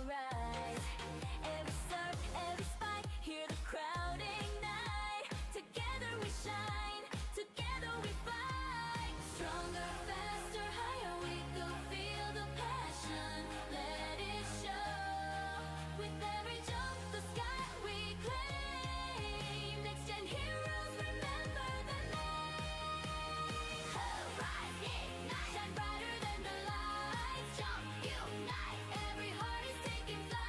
rise. Every surf, every spike, hear the crowd ignite. Together we shine, together we fight. Stronger, faster, higher we go. Feel the passion, let it show. With every jump, the sky we claim. Next gen heroes, remember the name. Rise, ignite, shine brighter than the lights. Jump, unite, every heart is taking flight.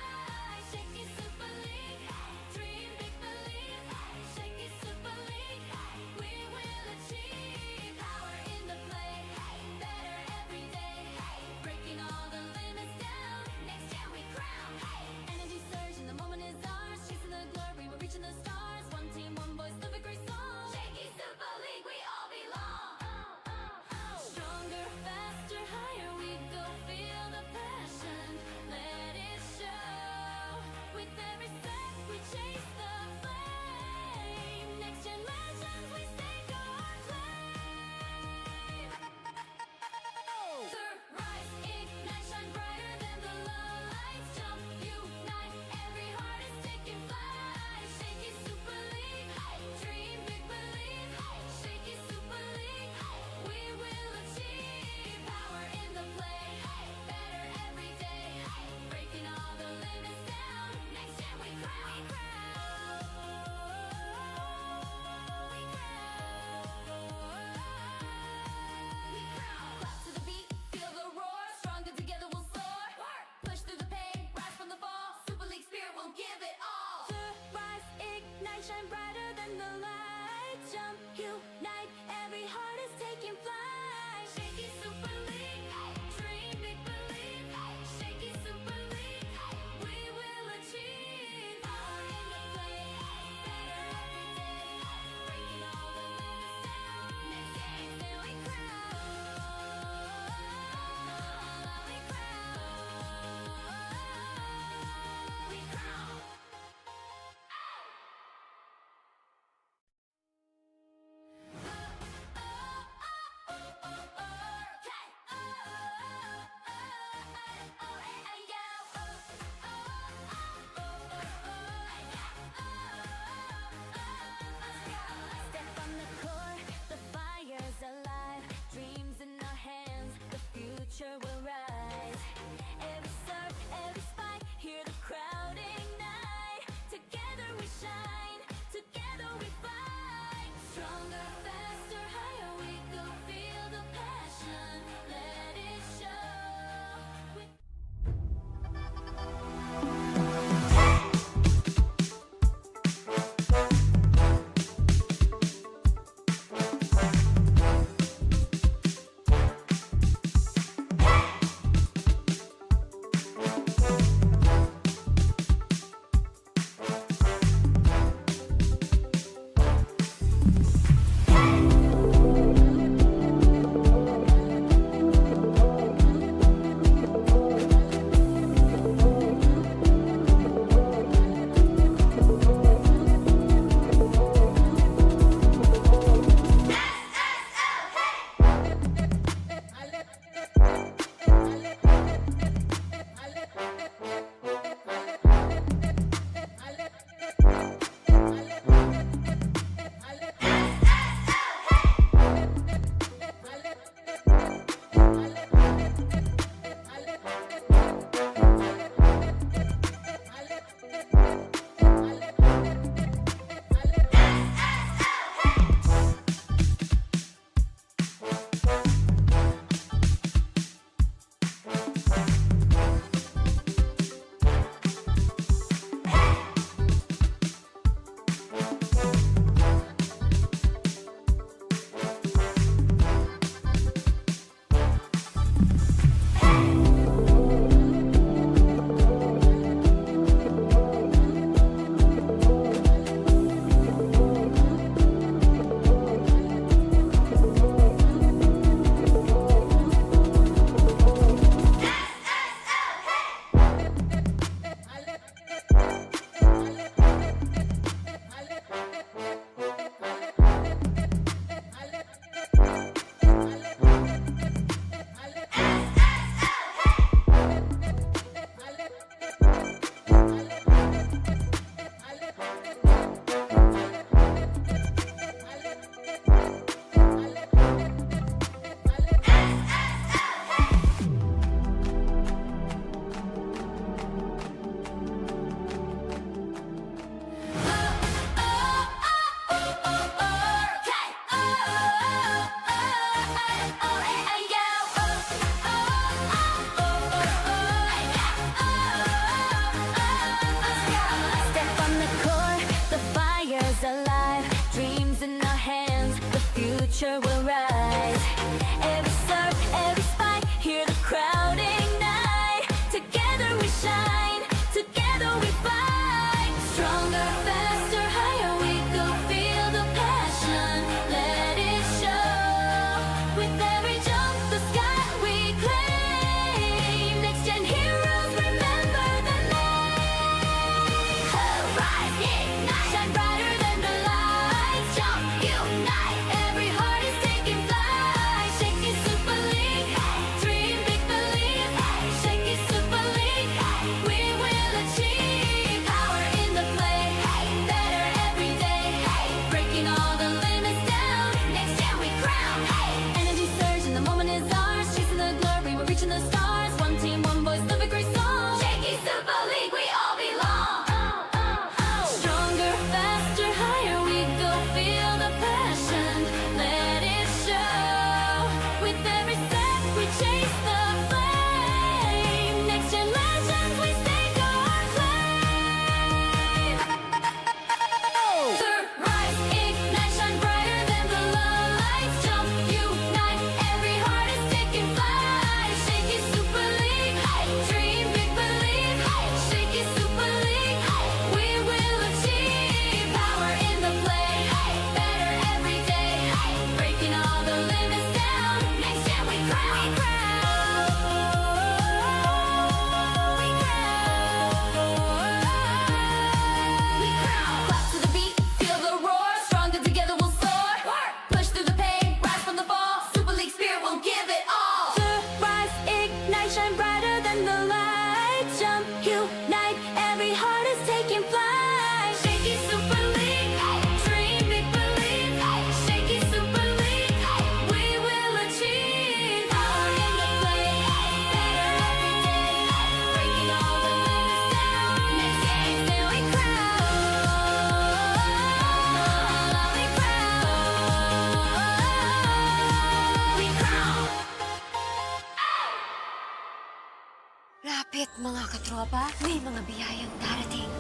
mga biyayang darating.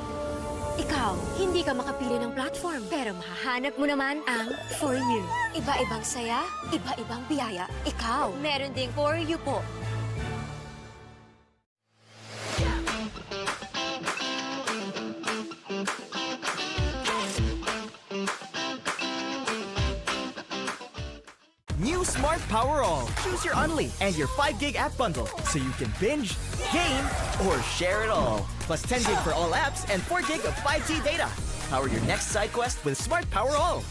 Ikaw, hindi ka makapili ng platform, pero mahahanap mo naman ang For You. Iba-ibang saya, iba-ibang biyaya. Ikaw, meron ding For You po. New Smart Power All. Choose your Unli and your 5 gig app bundle so you can binge, game, or share it all. Plus 10 gig for all apps and 4 gig of 5G data. Power your next side quest with Smart Power All.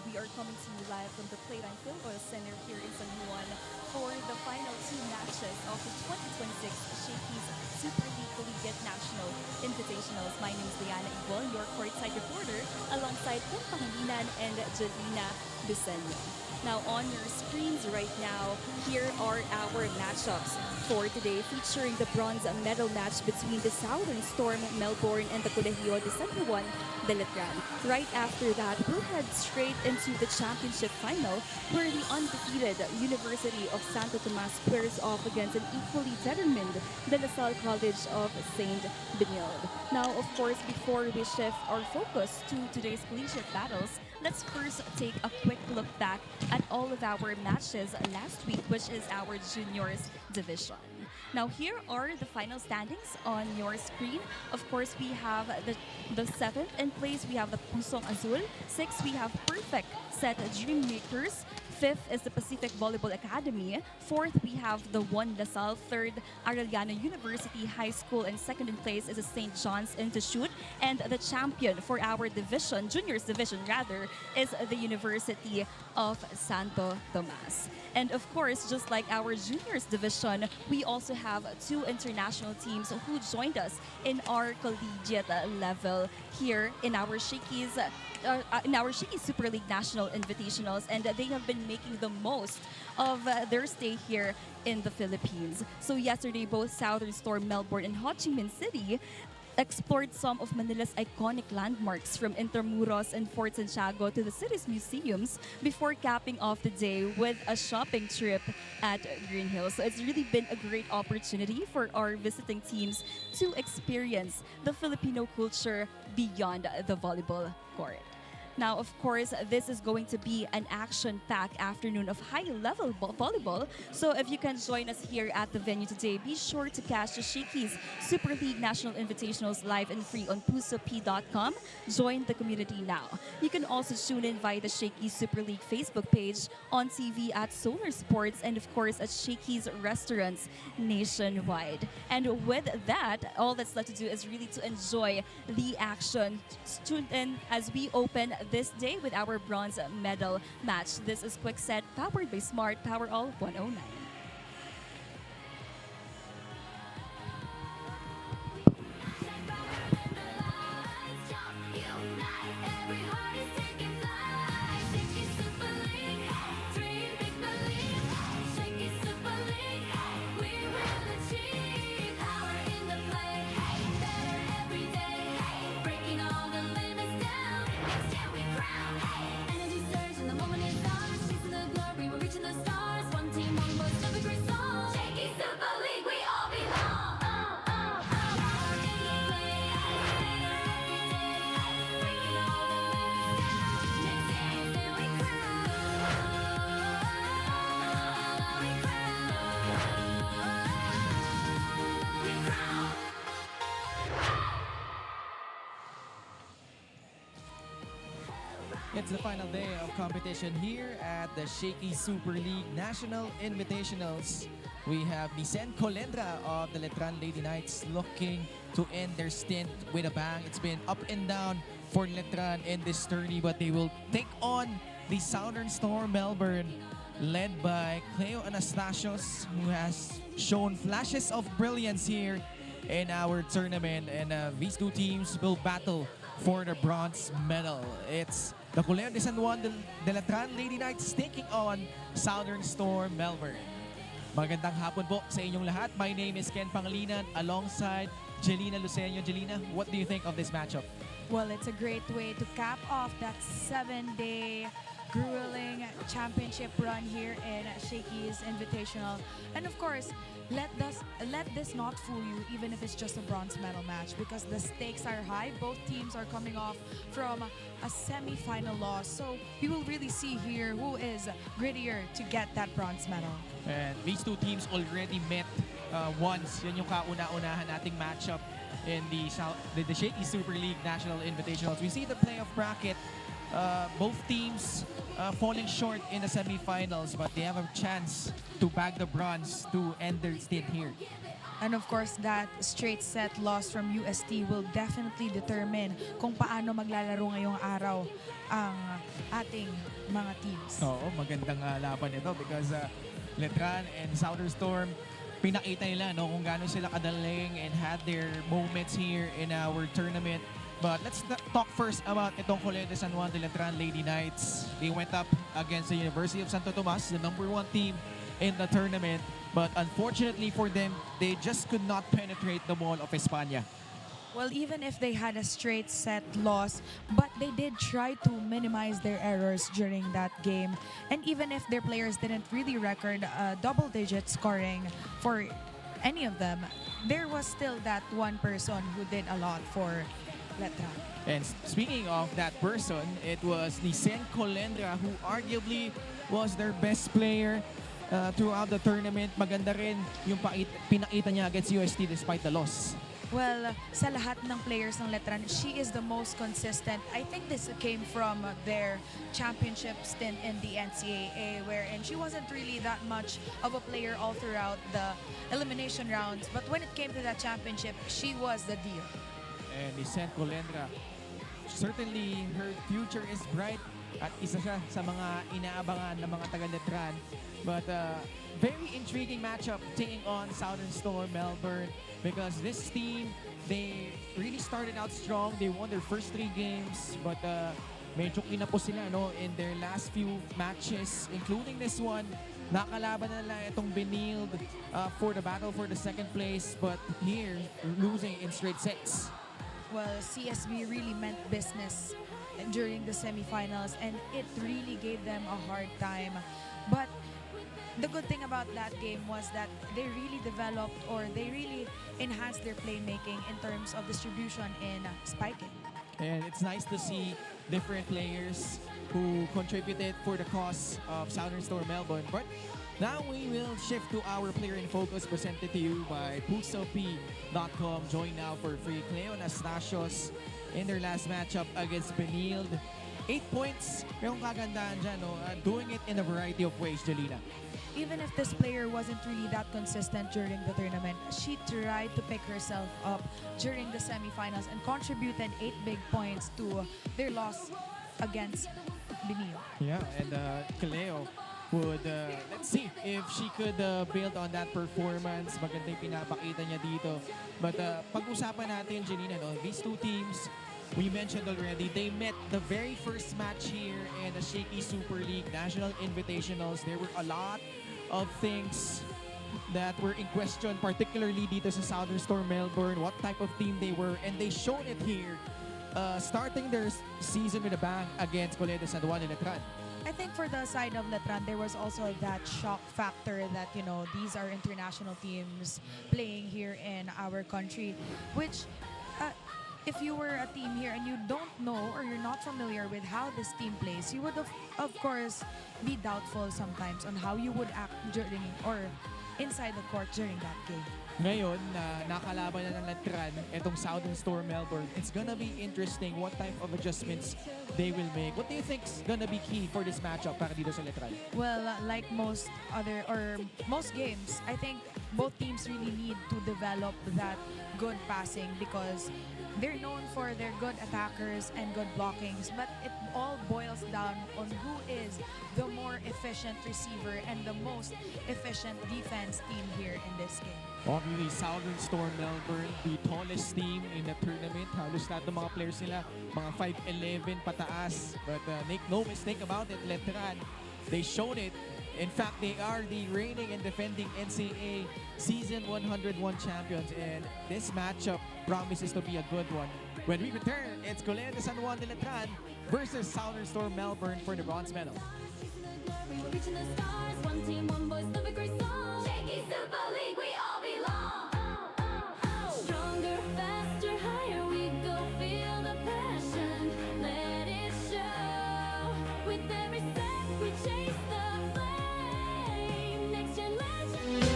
We are coming to you live from the Letran Center here in San Juan for the final 2 matches of the 2026 Shakey's Super League National Invitationals. My name is Juan, your courtside reporter, alongside Pangilinan and Jelena Bisenyo. Now on your screens right now, here are our matchups for today, featuring the bronze medal match between the Southern Storm Melbourne and the Colegio de San Juan de Letran. Right after that, we'll head straight into the championship final, where the undefeated University of Santo Tomas squares off against an equally determined De La Salle College of St. Benilde. Now, of course, before we shift our focus to today's collegiate battles, let's first take a quick look back at all of our matches last week, which is our juniors division. Now, here are the final standings on your screen. Of course, we have the 7th in place. We have the Pusong Azul. 6th, we have Perfect Set Dreammakers. 5th is the Pacific Volleyball Academy. 4th, we have the Juan La Salle. 3rd, Arellano University High School. And 2nd in place is the St. John's Institute. And the champion for our division, juniors division rather, is the University of Santo Tomas. And of course, just like our juniors division, we also have 2 international teams who joined us in our collegiate level here in our Shakey's Super League National Invitationals, and they have been making the most of their stay here in the Philippines. So yesterday, both Southern Storm Melbourne and Ho Chi Minh City explored some of Manila's iconic landmarks, from Intramuros and Fort Santiago to the city's museums, before capping off the day with a shopping trip at Green Hills. So it's really been a great opportunity for our visiting teams to experience the Filipino culture beyond the volleyball court. Now, of course, this is going to be an action-packed afternoon of high-level volleyball. So if you can join us here at the venue today, be sure to catch the Shakey's Super League National Invitationals live and free on pusop.com. Join the community now. You can also tune in via the Shakey's Super League Facebook page, on TV at Solar Sports, and of course at Shakey's restaurants nationwide. And with that, all that's left to do is really to enjoy the action. Tune in as we open this day with our bronze medal match. This is Quick Set, powered by Smart Power All 109. It's the final day of competition here at the Shakey Super League National Invitationals. We have Nicen Colendra of the Letran Lady Knights looking to end their stint with a bang. It's been up and down for Letran in this tourney, but they will take on the Southern Storm Melbourne, led by Cleo Anastasios, who has shown flashes of brilliance here in our tournament. And these two teams will battle for the bronze medal. It's the Colegio de San Juan de Letran Lady Knights taking on Southern Storm Melbourne. Magandang hapon po sa inyong lahat. My name is Ken Pangilinan alongside Jelina Luceño. Jelina, what do you think of this matchup? Well, it's a great way to cap off that 7-day grueling championship run here in Shakey's Invitational. And of course, let this not fool you, even if it's just a bronze medal match, because the stakes are high. Both teams are coming off from a semi-final loss. So we will really see here who is grittier to get that bronze medal. And these two teams already met once. Yun yung kauna-unahan nating matchup in the Shakey Super League National Invitationals. We see the playoff bracket. Both teams falling short in the semifinals, but they have a chance to bag the bronze to end their stint here. And of course, that straight set loss from UST will definitely determine kung paano maglalaro ngayong araw ang ating mga teams. Oo, magandang laban ito because Letran and Southern Storm, pinakita nila kung gaano sila kadaling and had their moments here in our tournament. But let's talk first about itong Colegio de San Juan de Letran Lady Knights. They went up against the University of Santo Tomas, the #1 team in the tournament. But unfortunately for them, they just could not penetrate the wall of España. Well, even if they had a straight set loss, but they did try to minimize their errors during that game. And even if their players didn't really record double-digit scoring for any of them, there was still that one person who did a lot for Letran. And speaking of that person, it was Sen Colendra who arguably was their best player throughout the tournament. Maganda rin yung pinakita niya against UST despite the loss. Well, sa lahat ng players ng Letran, she is the most consistent. I think this came from their championship stint in the NCAA, wherein she wasn't really that much of a player all throughout the elimination rounds. But when it came to that championship, she was the deal. And Sen Colendra, certainly her future is bright at isa siya sa mga inaabangan ng mga taga-Letran. But very intriguing matchup taking on Southern Storm Melbourne because this team, they really started out strong. They won their first 3 games, but medyo kinapos sila in their last few matches, including this one. Nakalaban na nila itong Benilde for the battle for the second place, but here, losing in straight sets. Well, CSB really meant business during the semifinals, and it really gave them a hard time. But the good thing about that game was that they really developed, or they really enhanced their playmaking in terms of distribution in spiking. And it's nice to see different players who contributed for the cause of Southern Storm Melbourne. But now we will shift to our player in focus presented to you by PulsoP.com. Join now for free. Cleo Anastasios in their last matchup against Benilde. 8 points. Pero ang kagandahan dyan, doing it in a variety of ways, Jelina. Even if this player wasn't really that consistent during the tournament, she tried to pick herself up during the semifinals and contributed 8 big points to their loss against Benilde. Yeah, and Cleo would, let's see if she could build on that performance. Maganda yung pinapakita niya dito. But pag-usapan natin, Jelina, these two teams, we mentioned already, they met the very first match here in the Shakey Super League National Invitationals. There were a lot of things that were in question, particularly dito sa Southern Storm Melbourne, what type of team they were, and they showed it here, starting their season with a bang against Colegio de San Juan de Letran. I think for the side of Letran, there was also that shock factor that, these are international teams playing here in our country, which if you were a team here and you don't know or you're not familiar with how this team plays, you would of course be doubtful sometimes on how you would act during or inside the court during that game. Ngayon, nakalaban na ng Letran, itong Southern Storm Melbourne, it's gonna be interesting what type of adjustments they will make. What do you think is gonna be key for this matchup para dito sa Letran? Well, like most games, I think both teams really need to develop that good passing because they're known for their good attackers and good blockings, but it all boils down on who is the more efficient receiver and the most efficient defense team here in this game. Obviously, Southern Storm Melbourne, the tallest team in the tournament. Halos lahat ng mga players nila, mga 5'11" pataas. But make no mistake about it, Letran, they showed it. In fact, they are the reigning and defending NCAA Season 101 champions. And this matchup promises to be a good one. When we return, it's Colegio San Juan de Letran versus Southern Storm Melbourne for the bronze medal. We're reaching the stars, one team, one voice, live a great song. Shakey Super League, we all belong. Stronger, faster, higher we go. Feel the passion, let it show. With every step, we chase the flame. Next gen legend.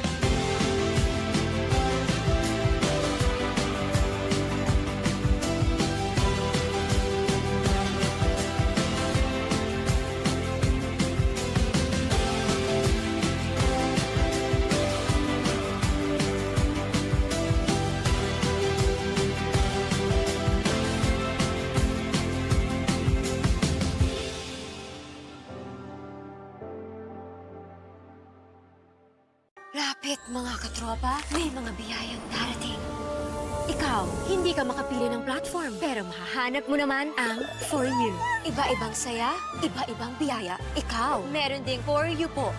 Lapit mga katropa, may mga biyayang darating. Ikaw, hindi ka makapili ng platform, pero mahahanap mo naman ang For You. Iba-ibang saya, iba-ibang biyaya. Ikaw, meron ding For You po.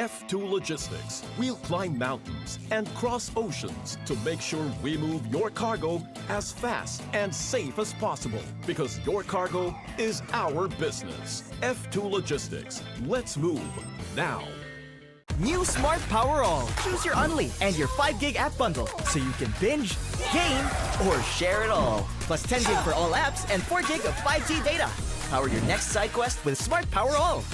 F2 Logistics. We'll climb mountains and cross oceans to make sure we move your cargo as fast and safe as possible, because your cargo is our business. F2 Logistics. Let's move now. New Smart Power All. Choose your Unli and your 5 gig app bundle so you can binge, game, or share it all. Plus 10 gig for all apps and 4 gig of 5G data. Power your next side quest with Smart Power All.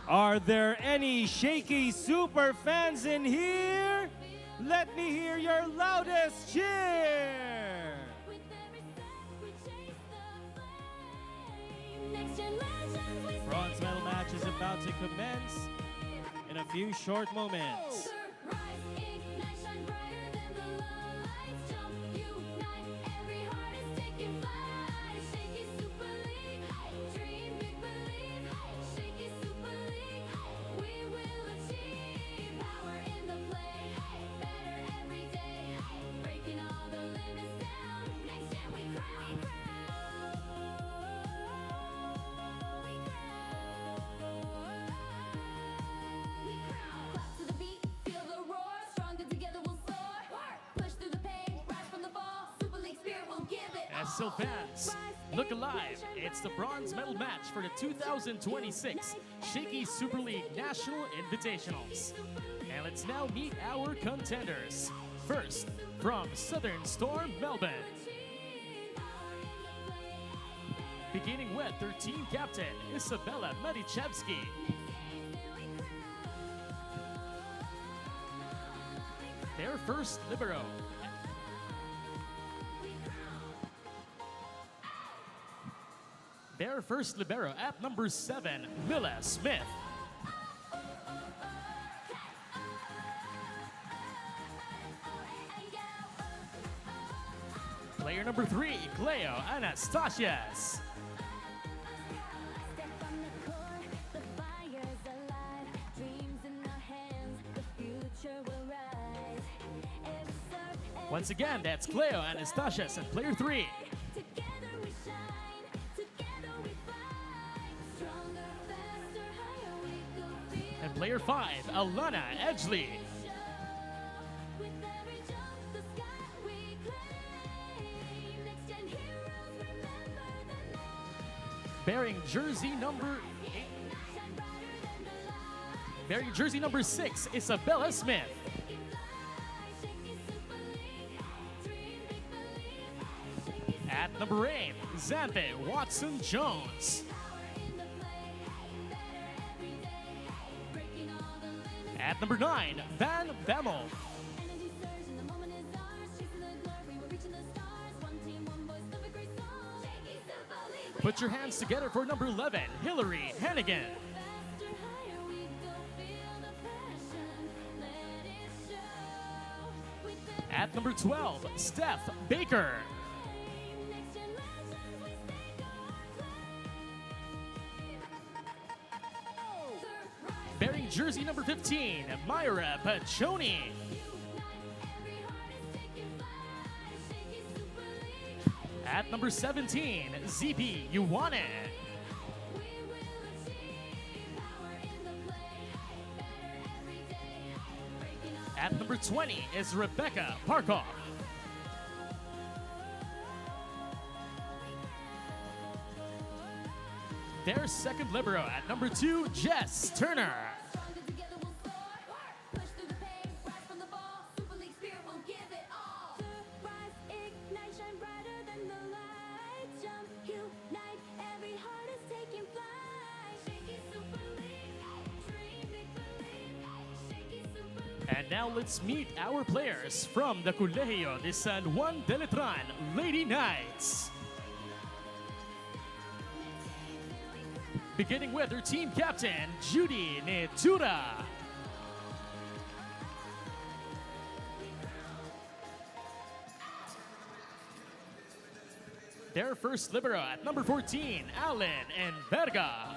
Are there any Shakey super fans in here? Let me hear your loudest cheer! With every step we chase the flame. Next gen legends we Bronze medal match is about to commence in a few short moments. rise, ignite, shine brighter than the lights. Jump, unite, every heart is taking flight. Shakey Super League, dream big, believe. Shakey Super League, we will achieve. Power in the play, better every day. Breaking all the limits down. Next gen we crown. Clap to the beat, feel the roar. Stronger together we'll soar. Push through the pain, rise from the fall. Super League spirit will give it. SSL fans, look alive. It's the bronze medal match for the 2026 Shakey Super League National Invitationals. And let's now meet our contenders. First, from Southern Storm, Melbourne. Beginning with their team captain, Isabella Marichevsky. Their first libero. Their first libero at number 7, Mila Smith. Player number 3, Cleo Anastasias. Step on the court, the fire's alive. Dreams in our hands, the future will rise. Every serve, every Once again, that's Cleo Anastasias at player 3. together we shine, together we fight. Stronger, faster, higher we go. Feel And player 5, Alana Edgley. show. With every jump, the sky we claim. Next gen heroes, remember the name. Bearing jersey number Shine brighter than the light. Bearing jersey number 6, Isabella Smith. Shakey Super League, dream big, believe. At number 8, Xanthe Watson Jones. At number 9, Van Bemmel. Energy surge and the moment is ours. Chasing the glory, we're reaching the stars. One team, one voice, live a great song. Shakey Super League, Put your hands together for number 11, Hillary Hannigan. faster, higher we go. Feel the passion, let it show. With every At number 12, Steph Baker. game, next gen legends, we stake our claim. Surprise, Bearing jersey number 15, Myra Paccioni. every heart is taking flight. Shakey Super League, At number 17, ZP Juan. we will achieve. Power in the play, better every day. Breaking all At number 20 is Rebecca Parkoff. Their second libero at number 2, Jess Turner. stronger together we'll soar. Push through the pain, rise from the fall. Super League spirit will give it all. Rise, ignite, shine brighter than the lights. Jump, unite, every heart is taking flight. Shakey Super League, dream big, believe. Shakey Super League. And now let's meet our players from the Colegio de San Juan de Letran Lady Knights. Beginning with their team captain, Judy Netura. Their first libero at number 14, Allen and Verga.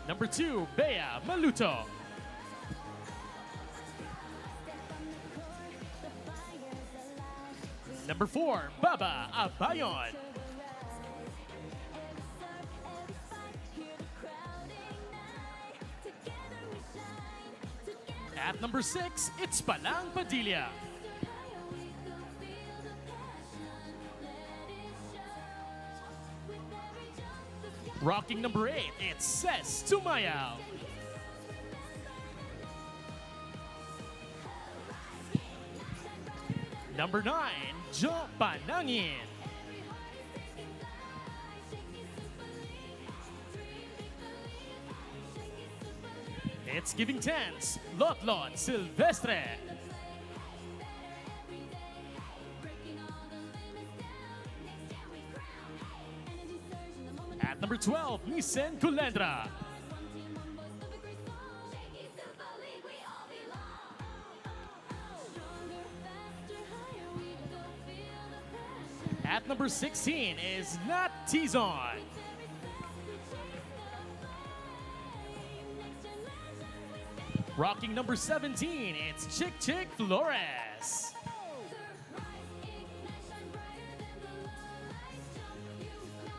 Number 2, Bea Maluto. Number 4, Baba Abayon. At number 6, it's Palang Padilla. Rocking number 8, it's Ses Tumayaw. Number 9, Jo Panangin. it's giving tens. Lotlot Silvestre. At number 12, Nisen Colendra. At number 16 is Nat Tizon. Rocking number 17, it's Chick Chick Flores.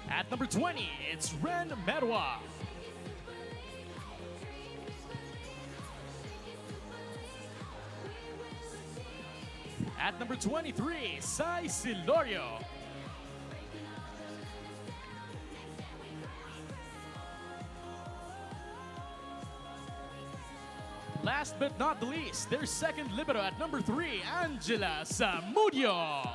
At number 20, it's Ren Merwa. At number 23, Sai Silorio. Last but not the least, their second libero at number 3, Angela Zamudio.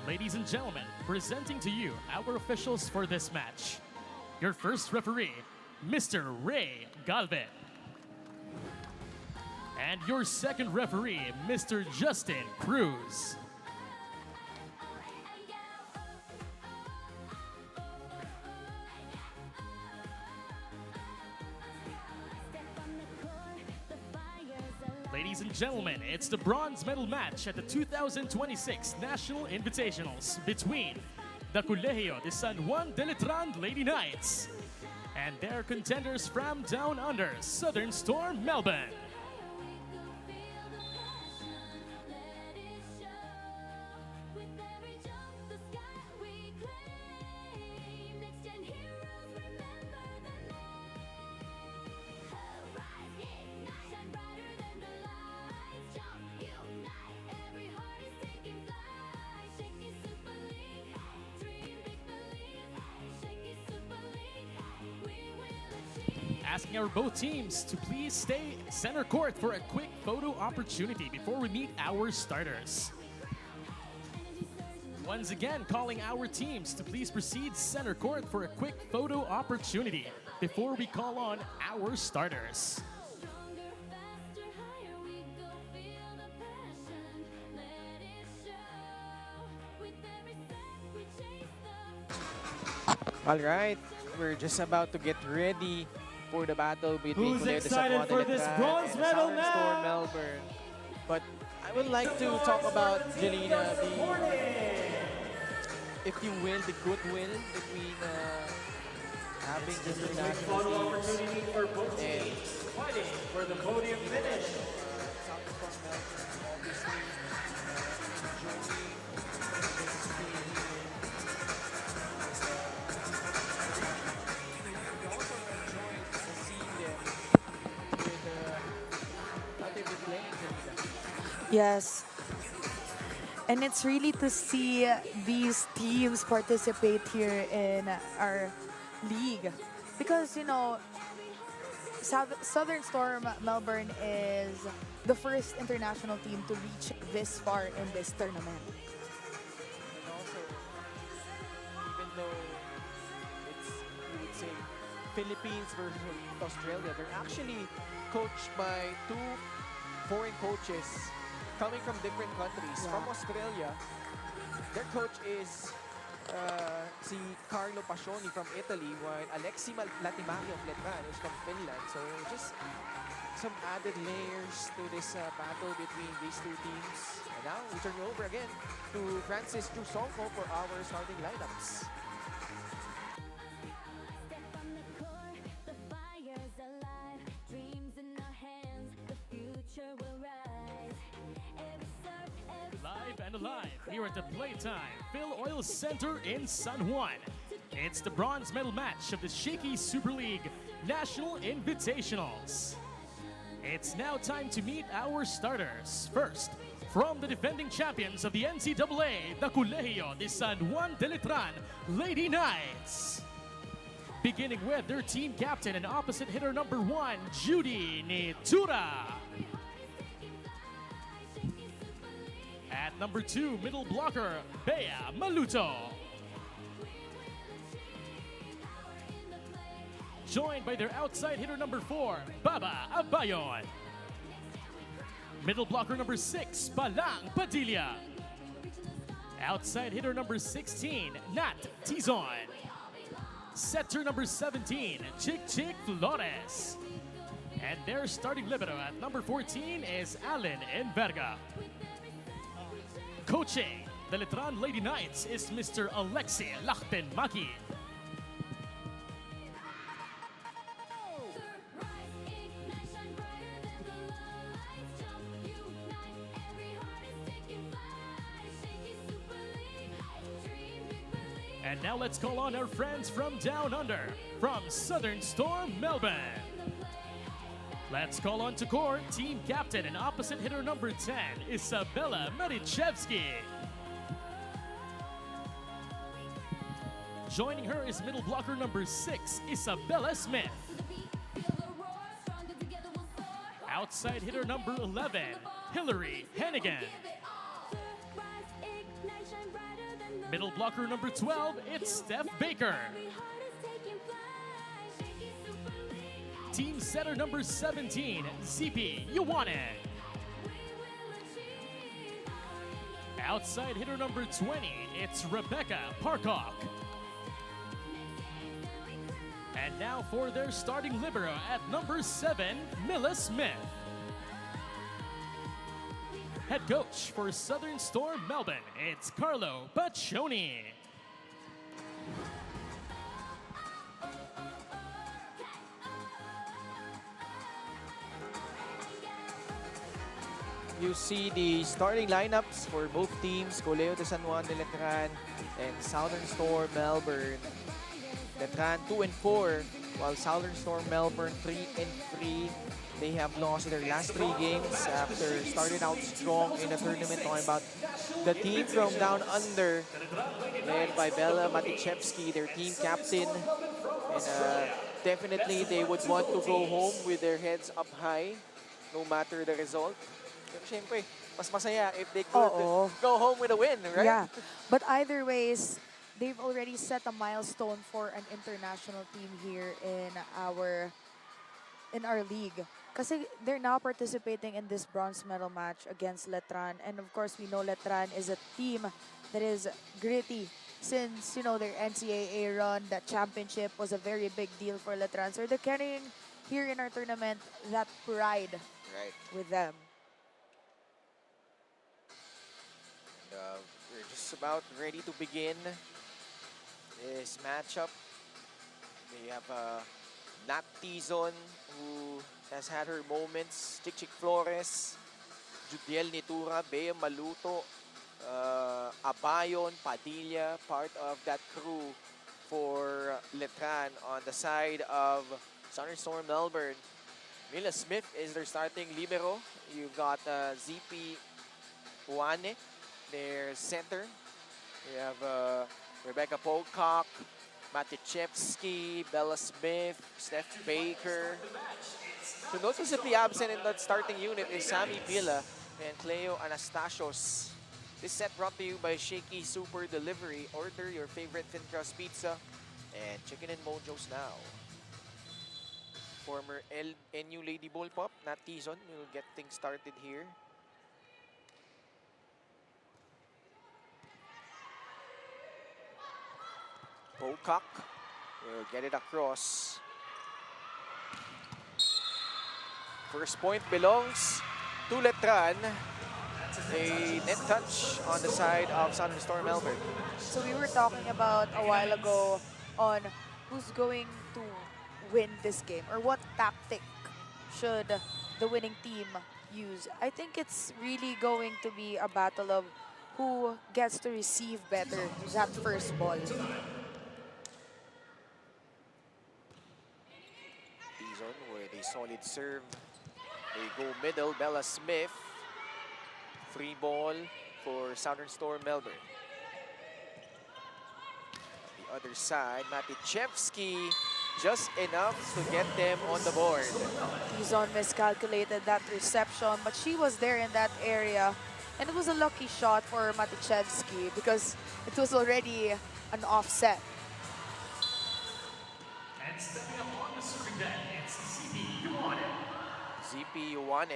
Ladies and gentlemen, presenting to you our officials for this match. Your first referee, Mr. Ray Galvin. And your second referee, Mr. Justin Cruz. Ladies and gentlemen, it's the bronze medal match at the 2026 National Invitationals between the Colegio de San Juan de Letran Lady Knights and their contenders from down under, Southern Storm Melbourne. Asking our both teams to please stay center court for a quick photo opportunity before we meet our starters. Once again, calling our teams to please proceed center court for a quick photo opportunity before we call on our starters. All right, we're just about to get ready for the battle between Who's Colegio de San excited Juan de for this Letran bronze and medal Southern Storm match? Melbourne. But I would like to talk about, Jelena, if you will, the goodwill between having this international teams for both and teams fighting for the podium finish. Southern Storm Melbourne, obviously, enjoying this team here. We also enjoyed seeing them with how they've been playing, Jelena. Yes. And it's really to see these teams participate here in our league. Because, you know, Southern Storm Melbourne is the first international team to reach this far in this tournament. And also, even though it's, you would say, Philippines versus Australia, they're actually coached by two foreign coaches coming from different countries. Yeah. From Australia, their coach is si Carlo Pascioni from Italy, while Alexi Latimaki of Letran is from Finland. So just some added layers to this battle between these two teams. And now we turn it over again to Francis Trusonco for our starting lineups. Step on the court, the fire's alive. Dreams in our hands, the future will rise. Every serve, every Live and alive here at the Playtime Phil Oil Center in San Juan. It's the bronze medal match of the Shakey Super League National Invitationals. It's now time to meet our starters. First, from the defending champions of the NCAA, the Colegio de San Juan de Letran Lady Knights. Beginning with their team captain and opposite hitter number 1, Judy Nitura. At number 2, middle blocker, Bea Maluto. Joined by their outside hitter number 4, Baba Abayon. Middle blocker number 6, Palang Padilla. Outside hitter number 16, Nat Tizon. Setter number 17, Chick Chick Flores. And their starting libero at number 14 is Allen Enverga. Coaching the Letran Lady Knights is Mr. Alexi Lachtenmaki. And now let's call on our friends from down under, from Southern Storm, Melbourne. Let's call on to court team captain and opposite hitter number 10, Isabella Marichevsky. Joining her is middle blocker number 6, Isabella Smith. Outside hitter number 11, Hillary Hennigan. Middle blocker number 12, it's Steph Baker. Team setter number 17, Zipi Yuwane. Outside hitter number 20, it's Rebecca Parcock. And now for their starting libero at number 7, Mila Smith. Head coach for Southern Storm Melbourne, it's Carlo Baccioni. You see the starting lineups for both teams, Colegio de San Juan de Letran and Southern Storm Melbourne. Letran 2-4, while Southern Storm Melbourne 3-3. They have lost their last 3 games after starting out strong in the tournament. Talking about the team from down under, led by Bella Matichevsky, their team captain. And definitely they would want to go home with their heads up high, no matter the result. Pero syempre, mas masaya if they could go home with a win, right? Yeah, but either ways, they've already set a milestone for an international team here in our league. Kasi they're now participating in this bronze medal match against Letran. And of course, we know Letran is a team that is gritty. Since, you know, their NCAA run, that championship was a very big deal for Letran. So they're carrying here in our tournament that pride with them. We're just about ready to begin this matchup. They have Nat Tizon, who has had her moments, Chick Chick Flores, Judiel Nitura, Bea Maluto, Abayon, Padilla, part of that crew for Letran. On the side of Southern Storm Melbourne, Mila Smith is their starting libero. You've got ZP Juane, their center. You have Rebecca Pocock, Matichevsky, Bella Smith, Steph Baker. So noticeably absent in that starting unit is Sammy Pila and Cleo Anastasios. This set brought to you by Shakey Super Delivery. Order your favorite thin crust pizza and chicken and mojos now. Former NU Lady Bull Pop, Nat Tizon, will get things started here. Pocock will get it across. First point belongs to Letran. A net touch on the side of Southern Storm Melbourne. So we were talking about a while ago on who's going to win this game or what tactic should the winning team use. I think it's really going to be a battle of who gets to receive better that first ball. season with a solid serve. They go middle, Bella Smith. Free ball for Southern Storm Melbourne. The other side, Matichevsky, just enough to get them on the board. Tizon miscalculated that reception, but she was there in that area. And it was a lucky shot for Matichevsky because it was already an offset. And stepping up on the serving deck, it's Juan. Juan.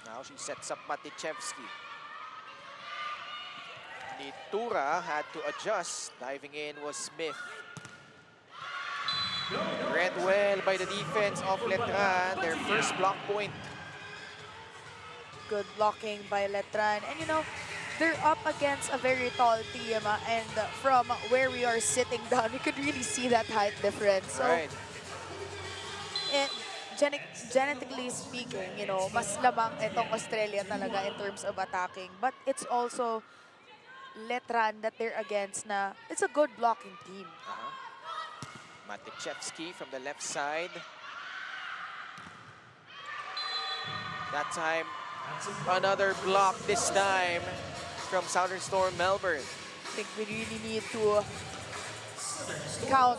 Now she sets up Matichevsky. Nitura had to adjust. Diving in was Smith. Read well by the defense of Letran. Their first block point. Good blocking by Letran. And you know, they're up against a very tall team. And from where we are sitting down, you could really see that height difference. So, Right. genetically speaking, you know, mas labang itong Australia talaga in terms of attacking. But it's also Letran that they're against na it's a good blocking team. Matichevsky from the left side. That time, another block this time from Southern Storm Melbourne. I think we really need to count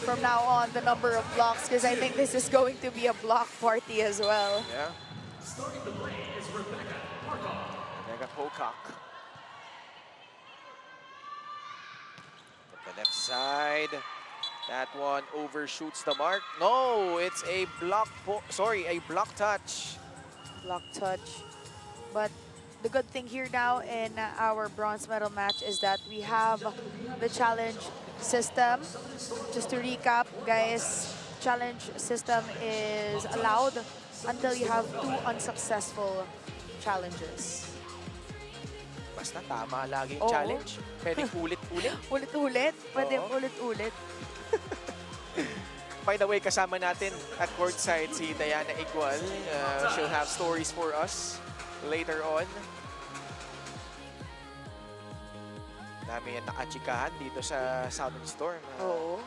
from now on the number of blocks because I think this is going to be a block party as well. Yeah. Rebecca Pocock. From the left side. That one overshoots the mark. No, it's a block touch. Block touch. But the good thing here now in our bronze medal match is that we have the challenge system. Just to recap, guys, challenge system is allowed until you have 2 unsuccessful challenges. Basta tama lagi yung Oo. challenge. Pwedeng ulit-ulit. Ulit-ulit. Pwede Oo. ulit-ulit. By the way, kasama natin at courtside si Diana Igual. She'll have stories for us later on. Dami yung nakachikahan dito sa Southern Storm. Oo.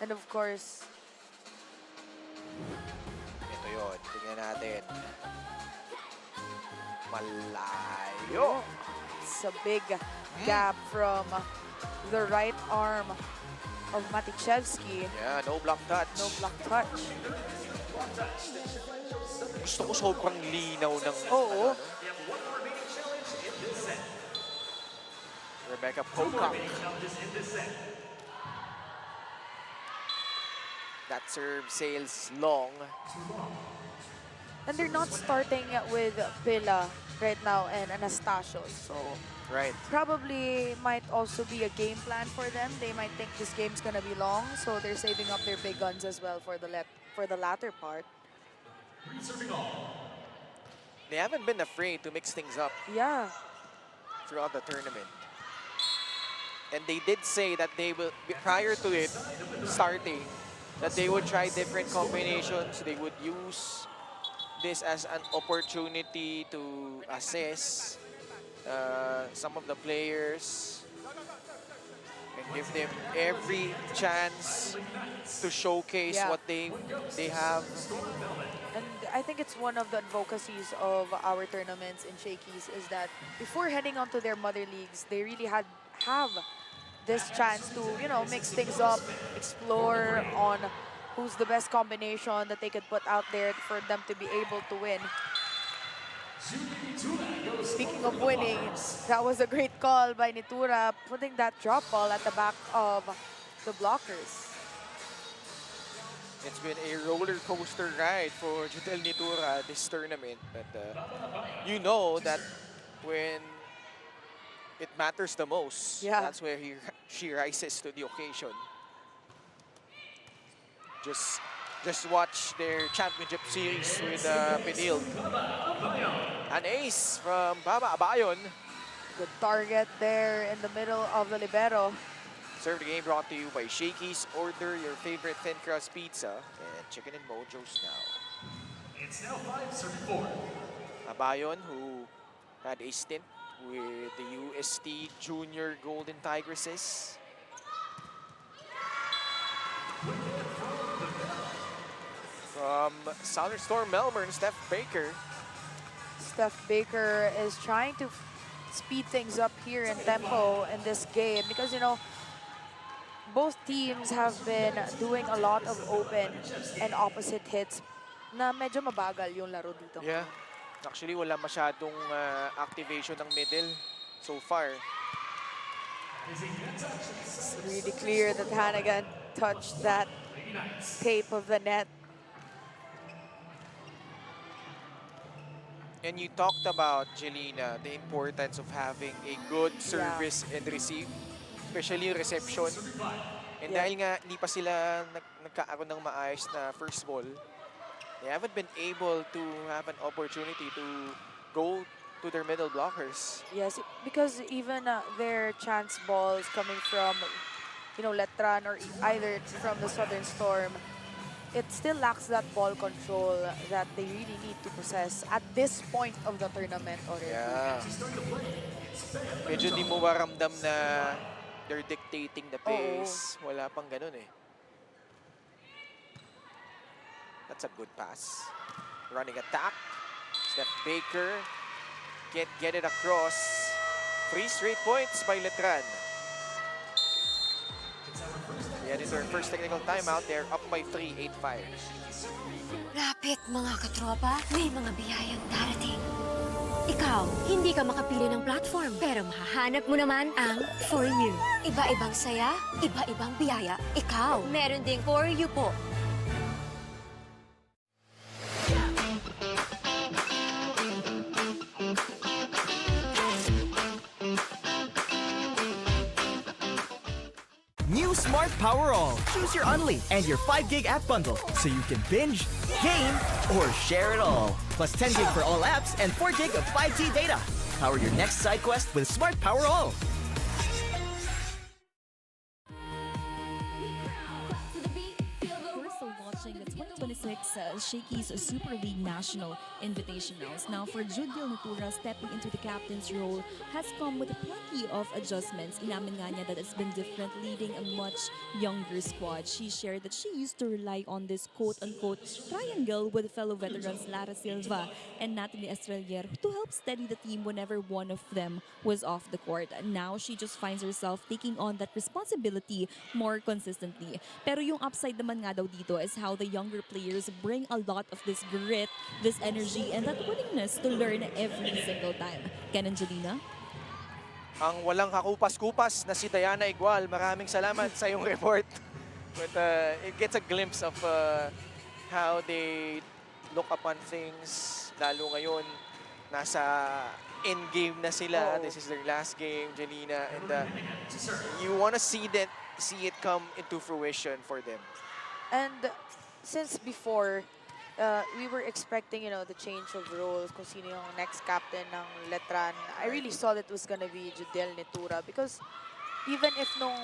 And of course, Ito yun. Tingnan natin. Malayo. it's a big gap from the right arm of Matichevsky. Yeah, no block touch. No block touch. Gusto ko sobrang linaw ng... Oo. Rebecca Pocock. That serve sails long. And they're not starting with Villa right now and Anastasio. So Right. probably might also be a game plan for them. They might think this game's gonna be long, so they're saving up their big guns as well for the latter part. They haven't been afraid to mix things up Yeah. throughout the tournament. And they did say that they will, prior to it starting, that they would try different combinations. They would use this as an opportunity to assess some of the players and give them every chance to showcase Yeah. what they have. And I think it's one of the advocacies of our tournaments in Shakey's is that before heading on to their mother leagues, they really have this chance to, you know, mix things up, explore on who's the best combination that they could put out there for them to be able to win. Speaking of winning, that was a great call by Nitura, putting that drop ball at the back of the blockers. It's been a roller coaster ride for Judel Nitura this tournament. But you know that when it matters the most, Yeah. that's where she rises to the occasion. Just watch their championship series with Pinil. An ace from Baba Abayon. Good target there in the middle of the libero. Serve the game brought to you by Shakey's. Order your favorite thin crust pizza and chicken and mojos now. It's now 5:34. Abayon, who had a stint with the UST Junior Golden Tigresses. From Southern Storm Melbourne, Steph Baker. Steph Baker is trying to speed things up here in tempo in this game because, you know, both teams have been doing a lot of open and opposite hits na medyo mabagal yung laro dito. Yeah. Actually, wala masyadong activation ng middle so far. It's really clear that Hannigan touched that tape of the net. And you talked about, Jelena, the importance of having a good service and receive, especially reception. And dahil nga hindi pa sila nagkaaroon ng maayos na first ball, they haven't been able to have an opportunity to go to their middle blockers. Yes, because even their chance balls coming from, you know, Letran or either from the Southern Storm, it still lacks that ball control that they really need to possess at this point of the tournament already. Yeah. Medyo di mo maramdam na they're dictating the pace. Wala pang ganun eh. That's a good pass. Running attack. Steph Baker can't get it across. 3 straight points by Letran. We head into our first technical timeout. They're up by 3, 8-5. Lapit mga katropa, may mga biyayang darating. Ikaw, hindi ka makapili ng platform, pero mahahanap mo naman ang For You. Iba-ibang saya, iba-ibang biyaya. Ikaw, meron ding For You po. New Smart Power All. Choose your Unli and your 5 gig app bundle so you can binge, game, or share it all. Plus 10 gig for all apps and 4 gig of 5G data. Power your next side quest with Smart Power All. We're still watching the 2026 Shakey's Super League National Invitationals. Now, for Judiel Natura, stepping into the captain's role has come with plenty of adjustments. Inamin nga niya that it's been different leading a much younger squad. She shared that she used to rely on this quote-unquote triangle with fellow veterans Lara Silva and Natalie Estrelier to help steady the team whenever one of them was off the court. Now, she just finds herself taking on that responsibility more consistently. Pero yung upside naman nga daw dito is how the younger players bring a lot of this grit, this energy, and that willingness to learn every single time. Ken and Jelena? Ang walang kakupas-kupas na si Diana Igual. Maraming salamat sa iyong report. But it gets a glimpse of how they look upon things. Lalo ngayon, nasa end-game na sila. This is their last game, Jelena. And you want to see it come into fruition for them. And since before, we were expecting, you know, the change of roles, kung sino yung next captain ng Letran. I really saw that it was gonna be Judiel Natura because even if nung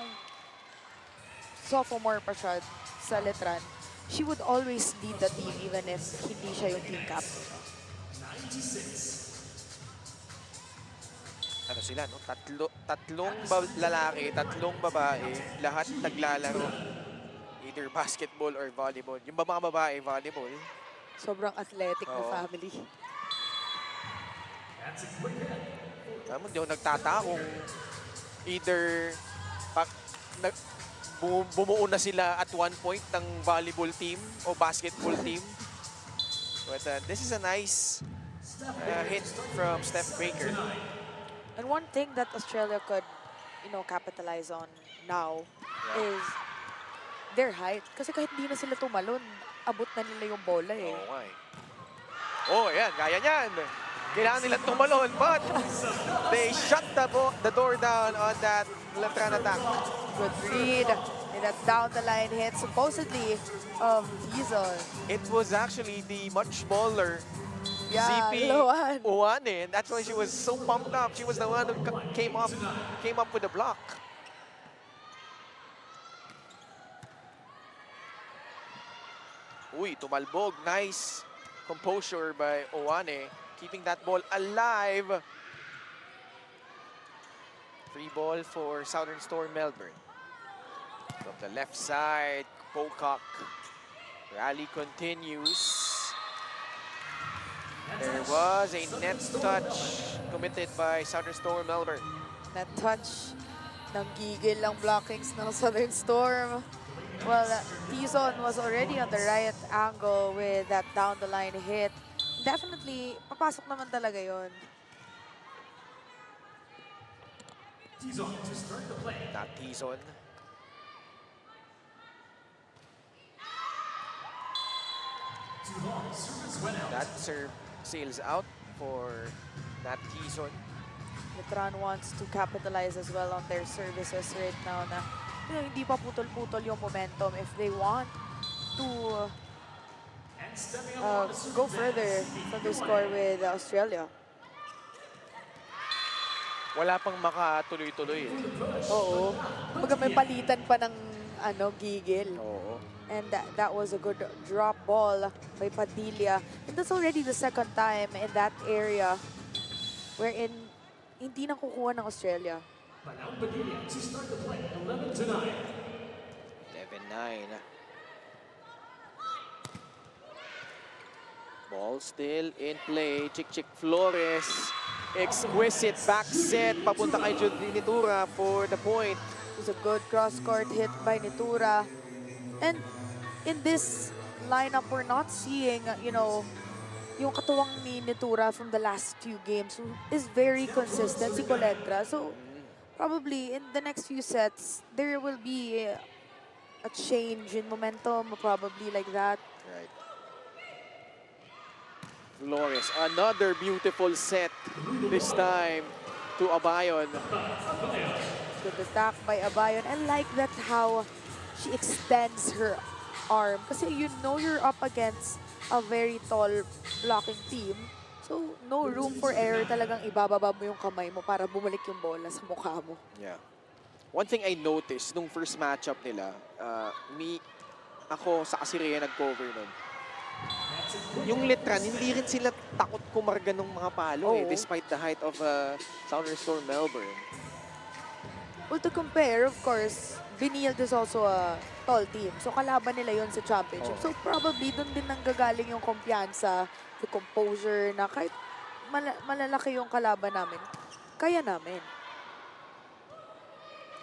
sophomore pa siya sa Letran, she would always lead the team even if hindi siya yung team captain. Ano sila, no? Tatlong lalaki, tatlong babae, lahat naglalaro. Either basketball or volleyball. Yung mga babae, volleyball. Sobrang athletic na family. Alam mo, hindi ako nagtataka kung either bumuo na sila at one point ng volleyball team o basketball team. But this is a nice hit from Steph Baker. And one thing that Australia could, you know, capitalize on now is their height. Kasi kahit hindi na sila tumalon, abot na nila yung bola eh. Oo nga eh. Oh, ayan, kaya niyan. Kailangan nilang tumalon, but they shut the door down on that Letran attack. Good read. And that down the line hit, supposedly of Diesel. It was actually the much smaller Yeah, Juan, and that's why she was so pumped up. She was the one who came up with the block. Uy, tumalbog. Nice composure by Owane, keeping that ball alive. Free ball for Southern Storm Melbourne. From the left side, Pocock Rally continues. There was a net touch committed by Southern Storm Melbourne. That touch ng gigil ang blockings ng Southern Storm. Well, Tizon was already on the right angle with that down-the-line hit. Definitely, papasok naman talaga yon. Not Tizon. That serve sails out for Nat Tizon. Letran wants to capitalize as well on their services right now na hindi pa putol-putol yung momentum if they want to go further from the score with Australia. Wala pang makatuloy-tuloy. Oo. Kumbaga may palitan pa ng gigil. Oo. And that was a good drop ball by Padilla. And that's already the second time in that area wherein hindi na kukuha ng Australia. 11-9. Ball still in play. Chick Flores. Exquisite back set. Papunta kay Judy Nitura for the point. It was a good cross-court hit by Nitura. And in this lineup, we're not seeing, yung katuwang ni Nitura from the last few games who is very consistent, si Colegio. So, probably in the next few sets, there will be a change in momentum, probably like that. Right. Flores, another beautiful set this time to Abayon. Good attack by Abayon. I like that how she extends her arm. Kasi you're up against a very tall blocking team. So, no room for error. Talagang ibababa mo yung kamay mo para bumalik yung bola sa mukha mo. Yeah. One thing I noticed nung first matchup nila, ako sa Kasireya nag-cover nun. Yung Letran, hindi rin sila takot kumarga ng mga palo despite the height of Southern Storm Melbourne. Well, to compare, of course, Binild is also a tall team. So, kalaban nila yon sa championship. So, probably, doon din nanggagaling yung kumpiyansa, the composure, na kahit malalaki yung kalaban namin, kaya namin.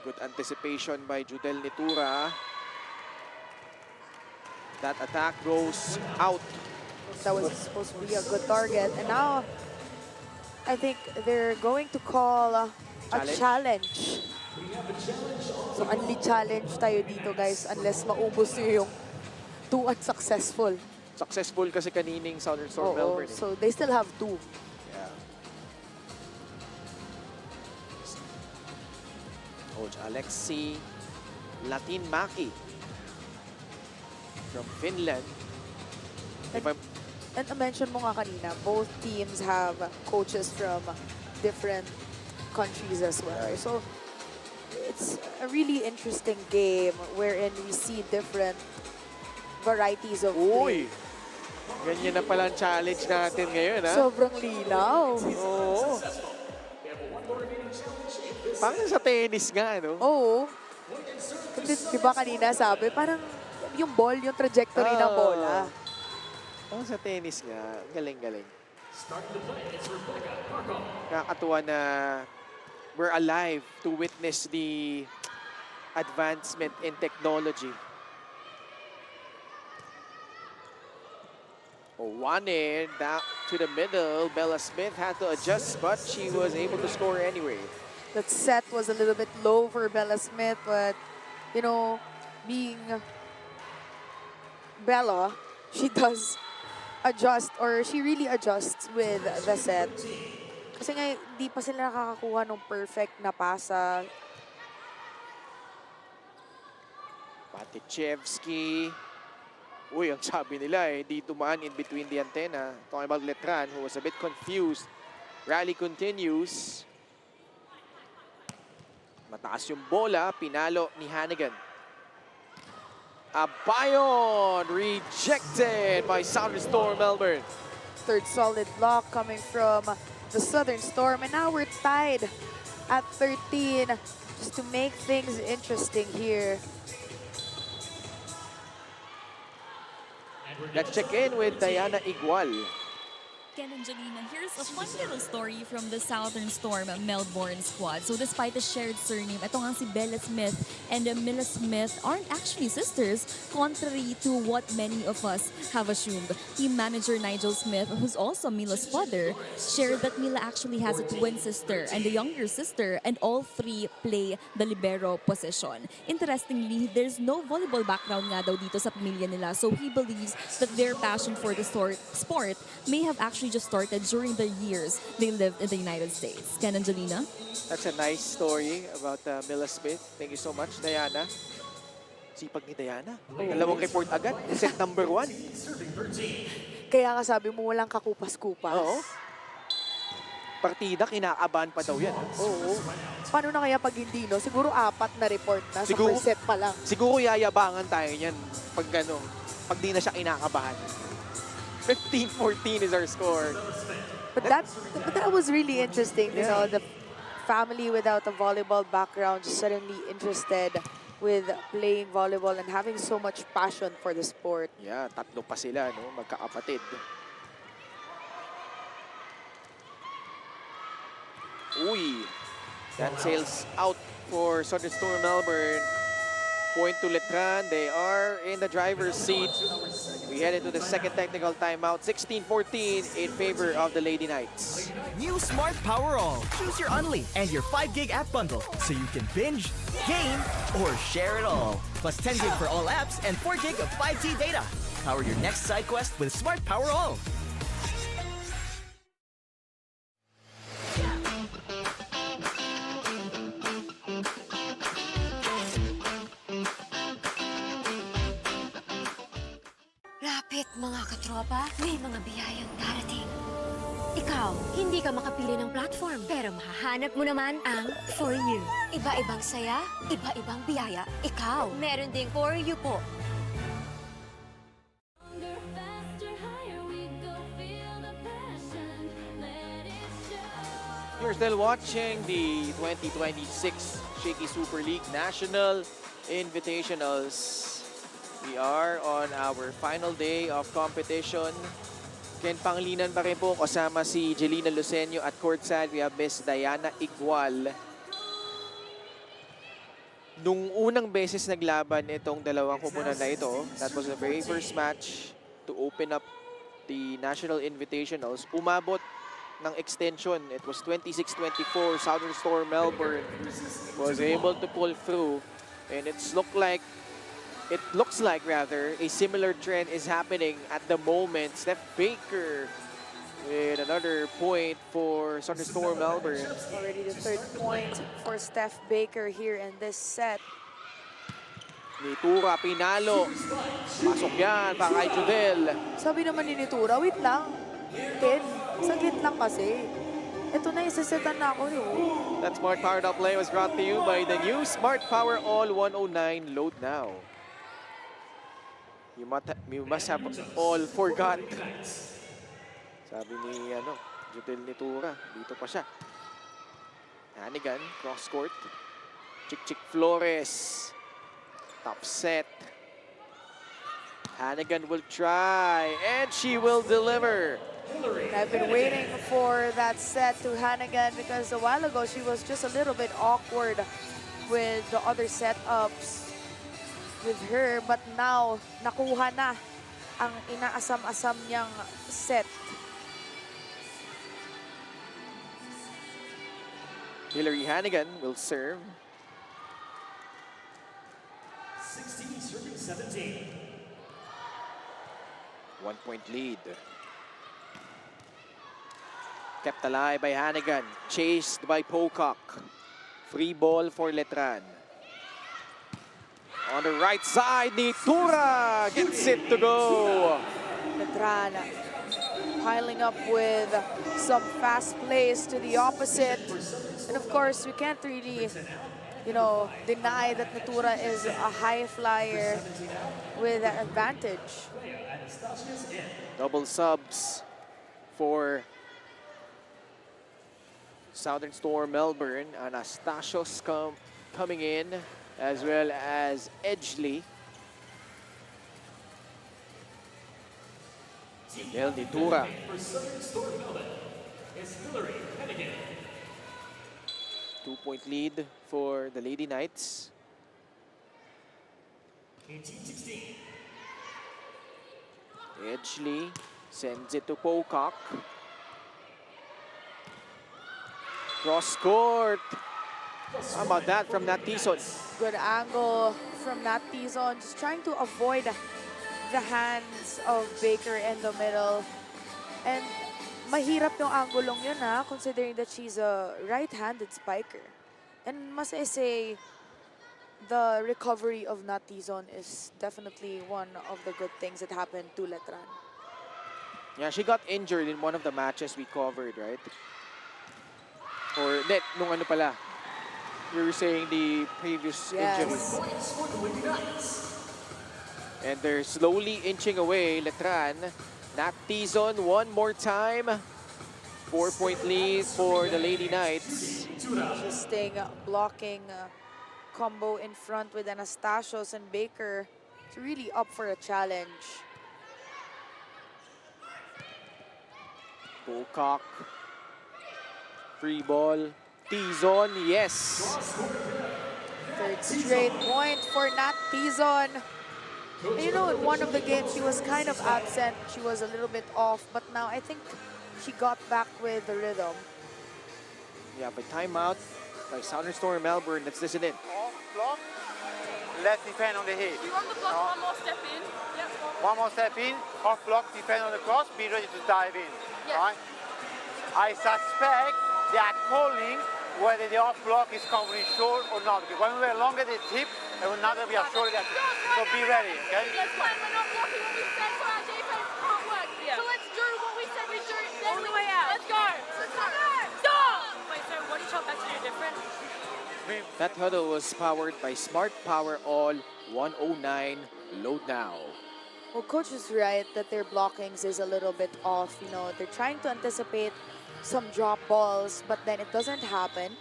Good anticipation by Judel Nitura. That attack goes out. That was supposed to be a good target. And now, I think they're going to call a challenge. So, only challenge tayo dito, guys, unless maubos nyo yung 2 unsuccessful. Successful kasi kanining Southern Storm Melbourne. So, they still have 2. Yeah. Coach Alexi Latinmaki from Finland. And I-mention mo nga kanina, both teams have coaches from different countries as well. So, it's a really interesting game wherein we see different varieties of play. Ganyan na pala ang challenge natin ngayon, ha? Sobrang linaw. Oo. Parang sa tennis nga, no? Oo. Di ba kanina sabi, parang yung ball, yung trajectory ng bola. Parang sa tennis nga, galing-galing. Nakakatuwa na we're alive to witness the advancement in technology. One in, down to the middle. Bella Smith had to adjust, but she was able to score anyway. That set was a little bit low for Bella Smith, but, being Bella, she does adjust, or she really adjusts with the set. Kasi nga, di pa sila nakakakuha ng perfect na pasa. Patichevsky. Uy, ang sabi nila di dumaan in between the antenna. Talking about Letran, who was a bit confused. Rally continues. Mataas yung bola, pinalo ni Hannigan. Abayon, rejected by Southern Storm Melbourne. Third solid block coming from the Southern Storm. And now we're tied at 13, just to make things interesting here. Let's check in with Diana Igual. Ken and Janina, here's a fun little story from the Southern Storm Melbourne squad. So despite the shared surname, ito nga si Bella Smith and Mila Smith aren't actually sisters, contrary to what many of us have assumed. Team manager Nigel Smith, who's also Mila's father, shared that Mila actually has a twin sister and a younger sister, and all three play the libero position. Interestingly, there's no volleyball background nga daw dito sa pamilya nila, so he believes that their passion for the sport may have actually just started during the years they lived in the United States. Ken and Janina? That's a nice story about Mila Smith. Thank you so much, Diana. Sipag ni Diana. Dalawang report agad. Set number 1. Kaya nga sabi mo, walang kakupas-kupas. Oo. Partida, kinakabahan pa daw yan. Oo. Paano na kaya pag hindi, no? Siguro 4 na report na Siguro- sa first set pa lang. Siguro yayabangan tayo niyan pag pag di na siya kinakabahan. 15-14 is our score. But that was really interesting, you know, the family without a volleyball background just suddenly interested with playing volleyball and having so much passion for the sport. Yeah, 3 pa sila, no? Magkakapatid. Uy, that sails out for Southern Storm Melbourne. Point to Letran. They are in the driver's seat. We head into the second technical timeout. 16-14 in favor of the Lady Knights. New Smart Power All. Choose your Unli and your 5 gig app bundle so you can binge, game, or share it all. Plus 10 gig for all apps and 4 gig of 5G data. Power your next side quest with Smart Power All. Lapit mga katropa, may mga biyayang darating. Ikaw, hindi ka makapili ng platform, pero mahahanap mo naman ang For You. Iba-ibang saya, iba-ibang biyaya. Ikaw, meron ding For You po. Stronger, faster, higher we go. Feel the passion, let it show. You're still watching the 2026 Shakey Super League National Invitationals. We are on our final day of competition. Ken Panglinan pa rin po, kasama si Jelina Lucenio at courtside. We have Miss Diana Igual. Nung unang beses naglaban itong dalawang koponan na ito, that was the very first match to open up the National Invitationals. Umabot ng extension. It was 26-24. Southern Storm Melbourne was able to pull through. And it looks like a similar trend is happening at the moment. Steph Baker with another point for Southern Storm Melbourne. Already the 3rd point for Steph Baker here in this set. Nitura, pinalo. Pasok yan para kay Judel. Sabi naman ni Nitura, wait lang. Ken, saglit lang kasi. Ito na, isasetan na ako. That Smart Power Up play was brought to you by the new Smart Power All 109. Load now. You must have all forgot. Sabi ni Judel Nitura. Dito pa siya. Hannigan, cross court. Chick Flores. Top set. Hannigan will try. And she will deliver. I've been waiting for that set to Hannigan because a while ago she was just a little bit awkward with the other setups with her, but now nakuha na ang inaasam-asam niyang set. Hillary Hannigan will serve. 16-17. 1-point lead. Kept alive by Hannigan. Chased by Pocock. Free ball for Letran. On the right side, Nitura gets it to go. Letran piling up with some fast plays to the opposite. And of course, we can't really, deny that Nitura is a high flyer with an advantage. Double subs for Southern Storm Melbourne. Anastasios coming in, as well as Edgley. Del Nitura. 2-point lead for the Lady Knights. Edgley sends it to Pocock. Cross court. How about that from Nat Tison? Good angle from Nat Tison, just trying to avoid the hands of Baker in the middle. And mahirap yung angulong yun considering that she's a right-handed spiker. And must I say, the recovery of Nat Tison is definitely one of the good things that happened to Letran. Yeah, she got injured in one of the matches we covered, right? Or net, nung ano pala. You were saying the previous injury. And they're slowly inching away, Letran. Nat Tison one more time. 4-point lead for the Lady Knights. Interesting blocking combo in front with Anastasios and Baker. It's really up for a challenge. Pocock. Free ball. Tison, yes. Third straight point for Nat Tison. And you know, in one of the games, she was kind of absent. She was a little bit off. But now, I think she got back with the rhythm. Yeah, but timeout by Southern Storm Melbourne. Let's listen in. Off block. Let's defend on the hit. You want the block one more step in? Yep. One more step in. Off block, defend on the cross. Be ready to dive in. Yep. Right? I suspect they are calling whether the off block is covering short or not. Because when we were longer the tip, and now that we are short, so be ready, okay? That's fine, we're not blocking what we said, so our defense can't work. Yeah. So let's do what we said we do, then all the way out. Let's go. Let's go. Stop! Wait, so what did you actually do different? That huddle was powered by Smart Power All 109 Load Now. Well, Coach is right that their blockings is a little bit off. You know, they're trying to anticipate some drop balls, but then it doesn't happen,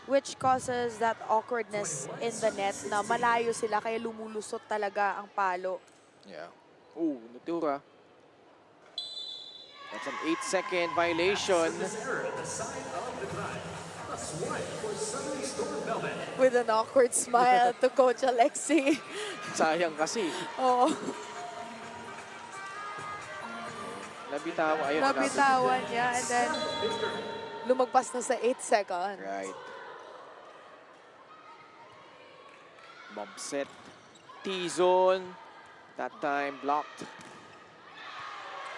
which causes that awkwardness in the net na malayo sila kaya lumulusot talaga ang palo. Yeah. Ooh, Natura. That's an 8-second violation. With an awkward smile to Coach Alexi. Sayang kasi. Oh, Nabitawan. Ayun, nabitawan niya and then lumagpas na sa 8 seconds. Right. Bump set. T-zone. That time blocked.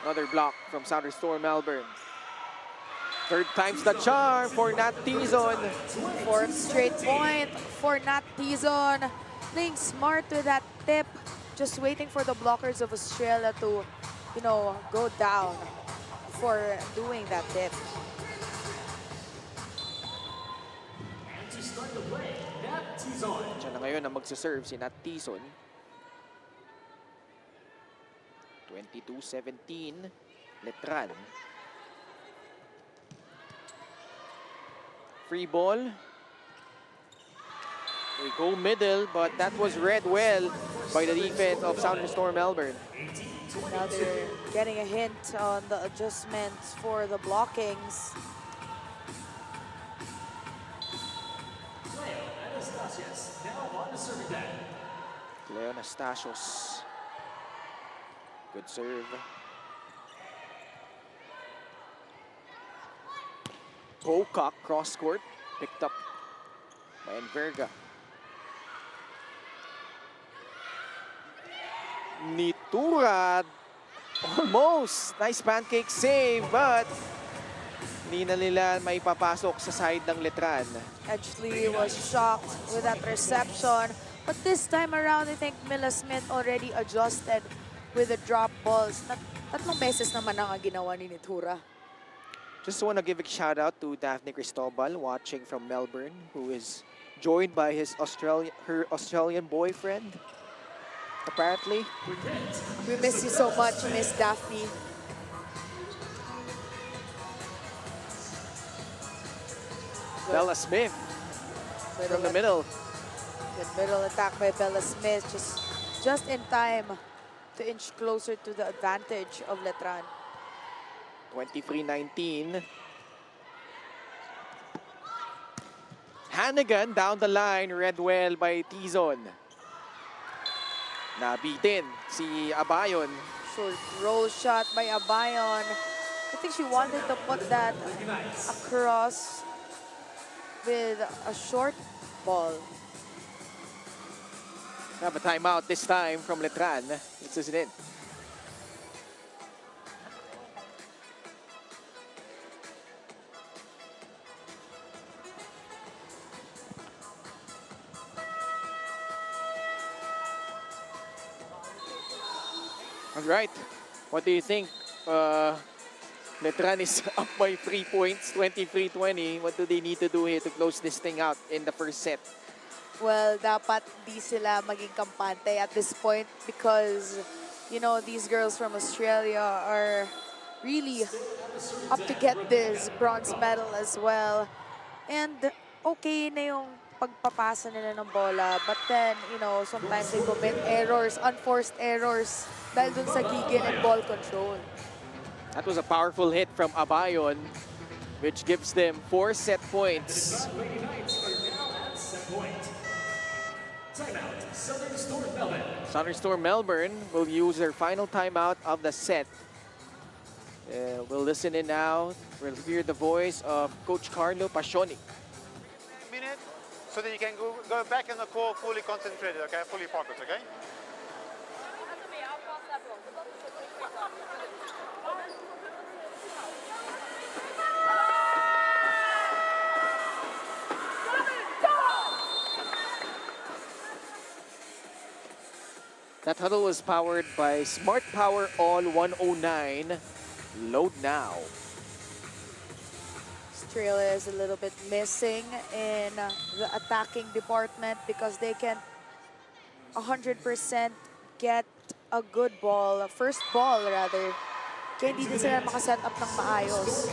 Another block from Southern Storm Melbourne. Third time's the charm for Nat T-zone. Fourth straight point for Nat Tison. Playing smart with that tip. Just waiting for the blockers of Australia to, you know, go down for doing that tip. And to start the play, Nat Tison. Siya na ngayon na magsaserve si Nat Tison. 22-17. Letran. Free ball. They go middle, but that was read well by the defense of Southern Storm Melbourne. Now they're getting a hint on the adjustments for the blockings. Leo Anastasios. Good serve. Pocock cross court. Picked up by Enverga. Nitura. Almost. Nice pancake save, but hindi na nila may papasok sa side ng Letran. Edgley was shocked with that reception. But this time around, I think Mila Smith already adjusted with the drop balls. Tatlong beses naman ang ginawa ni Nitura. Just want to give a shout out to Daphne Cristobal watching from Melbourne, who is joined by her Australian boyfriend. Apparently. We miss you so much, Miss Daphne. Bella Smith from the middle. Good middle attack by Bella Smith, just in time to inch closer to the advantage of Letran. 23-19. Hannigan down the line, read well by Tizon. Nabitin si Abayon. Short roll shot by Abayon. I think she wanted to put that across with a short ball. Have a timeout this time from Letran. This isn't it. All right. What do you think? Letran is up by 3 points, 23-20. What do they need to do here to close this thing out in the first set? Well, dapat di sila maging kampante at this point because, you know, these girls from Australia are really up to get this bronze medal as well. And okay na yung pagpapasa nila ng bola, but then, you know, sometimes they commit errors, unforced errors dahil dun sa gigil and ball control. That was a powerful hit from Abayon, which gives them 4 set points. Southern Storm Melbourne will use their final timeout of the set. We'll listen in now. We'll hear the voice of Coach Carlo Pascioni. Minute, so that you can go back in the court fully concentrated, okay? Fully focused, okay? That huddle was powered by Smart Power All 109. Load now. Australia is a little bit missing in the attacking department because they can 100% get a good ball, a first ball rather. Kaya hindi din sila makaset up ng maayos.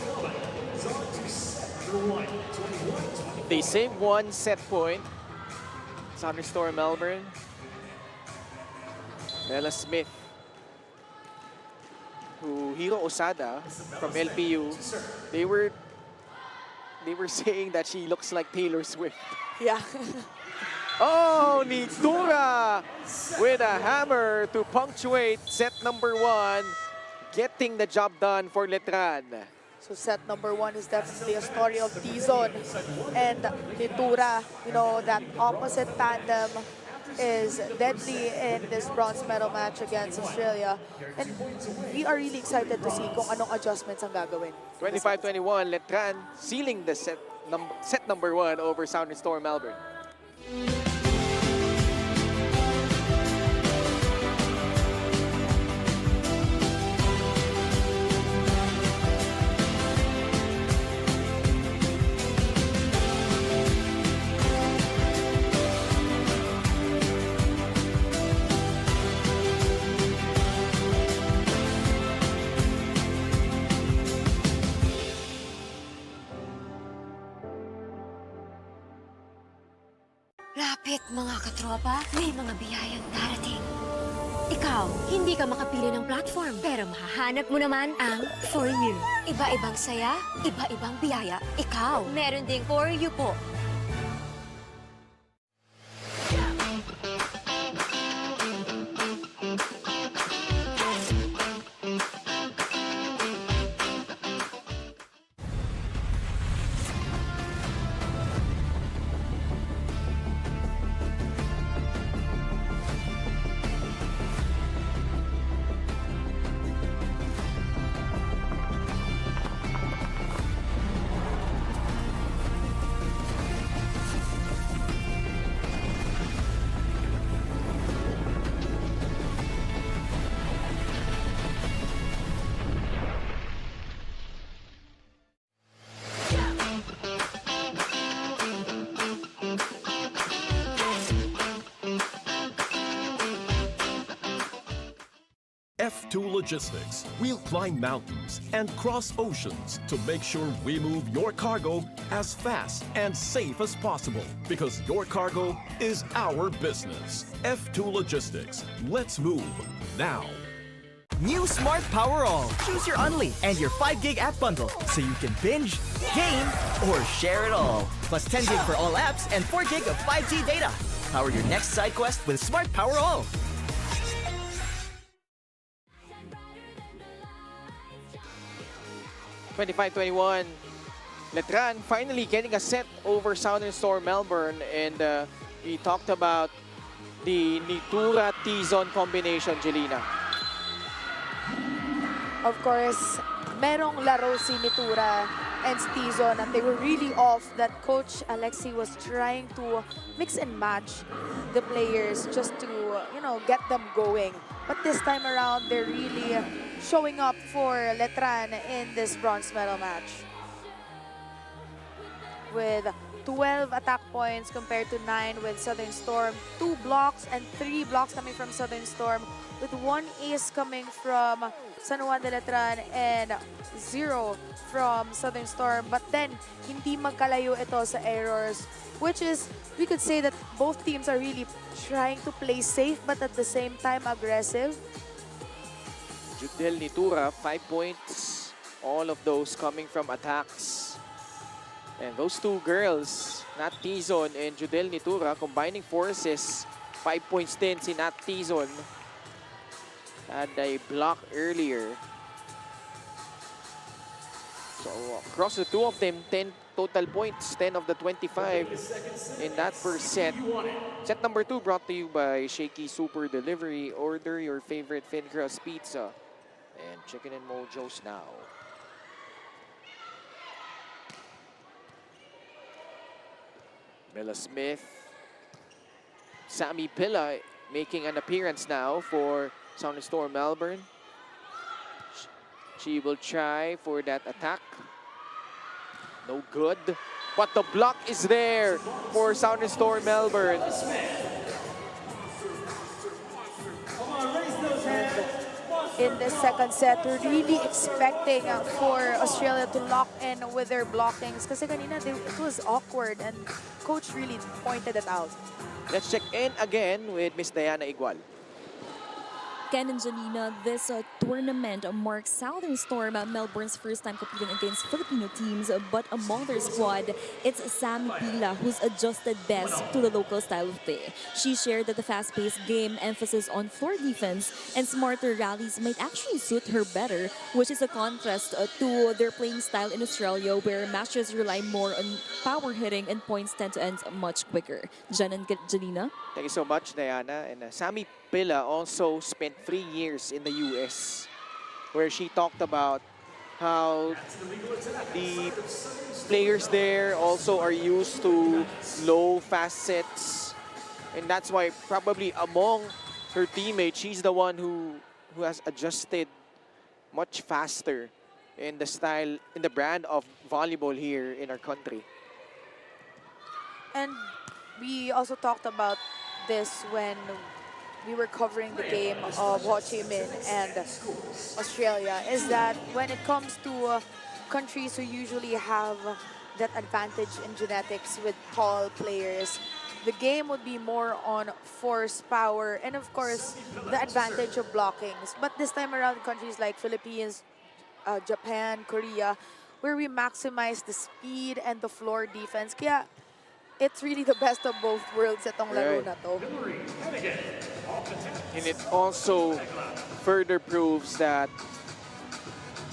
They save 1 set point. Southern Storm Melbourne. Bella Smith, Hiro Osada from LPU, they were saying that she looks like Taylor Swift. Yeah. Oh, Nitura with a hammer to punctuate set number 1, getting the job done for Letran. So set number 1 is definitely a story of Tizon and Nitura. You know, that opposite tandem is deadly in this bronze medal match against Australia. And we are really excited to see kung anong adjustments ang gagawin. 25-21, Letran sealing the set number 1 over Southern Storm Melbourne. Lapit mga katropa, may mga biyayang darating. Ikaw, hindi ka makapili ng platform, pero mahahanap mo naman ang For You. Iba-ibang saya, iba-ibang biyaya. Ikaw, meron ding For You po. F2 Logistics. We'll climb mountains and cross oceans to make sure we move your cargo as fast and safe as possible because your cargo is our business. F2 Logistics. Let's move now. New Smart Power All. Choose your Unli and your 5 gig app bundle so you can binge, game, or share it all. Plus 10 gig for all apps and 4 gig of 5G data. Power your next side quest with Smart Power All. (25-21). Letran finally getting a set over Southern Storm Melbourne, and we talked about the Nitura T-Zone combination, Jelena. Of course, merong laro si Nitura and T-Zone, and they were really off that Coach Alexi was trying to mix and match the players just to, you know, get them going. But this time around, they're really showing up for Letran in this bronze medal match. With 12 attack points compared to 9 with Southern Storm, 2 blocks and 3 blocks coming from Southern Storm, with 1 ace coming from San Juan de Letran and 0 from Southern Storm. But then, hindi magkalayo ito sa errors, which is, we could say that both teams are really trying to play safe but at the same time aggressive. Judel Nitura, 5 points. All of those coming from attacks. And those two girls, Nat T-Zone and Judel Nitura, combining forces. 5 points din si Nat T-Zone. Had a block earlier. So across the two of them, 10 total points, 10 of the 25 in that first set. Set number 2 brought to you by Shakey Super Delivery. Order your favorite thin crust pizza and chicken and mojos now. Bella Smith, Sammy Pilla making an appearance now for Southern Storm Melbourne. She will try for that attack. No good. But the block is there for Southern Storm Melbourne. In the second set, we're really expecting for Australia to lock in with their blockings. Kasi kanina, it was awkward and Coach really pointed it out. Let's check in again with Miss Diana Igual. Ken and Janina, this tournament marks Southern Storm Melbourne's first time competing against Filipino teams, but among their squad, it's Sammy Pila who's adjusted best to the local style of play. She shared that the fast-paced game, emphasis on floor defense, and smarter rallies might actually suit her better, which is a contrast to their playing style in Australia, where matches rely more on power hitting and points tend to end much quicker. Jen and Janina? Thank you so much, Diana. And Sammy Pilla also spent 3 years in the US, where she talked about how the players there also are used to low, fast sets. And that's why probably among her teammates, she's the one who has adjusted much faster in the style, in the brand of volleyball here in our country. And we also talked about this when we were covering the game of Ho Chi Minh and Australia, is that when it comes to countries who usually have that advantage in genetics with tall players, the game would be more on force, power, and of course, the advantage of blockings. But this time around, countries like Philippines, Japan, Korea, where we maximize the speed and the floor defense. Kaya it's really the best of both worlds itong laro na to. And it also further proves that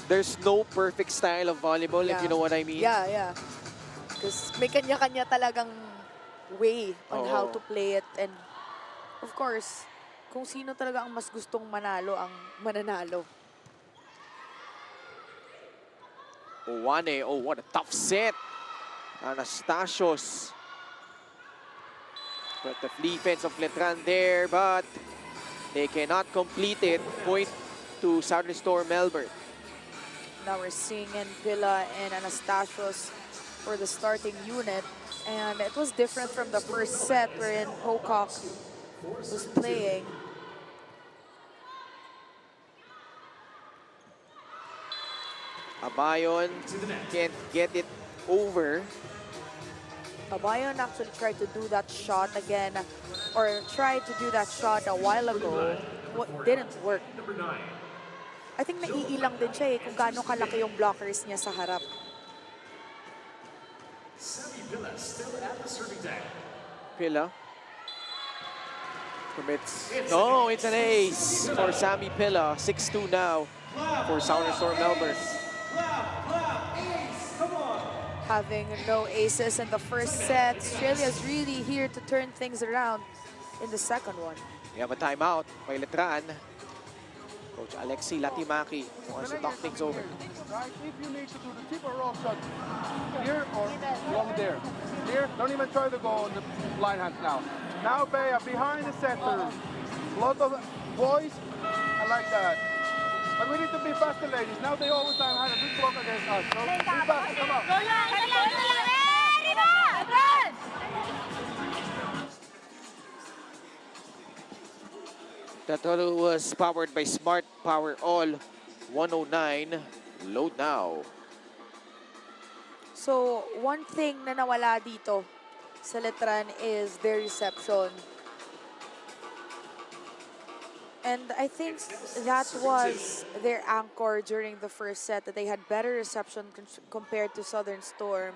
there's no perfect style of volleyball, if you know what I mean. Yeah, yeah. Because may kanya-kanya talagang way on how to play it. And of course, kung sino talaga ang mas gustong manalo, ang mananalo. Juan, oh, what a tough set. Anastasios. But the defense of Letran there, but they cannot complete it. Point to Southern Storm Melbourne. Now we're seeing in Villa and Anastasios for the starting unit. And it was different from the first set wherein Pocock was playing. Abayon can't get it over. Abayon actually tried to do that shot again, or tried to do that shot a while ago. What didn't work. I think naiilang din siya kung gaano kalaki yung blockers niya sa harap. Pilla commits. No, it's an ace for Sammy Pilla. 6-2 now for Southern Storm Melbourne. Having no aces in the first set, Australia's really here to turn things around in the second one. We have a timeout by Letran. Coach Alexi Latimaki wants to talk things over. Right, if you need to do the tip or roll shot here or along there. Here, don't even try to go on the blind hands now. Now, Bea, behind the center. A lot of boys, I like that. But we need to be faster, ladies. Now they always time had a big block against us. So be faster, come on. That total was powered by Smart Power All 109. Load now. So, one thing na nawala dito sa Letran is their reception. And I think that was their anchor during the first set, that they had better reception compared to Southern Storm.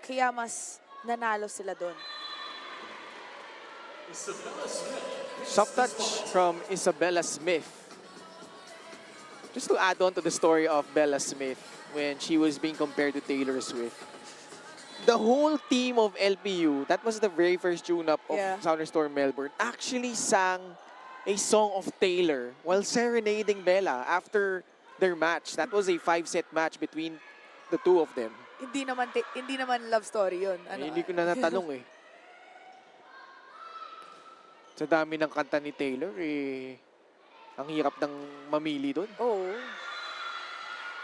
Kaya mas nanalo sila doon. Soft touch from Isabella Smith. Just to add on to the story of Bella Smith when she was being compared to Taylor Swift. The whole team of LPU, that was the very first tune-up of Southern Storm Melbourne, actually sang a song of Taylor while serenading Bella after their match. That was a 5-set match between the two of them. Hindi naman love story yun. Ano? Hindi ko na natanong eh. Sa dami ng kanta ni Taylor, ang hirap ng mamili doon. Oh.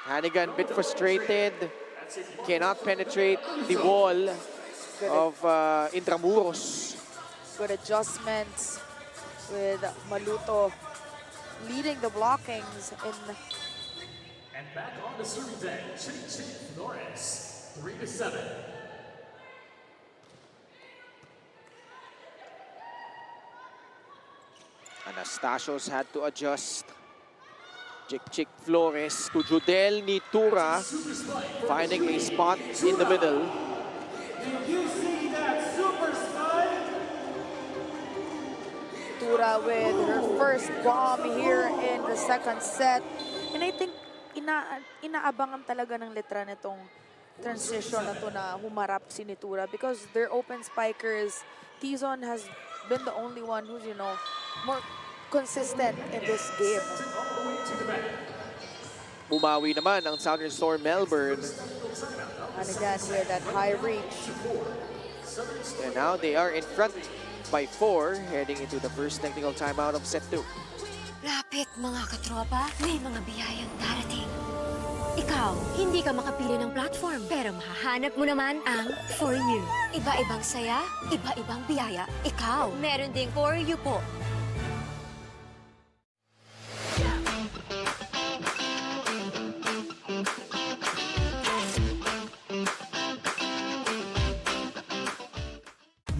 Hannigan, bit frustrated. Cannot penetrate the wall of Intramuros. Good adjustments with Maluto leading the blockings in. And back on the serving deck, Chitty Flores, 3-7. Anastasios had to adjust. Chick Flores to Judel Nitura, finding a spot in the middle. Did you see that super spike? Nitura with her first bomb here in the second set. And I think inaabangan talaga ng Letran itong transition na to na humarap si Nitura, because their open spikers, Tizon has been the only one who's, you know, more consistent in this game. Bumawi naman ang Southern Storm Melbourne. And again here, that high reach. And now they are in front by 4, heading into the first technical timeout of set 2. Lapit mga katropa, may mga biyayang darating. Ikaw, hindi ka makapili ng platform, pero mahahanap mo naman ang For You. Iba-ibang saya, iba-ibang biyaya. Ikaw, meron ding For You po.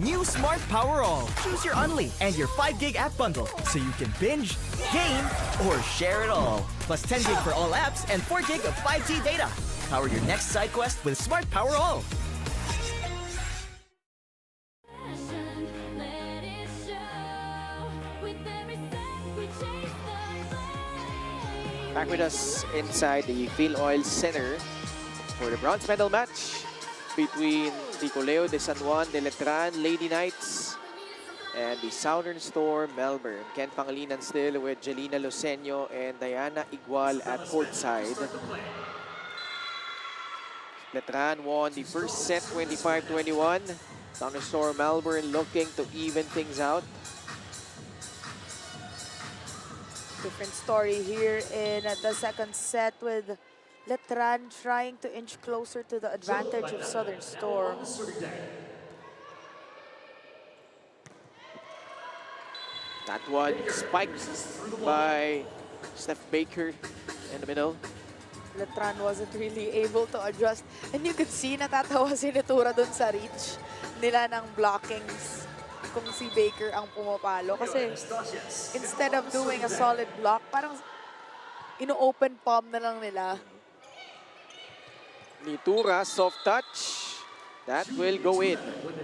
New Smart Power All. Choose your Unli and your 5 gig app bundle so you can binge, game, or share it all. Plus 10 gig for all apps and 4 gig of 5G data. Power your next side quest with Smart Power All. Let it show. With every step we chase the flame. Back with us inside the Phil Oil Center for the bronze medal match between the Colegio de San Juan de Letran Lady Knights and the Southern Storm Melbourne. Ken Pangilinan still with Jelina Luceño and Diana Igual at courtside. Letran won the first set 25-21. Southern Storm Melbourne looking to even things out. Different story here in the second set, with Letran trying to inch closer to the advantage of Southern Storm. That one spiked by Steph Baker in the middle. Letran wasn't really able to adjust. And you could see, natatawa si Nitura dun sa reach nila ng blockings kung si Baker ang pumapalo. Kasi instead of doing a solid block, parang ino-open palm na lang nila. Nitura, soft touch. That will go in.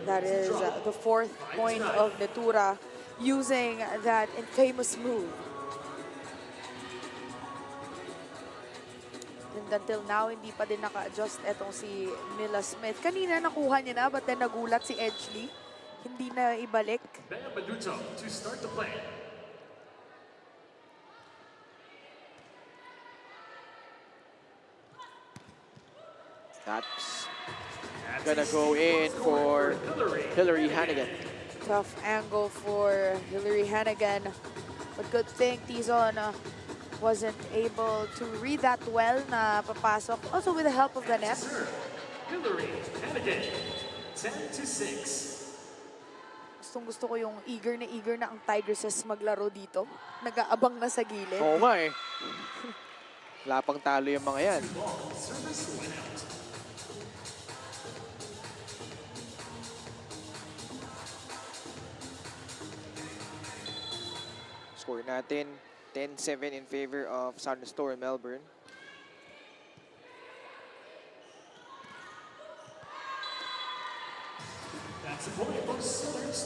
That is the 4th point of Nitura using that infamous move. And until now, hindi pa din naka-adjust etong si Mila Smith. Kanina nakuha niya na, but then nagulat si Edgley. Hindi na ibalik. Bam Baduto to start the play. That's gonna go in for Hillary Hannigan. Tough angle for Hillary Hannigan. But good thing Tizon wasn't able to read that well na papasok. Also with the help of the net. Hillary Hannigan, 10-6. Gusto ko yung eager na ang Tigresses maglaro dito. Nag-aabang na sa gilid. Oo nga eh. Wala pang talo yung mga yan. Score natin, 10-7 in favor of Thunderstorm Melbourne.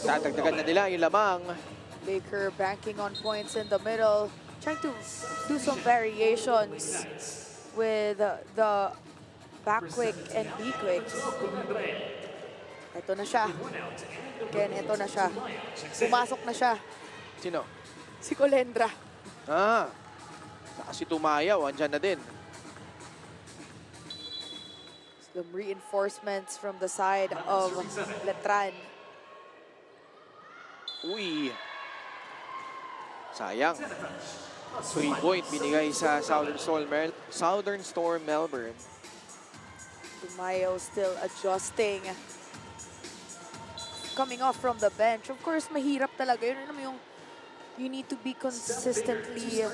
Tatagdagan na nila yung lamang. Baker banking on points in the middle. Trying to do some variations with the back quick and B quick. Ito na siya. Again, ito na siya. Pumasok na siya. Sino? Si Colendra. Ah, si Tumayaw, andyan na din. Some reinforcements from the side of Letran. Uy. Sayang. 3-point binigay sa Southern Storm Melbourne. Tumayo still adjusting. Coming off from the bench. Of course, mahirap talaga. Yun naman yung you need to be consistently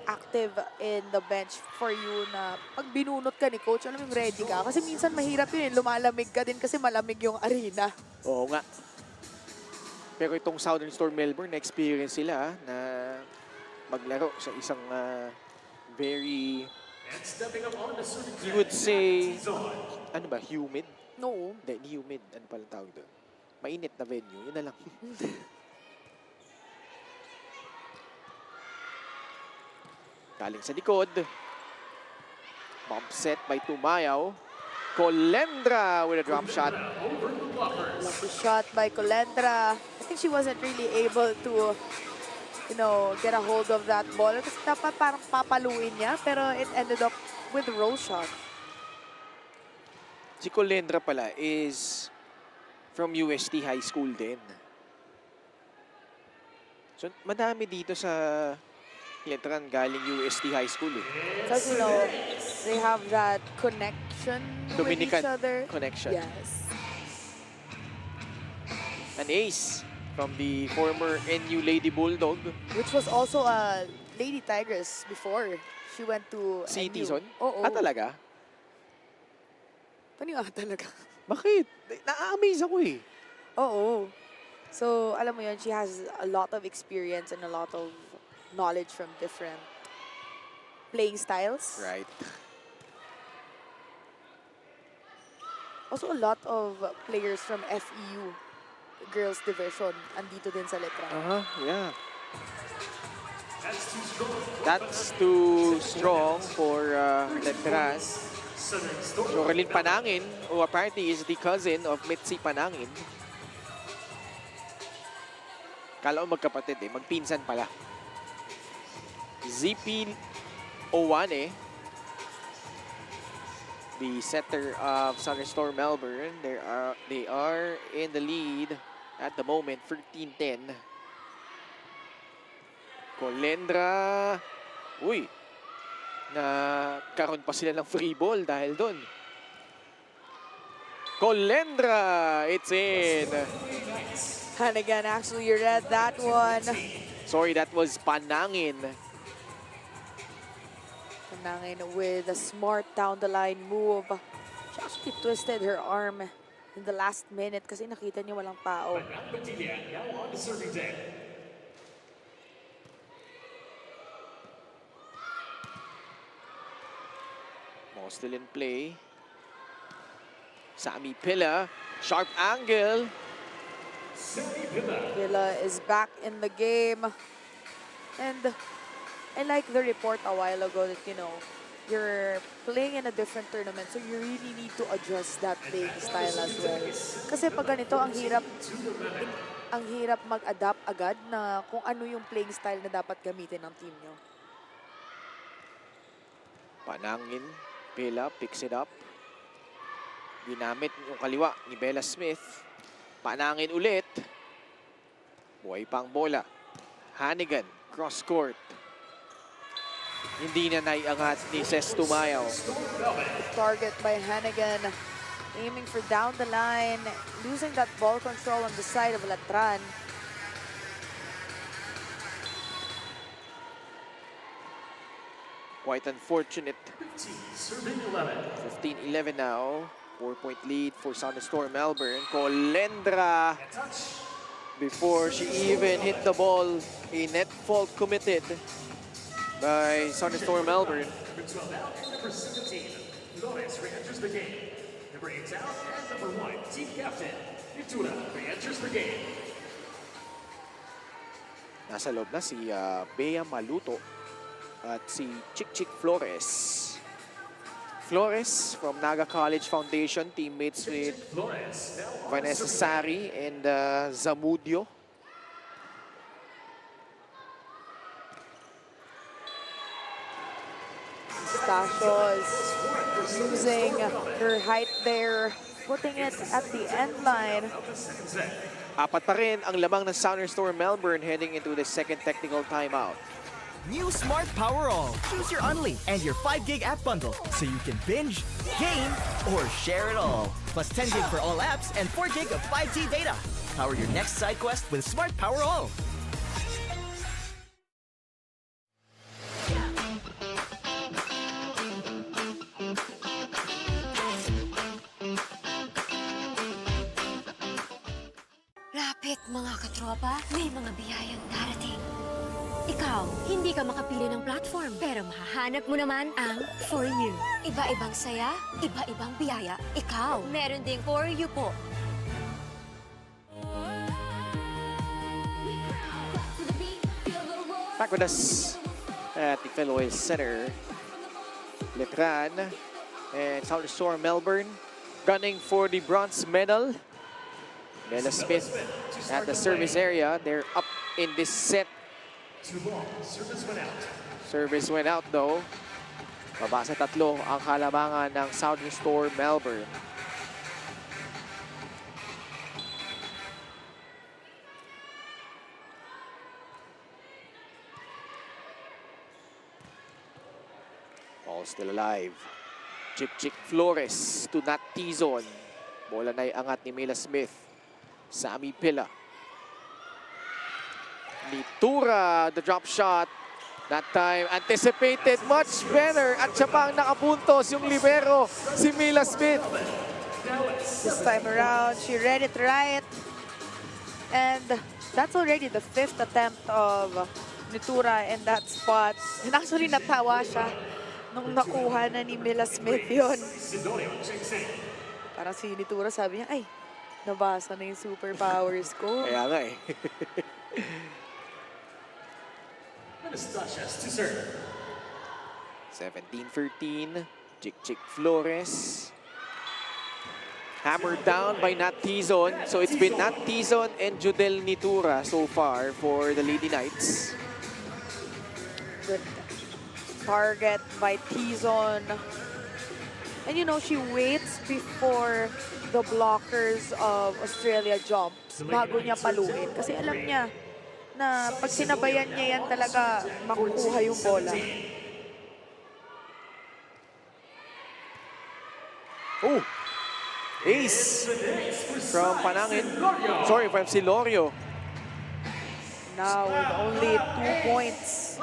active in the bench for you na pag binunot ka ni coach, alam mo ready ka. Kasi minsan mahirap yun, lumalamig ka din kasi malamig yung arena. Oo nga. Pero itong Southern Storm Melbourne, na-experience sila na maglaro sa isang very, you would say, ano ba, humid? No. Hindi, humid. Ano palang tawag doon? Mainit na venue. Yun na lang. Galing sa likod. Bump set by Tumayaw. Colendra with a drop shot. Lucky shot by Colendra. I think she wasn't really able to, you know, get a hold of that ball. Kasi dapat parang papaluin niya, pero it ended up with a roll shot. Si Colendra pala is from UST High School din. So, madami dito sa Letran galing UST High School eh. Because, you know, they have that connection Dominican with each other. connection. Yes. An ace from the former NU Lady Bulldog. Which was also a Lady Tigress before she went to Si NU. Tizon? Oo. Ah, talaga? Paano talaga? Bakit? Na-amaze ako eh. Oo. So, alam mo yun, she has a lot of experience and a lot of knowledge from different playing styles. Right. Also, a lot of players from FEU, girls division, andito din sa Letran. Yeah. That's too strong for Letran. Joralyn Panangin, who apparently is the cousin of Mitzi Panangin. Kala ko magkapatid eh, magpinsan pala. ZP Owane, the setter of Thunderstorm Melbourne. They are in the lead at the moment, 13-10. Colendra. Uy. Nagkaroon pa sila ng free ball dahil doon. Colendra. It's in. Hannigan actually read that one. Sorry, that was Panangin. Panangin with a smart down the line move. She actually twisted her arm in the last minute kasi nakita niya walang tao. Now on the serving deck. Mo still in play. Sammy Pilla, sharp angle. Villa is back in the game. And I like the report a while ago that, you know, you're playing in a different tournament, so you really need to adjust that playing style as well. Kasi pag ganito, ang hirap mag-adapt agad na kung ano yung playing style na dapat gamitin ng team nyo. Panangin, Pilla picks it up. Ginamit yung kaliwa ni Bella Smith. Panangin ulit. Buhay pang bola. Hannigan, cross court. Hindi na naiangat ni Ces Tumayaw. Target by Hannigan. Aiming for down the line. Losing that ball control on the side of Letran. Quite unfortunate. 15-11 now. 4-point lead for Thunderstorm Melbourne. Colendra, before she even hit the ball, a net fault committed by Thunderstorm Melbourne. Number 17, Flores re-enters the game. Number 8 out and number 1, team captain, Nitura re-enters the game. Nasa loob na si Bea Maluto at si Chick Flores. Flores from Naga College Foundation, teammates with Vanessa Sari and Zamudio. Stasio is using her height there, putting it at the end line. Apat pa rin ang lamang ng Thunderstorm Melbourne heading into the second technical timeout. New Smart Power All. Choose your Unli and your 5 gig app bundle so you can binge, game, or share it all. Plus 10 gig for all apps and 4 gig of 5G data. Power your next side quest with Smart Power All. Lapit mga katropa, may mga biyayang darating. Ikaw, hindi ka makapili ng platform, pero mahahanap mo naman ang For You. Iba-ibang saya, iba-ibang biyaya. Ikaw, meron ding For You po. Back with us at the Fellows Center, Letran and Thunderstorm Melbourne gunning for the bronze medal. Bella Smith at the service area. They're up in this set. Too long. Service went out. Service went out though. Baba sa tatlo ang kalabangan ng Thunderstorm Melbourne. All still alive. Chick Flores to Nat Tizon. Bola na iangat ni Mila Smith. Sammy Pilla. Nitura, the drop shot. That time, anticipated much better. At siya pang nakapuntos yung libero, si Mila Smith. This time around, she read it right. And that's already the 5th attempt of Nitura in that spot. And actually, natawa siya nung nakuha na ni Mila Smith yun. Parang si Nitura sabi niya, ay, nabasa na yung superpowers ko. Kaya nga eh. Anastasia's to serve. 17-13. Chick Flores. Hammered down by Nat Tizon. So it's been Nat Tizon and Judel Nitura so far for the Lady Knights. Good target by Tizon. And you know, she waits before the blockers of Australia jumps bago niya paluin. Kasi alam niya na pag sinabayan niya yan talaga makukuha yung bola. Oh! Ace from Panangin. Sorry, from Silorio. Now with only 2 points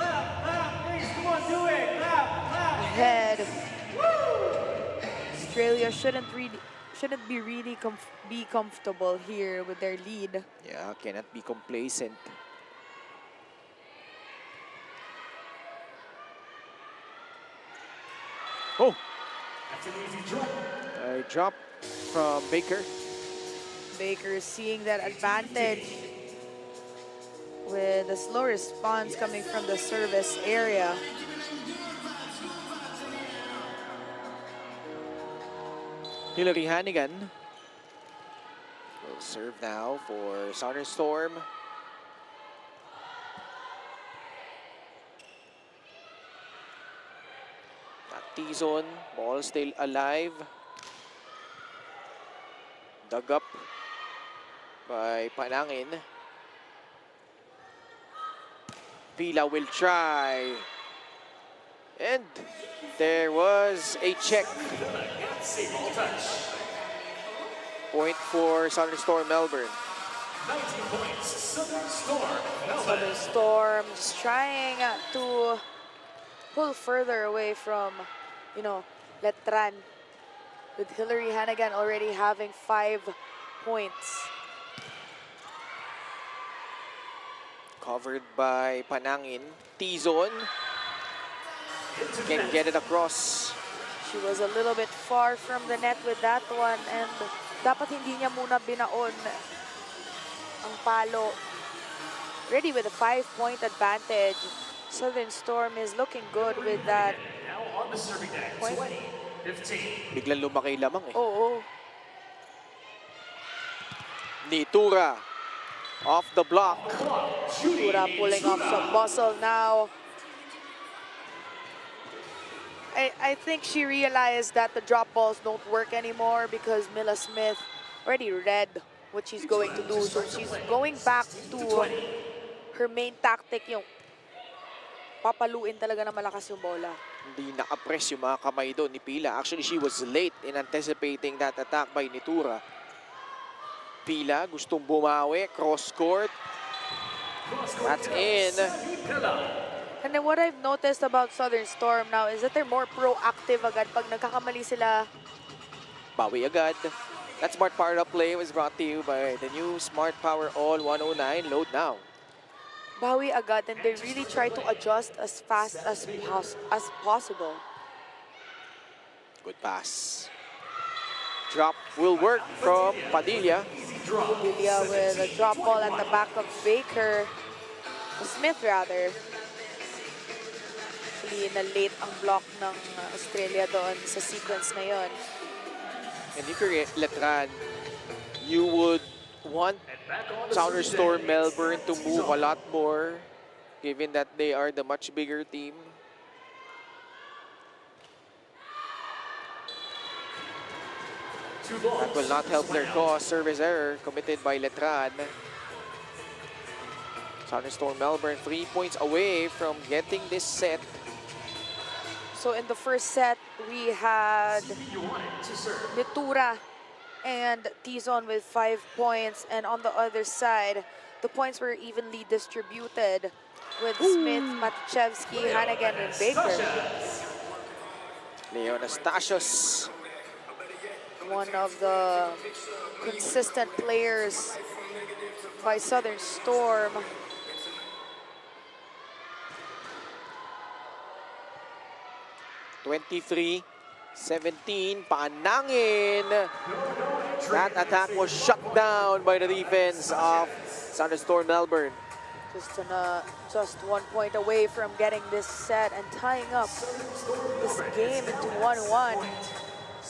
ahead. Australia shouldn't be really be comfortable here with their lead. Yeah, cannot be complacent. Oh! A drop from Baker. Baker is seeing that advantage with a slow response coming from the service area. Hillary Hannigan will serve now for Southern Storm. T-zone, ball still alive. Dug up by Panangin. Pila will try. And there was a check. Point for Southern Storm Melbourne. 19 points, Southern Storm Melbourne. Southern Storm just trying to pull further away from, you know, Letran, with Hillary Hannigan already having 5 points. Covered by Panangin. T-zone. Can't get it across. She was a little bit far from the net with that one, and dapat hindi niya muna binaon ang palo. Ready with a 5-point advantage. Southern Storm is looking good with that. Now on the serving deck, Point. 20-15. Biglang lumaki lamang eh. Oo. Nitura off the block. Tura pulling off some muscle now. I think she realized that the drop balls don't work anymore because Mila Smith already read what she's going to do. So she's going back to her main tactic, yung papaluin talaga na malakas yung bola. Hindi nakapress yung mga kamay doon ni Pila. Actually, she was late in anticipating that attack by Nitura. Pila gustong bumawi, cross court. That's in. And then what I've noticed about Southern Storm now is that they're more proactive agad pag nagkakamali sila. Bawi agad. That Smart Power Up play was brought to you by the new Smart Power All 109. Load now. Bawi agad, and they really try to adjust as fast as possible. Good pass. Drop will work from Padilla. Padilla with a drop ball at the back of Baker. Smith rather. Actually, na-late ang block ng Australia doon sa sequence na yon. And if you're Letran, you would want Southern Storm Melbourne to move a lot more, given that they are the much bigger team. That will not help their cause. Service error committed by Letran. Southern Storm Melbourne 3 points away from getting this set. So in the first set, we had Nitura and Tizon with 5 points. And on the other side, the points were evenly distributed with Smith, Matichevsky, Hannigan, and Baker. Leo Anastasios. One of the consistent players by Southern Storm. (23-17), Panangin. That attack was shut down by the defense of Southern Storm Melbourne. Just 1 point away from getting this set and tying up this game into 1-1.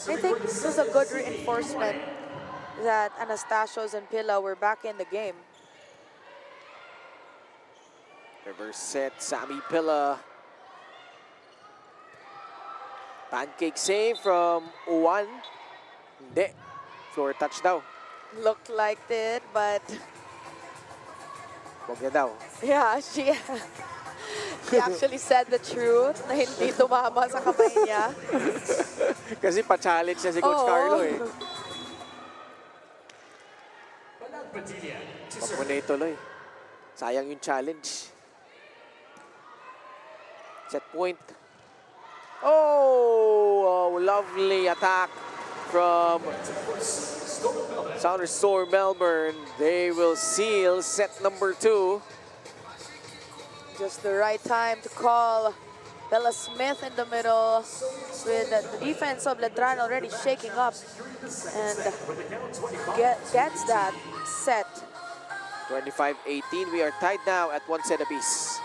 I think this is a good reinforcement that Anastasios and Pila were back in the game. Reverse set, Sammy Pila. Pancake save from Juan. Hindi. Floor touch daw. Looked like it, but Wag na daw. yeah, she actually said the truth na hindi tumama sa kamay niya. Kasi pa-challenge niya si Coach Carlo eh. Wag mo na ituloy. Sayang yung challenge. Set point. Oh, lovely attack from Southern Storm Melbourne. They will seal set number 2. Just the right time to call Bella Smith in the middle with the defense of Letran already shaking up and gets that set. 25-18. We are tied now at 1 set apiece.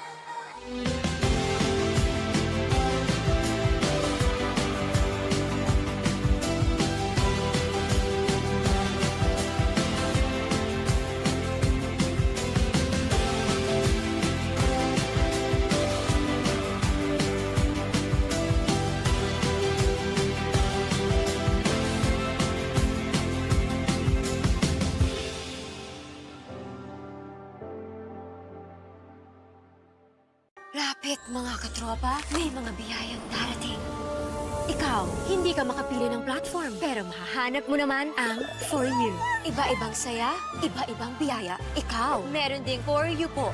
Lapit mga katropa, may mga biyayang darating. Ikaw, hindi ka makapili ng platform, pero mahahanap mo naman ang For You. Iba-ibang saya, iba-ibang biyaya. Ikaw, meron ding For You po.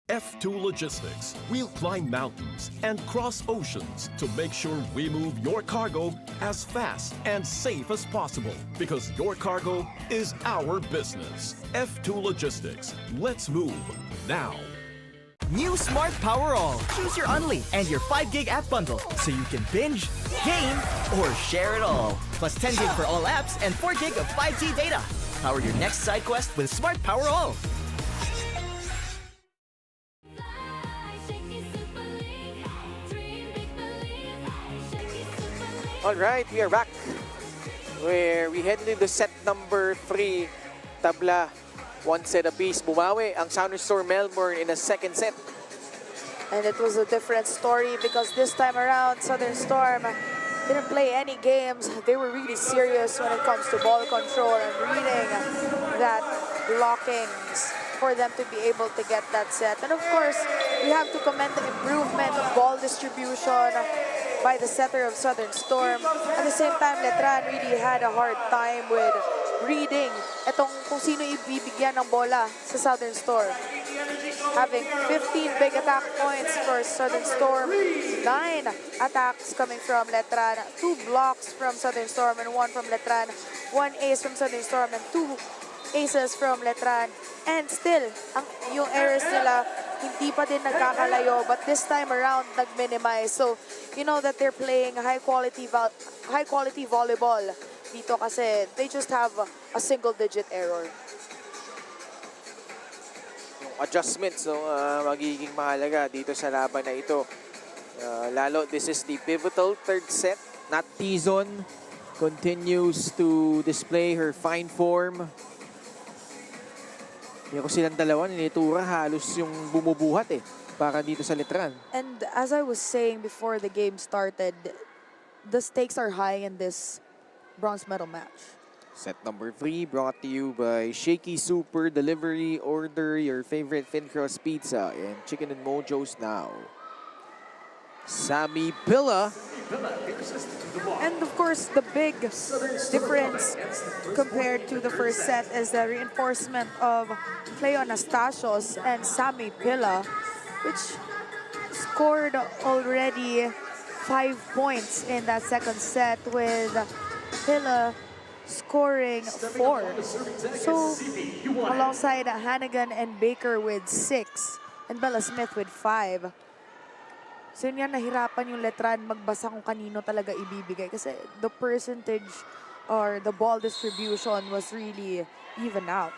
F2 Logistics. We'll climb mountains and cross oceans to make sure we move your cargo as fast and safe as possible because your cargo is our business. F2 Logistics. Let's move now. New Smart Power All. Choose your Unli and your 5 gig app bundle so you can binge, game, or share it all. Plus 10 gig for all apps and 4 gig of 5G data. Power your next side quest with Smart Power All. All right, we are back where we head into set number 3. Tabla, 1 set apiece. Bumawi ang Southern Storm Melbourne in the second set. And it was a different story because this time around, Southern Storm didn't play any games. They were really serious when it comes to ball control and reading that blockings for them to be able to get that set. And of course, we have to commend the improvement of ball distribution by the setter of Southern Storm. At the same time, Letran really had a hard time with reading itong kung sino ibibigyan ng bola sa Southern Storm. Having 15 big attack points for Southern Storm, 9 attacks coming from Letran, 2 blocks from Southern Storm and 1 from Letran, 1 ace from Southern Storm and 2 aces from Letran. And still, yung errors nila hindi pa din nagkakalayo, but this time around nag-minimize. So, you know that they're playing high quality volleyball dito kasi they just have a single-digit error. Yung adjustments magiging mahalaga dito sa laban na ito. Lalo, this is the pivotal third set. Nat Tizon continues to display her fine form. Yung silang dalawa, Nitura, halos yung bumubuhat para dito sa Letran. And as I was saying before the game started, the stakes are high in this bronze medal match. Set number 3 brought to you by Shakey Super Delivery. Order your favorite thin crust pizza and chicken and mojos now. Sammy Pilla. And of course, the big difference compared to the first set is the reinforcement of Cleo Anastasios and Sammy Pilla, which scored already 5 points in that second set, with Pilla scoring 4. So, alongside Hannigan and Baker with 6, and Bella Smith with 5. So yun nga, nahirapan yung Letran magbasa kung kanino talaga ibibigay kasi the percentage or the ball distribution was really even out.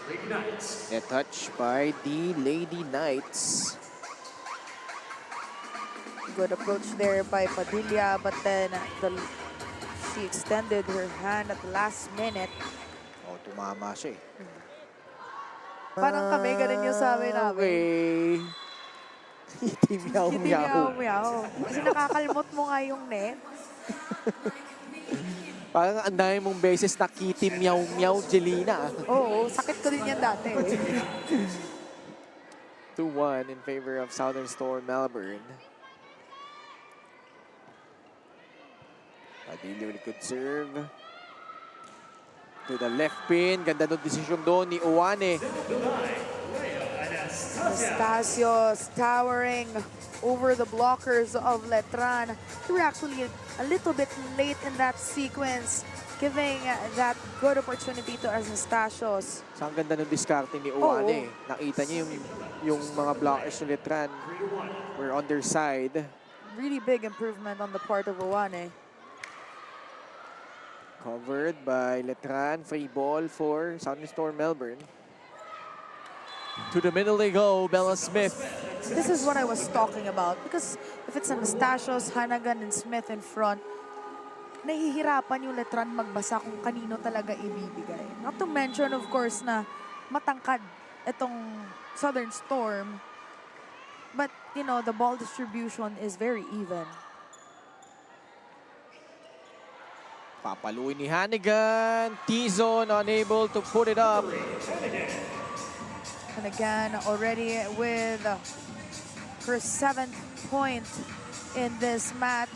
Lady Knights. A touch by the Lady Knights. Good approach there by Padilla, but then she extended her hand at the last minute. Oh, tumama siya eh. Parang kami, ganun yung sabi namin. Okay. Kitty meow Kitty meow. meow. Kasi nakakalmot mo nga yung net. Parang ang dami mong beses na kitty meow meow, Jelina. Oo, sakit ko din yan dati. 2-1 in favor of Southern Storm Melbourne. Padilla with a good serve. To the left pin. Ganda ng desisyon doon ni Owane. Anastasios towering over the blockers of Letran. They were actually a little bit late in that sequence, giving that good opportunity to Anastasios. So, ang ganda ng diskarte ni Owane. Nakita niyo yung mga blockers ni Letran were on their side. Really big improvement on the part of Owane. Covered by Letran. Free ball for Southern Storm Melbourne. To the middle they go, Bella Smith. This is what I was talking about. Because if it's Anastasios, Hanagan, and Smith in front, nahihirapan yung Letran magbasa kung kanino talaga ibibigay. Not to mention, of course, na matangkad itong Southern Storm. But, you know, the ball distribution is very even. Papaluin ni Hanigan. T-zone unable to put it up. And again, already with her 7th point in this match.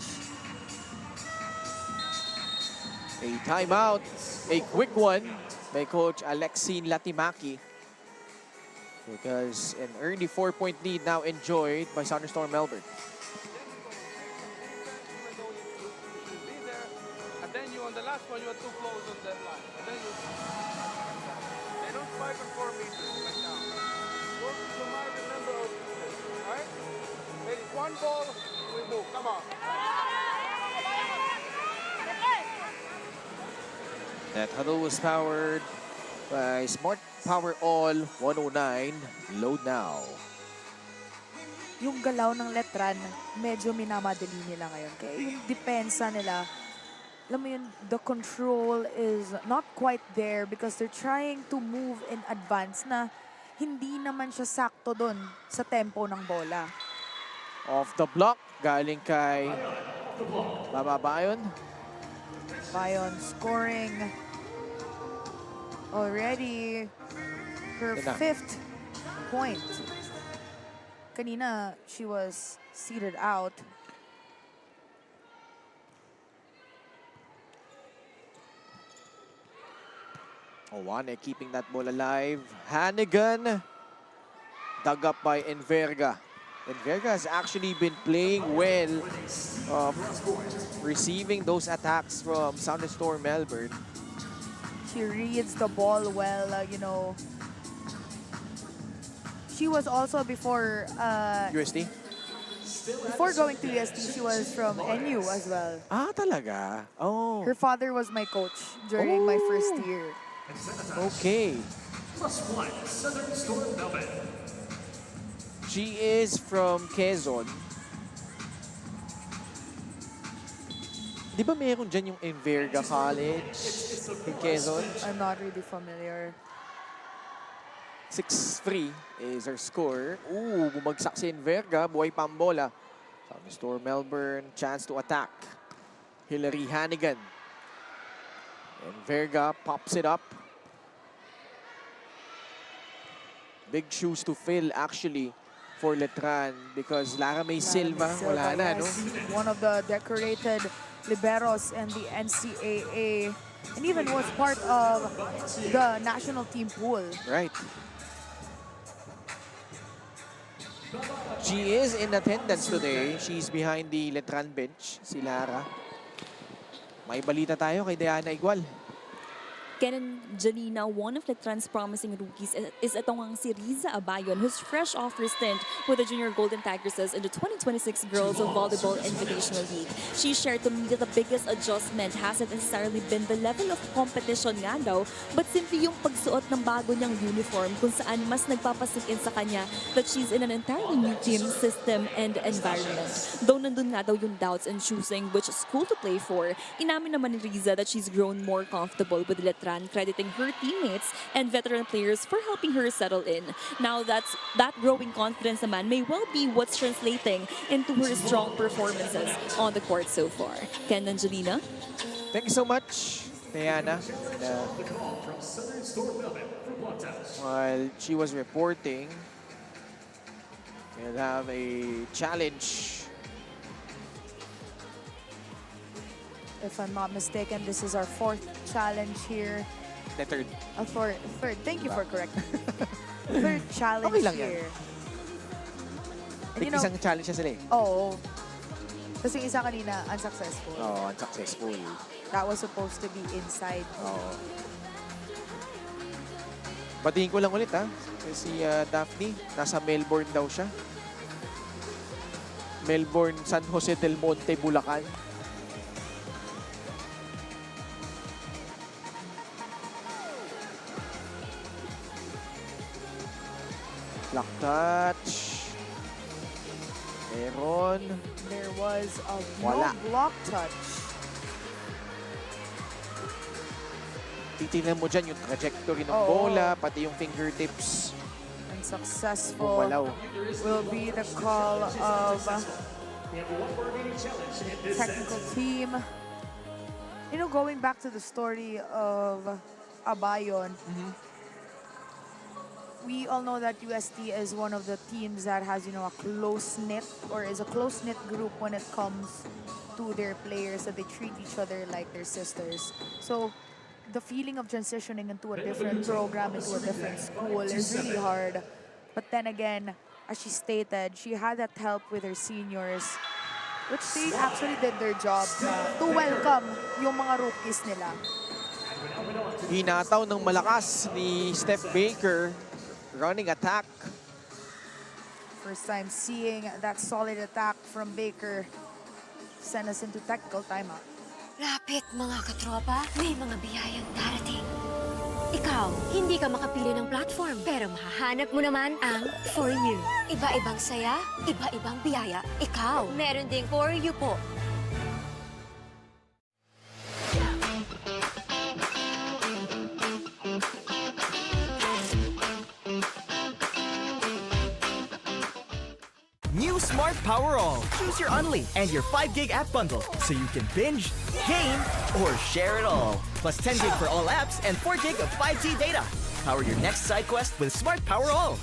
A timeout. A quick one by Coach Alexine Latimaki. Because an early 4-point lead now enjoyed by Southern Storm Melbourne. On the last one, you are too close on that line. And then they don't spike on 4 meters like now. Work to my remember of this, right? There is one ball, we move. Come on. That huddle was powered by Smart Power All 109. Load now. Yung galaw ng Letran, medyo minamadali nila ngayon. Kaya yung depensa nila, alam mo yun, the control is not quite there because they're trying to move in advance na hindi naman siya sakto doon sa tempo ng bola. Off the block, galing kay Bayon. Bayon scoring already her 5th point. Kanina, she was seated out. Owane keeping that ball alive. Hanigan dug up by Enverga. Enverga has actually been playing well, receiving those attacks from Southern Storm Melbourne. She reads the ball well, you know. She was also before USD? Before going to USD, she was from NU as well. Ah, talaga? Oh. Her father was my coach during my first year. Okay. +1, Southern Storm Melbourne. She is from Quezon. Di ba meron dyan yung Enverga College in Quezon? I'm not really familiar. 6-3 is her score. Ooh, bumagsak si Enverga. Buhay pa ang bola. Southern Storm Melbourne, chance to attack. Hillary Hanigan. Enverga pops it up. Big shoes to fill actually for Letran because Lara May Silva, wala na, no? One of the decorated liberos in the NCAA and even was part of the national team pool. Right. She is in attendance today. She's behind the Letran bench, si Lara. May balita tayo kay Diana Igual. Ken and Janina, one of Letran's promising rookies is itong ang si Riza Abayon, who's fresh off her stint with the Junior Golden Tigresses in the 2026 Girls of Volleyball Invitational League. She shared to me that the biggest adjustment hasn't necessarily been the level of competition nga daw, but simply yung pagsuot ng bago niyang uniform kung saan mas nagpapasikin sa kanya that she's in an entirely new team, system, and environment. Though nandun nga daw yung doubts in choosing which school to play for, inamin naman ni Riza that she's grown more comfortable with Letran, crediting her teammates and veteran players for helping her settle in. Now that growing confidence naman may well be what's translating into her strong performances on the court so far. Ken, Angelina? Thank you so much, Diana. While she was reporting, we'll have a challenge. If I'm not mistaken, this is our 4th challenge here. The third. Third. Thank you for correcting. Third challenge Okay lang yan. here. And you know, Isang challenge siya sila eh. oo. Kasi yung isa kanina, unsuccessful. Oo, unsuccessful. That was supposed to be inside. Oo. Batiin ko lang ulit ha. Si Daphne, nasa Melbourne daw siya. Melbourne, San Jose del Monte, Bulacan. Block touch. Meron. There was a Wala. no block touch. Titignan mo dyan yung trajectory ng Oo. bola, pati yung fingertips. Unsuccessful Bumalaw. will be the call of technical team. You know, going back to the story of Abayon, we all know that UST is one of the teams that has, you know, a close-knit or is a close-knit group when it comes to their players, that they treat each other like their sisters. So the feeling of transitioning into a different program, into a different school is really hard. But then again, as she stated, she had that help with her seniors, which they actually did their job to welcome yung mga rookies nila. Hinataw ng malakas ni Steph Baker. Running attack. First time seeing that solid attack from Baker. Send us into technical timeout. Lapit mga katropa, may mga biyayang darating. Ikaw, hindi ka makapili ng platform, pero mahahanap mo naman ang For You. Iba-ibang saya, iba-ibang biyaya. Ikaw, meron ding For You po. New Smart Power All. Choose your Unli and your 5 gig app bundle so you can binge, game, or share it all. Plus 10 gig for all apps and 4 gig of 5G data. Power your next side quest with Smart Power All.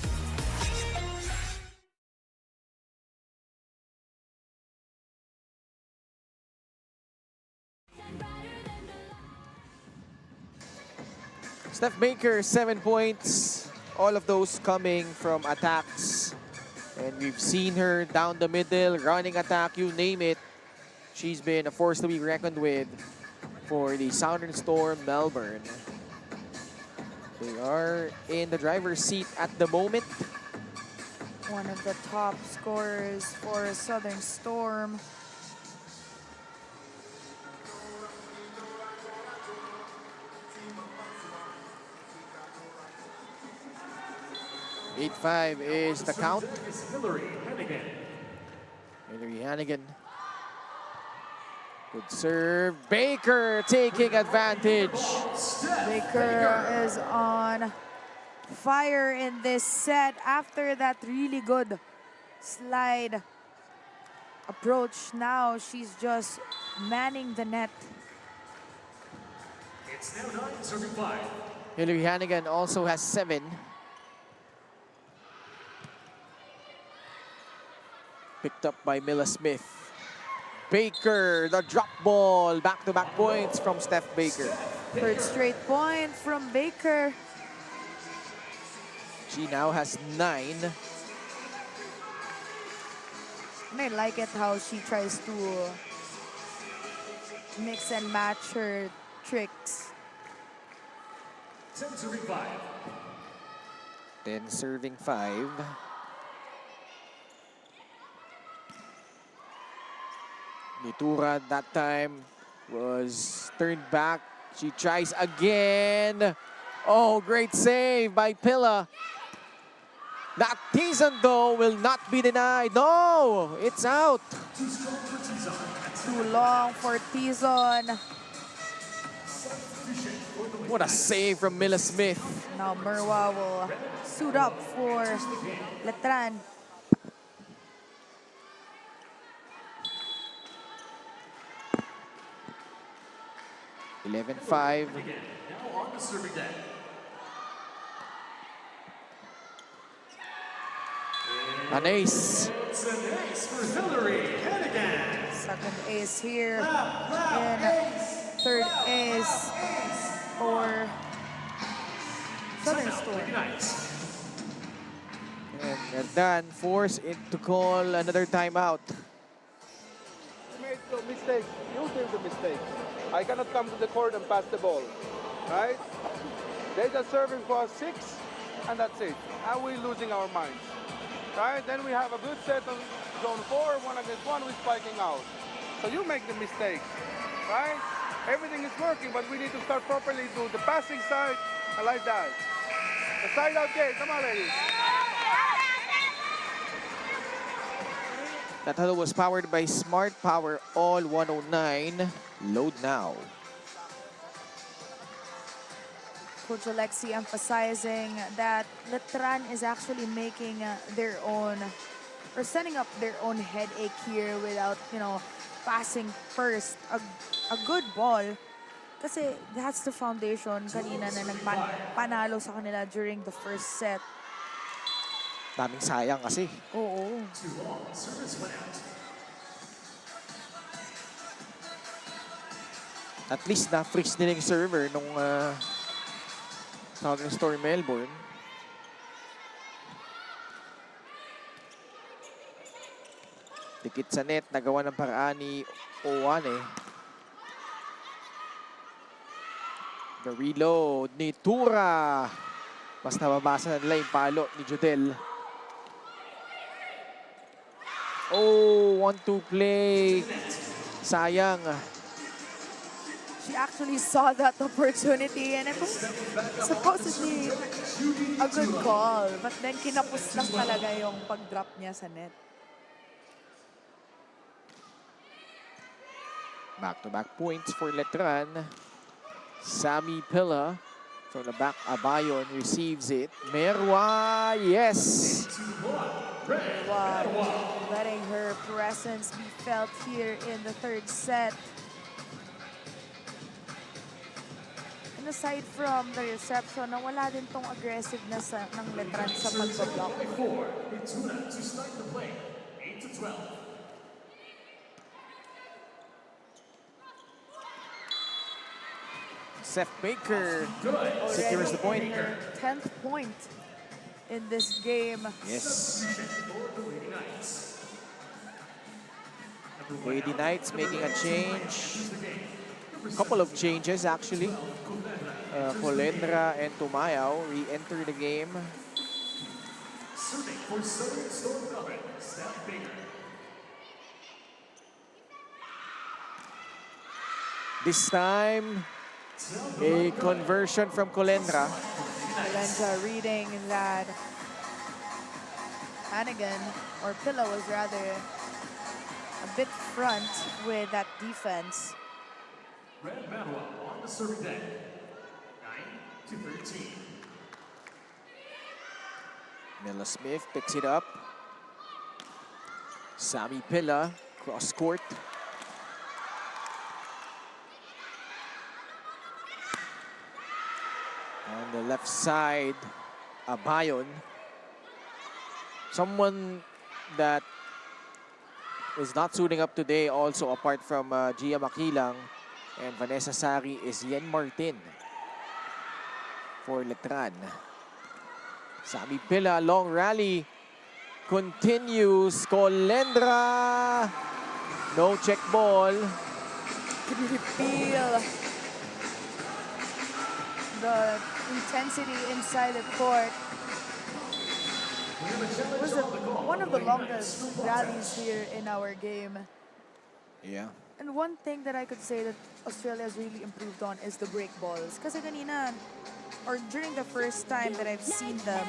Steph Baker, 7 points. All of those coming from attacks. And we've seen her down the middle, running attack, you name it. She's been a force to be reckoned with for the Southern Storm Melbourne. They are in the driver's seat at the moment. One of the top scorers for Southern Storm. Eight-5 is the count. Hillary Hannigan. Good serve. Baker taking advantage. Baker is on fire in this set after that really good slide approach. Now she's just manning the net. It's now 9 serving 5. Hillary Hannigan also has 7. Picked up by Mila Smith. Baker, the drop ball. Back-to-back points from Steph Baker. Third straight point from Baker. She now has 9. And I like it how she tries to mix and match her tricks. 10 serving 5. 10 serving 5. Nitura that time was turned back. She tries again. Oh, great save by Pilla. That Tizon, though, will not be denied. No, it's out. Too long for Tizon. What a save from Mila Smith. Now Merwa will suit up for Letran. (11-5). Now on the serving deck. An ace. It's an ace for Hillary Hennigan. Second ace here. And third ace for Southern Storm. And then forced it to call another timeout. Made the mistake. You did the mistake. I cannot come to the court and pass the ball, right? They just serving for 6, and that's it. And we're losing our minds, right? Then we have a good set on zone 4, 1 against 1 with spiking out. So you make the mistakes, right? Everything is working, but we need to start properly to the passing side. I like that. The side out game. Come on, ladies. That huddle was powered by Smart Power All 109. Load now. Coach Alexi emphasizing that Letran is actually making their own, or setting up their own headache here without, passing first. A good ball. Kasi that's the foundation kanina na nagpanalo sa kanila during the first set. Daming sayang kasi. Oo. At least na-freeze nila yung server nung Southern Storm Melbourne. Dikit sa net, nagawa ng paraan ni Owane. The reload ni Tura. Mas nababasa na nila yung palo ni Jodel. Oh, 1-2 play. Sayang. She actually saw that opportunity and it was supposedly a good call. But then kinapos lang talaga yung pag-drop niya sa net. Back-to-back points for Letran. Sammy Pilla from the back. Abayon receives it. Merwa, yes! Wow. Letting her presence be felt here in the third set. And aside from the reception, wala din tong aggressiveness ng Letran sa pag-block. To start the play, 8-12. Seth Baker secures the point. Her 10th point in this game. Yes. Lady Knights making a change. Couple of changes actually. Colendra and Tumayaw re-enter the game. Serving for Southern Storm Robin, Seth Baker. This time, a conversion from Colendra. Colendra reading that Hannigan, or Pilla was rather a bit front with that defense. Red Manuel on the serving deck, 9-13. Mila Smith picks it up. Sammy Pilla, cross court. On the left side, Abayon. Someone that is not suiting up today also apart from Gia Makilang and Vanessa Sari is Yen Martin for Letran. Sammy Pilla, long rally, continues. Colendra, no check ball. Repeal. the intensity inside the court. It was one of the longest rallies here in our game. Yeah. And one thing that I could say that Australia has really improved on is the break balls. Kasi kanina, or during the first time that I've seen them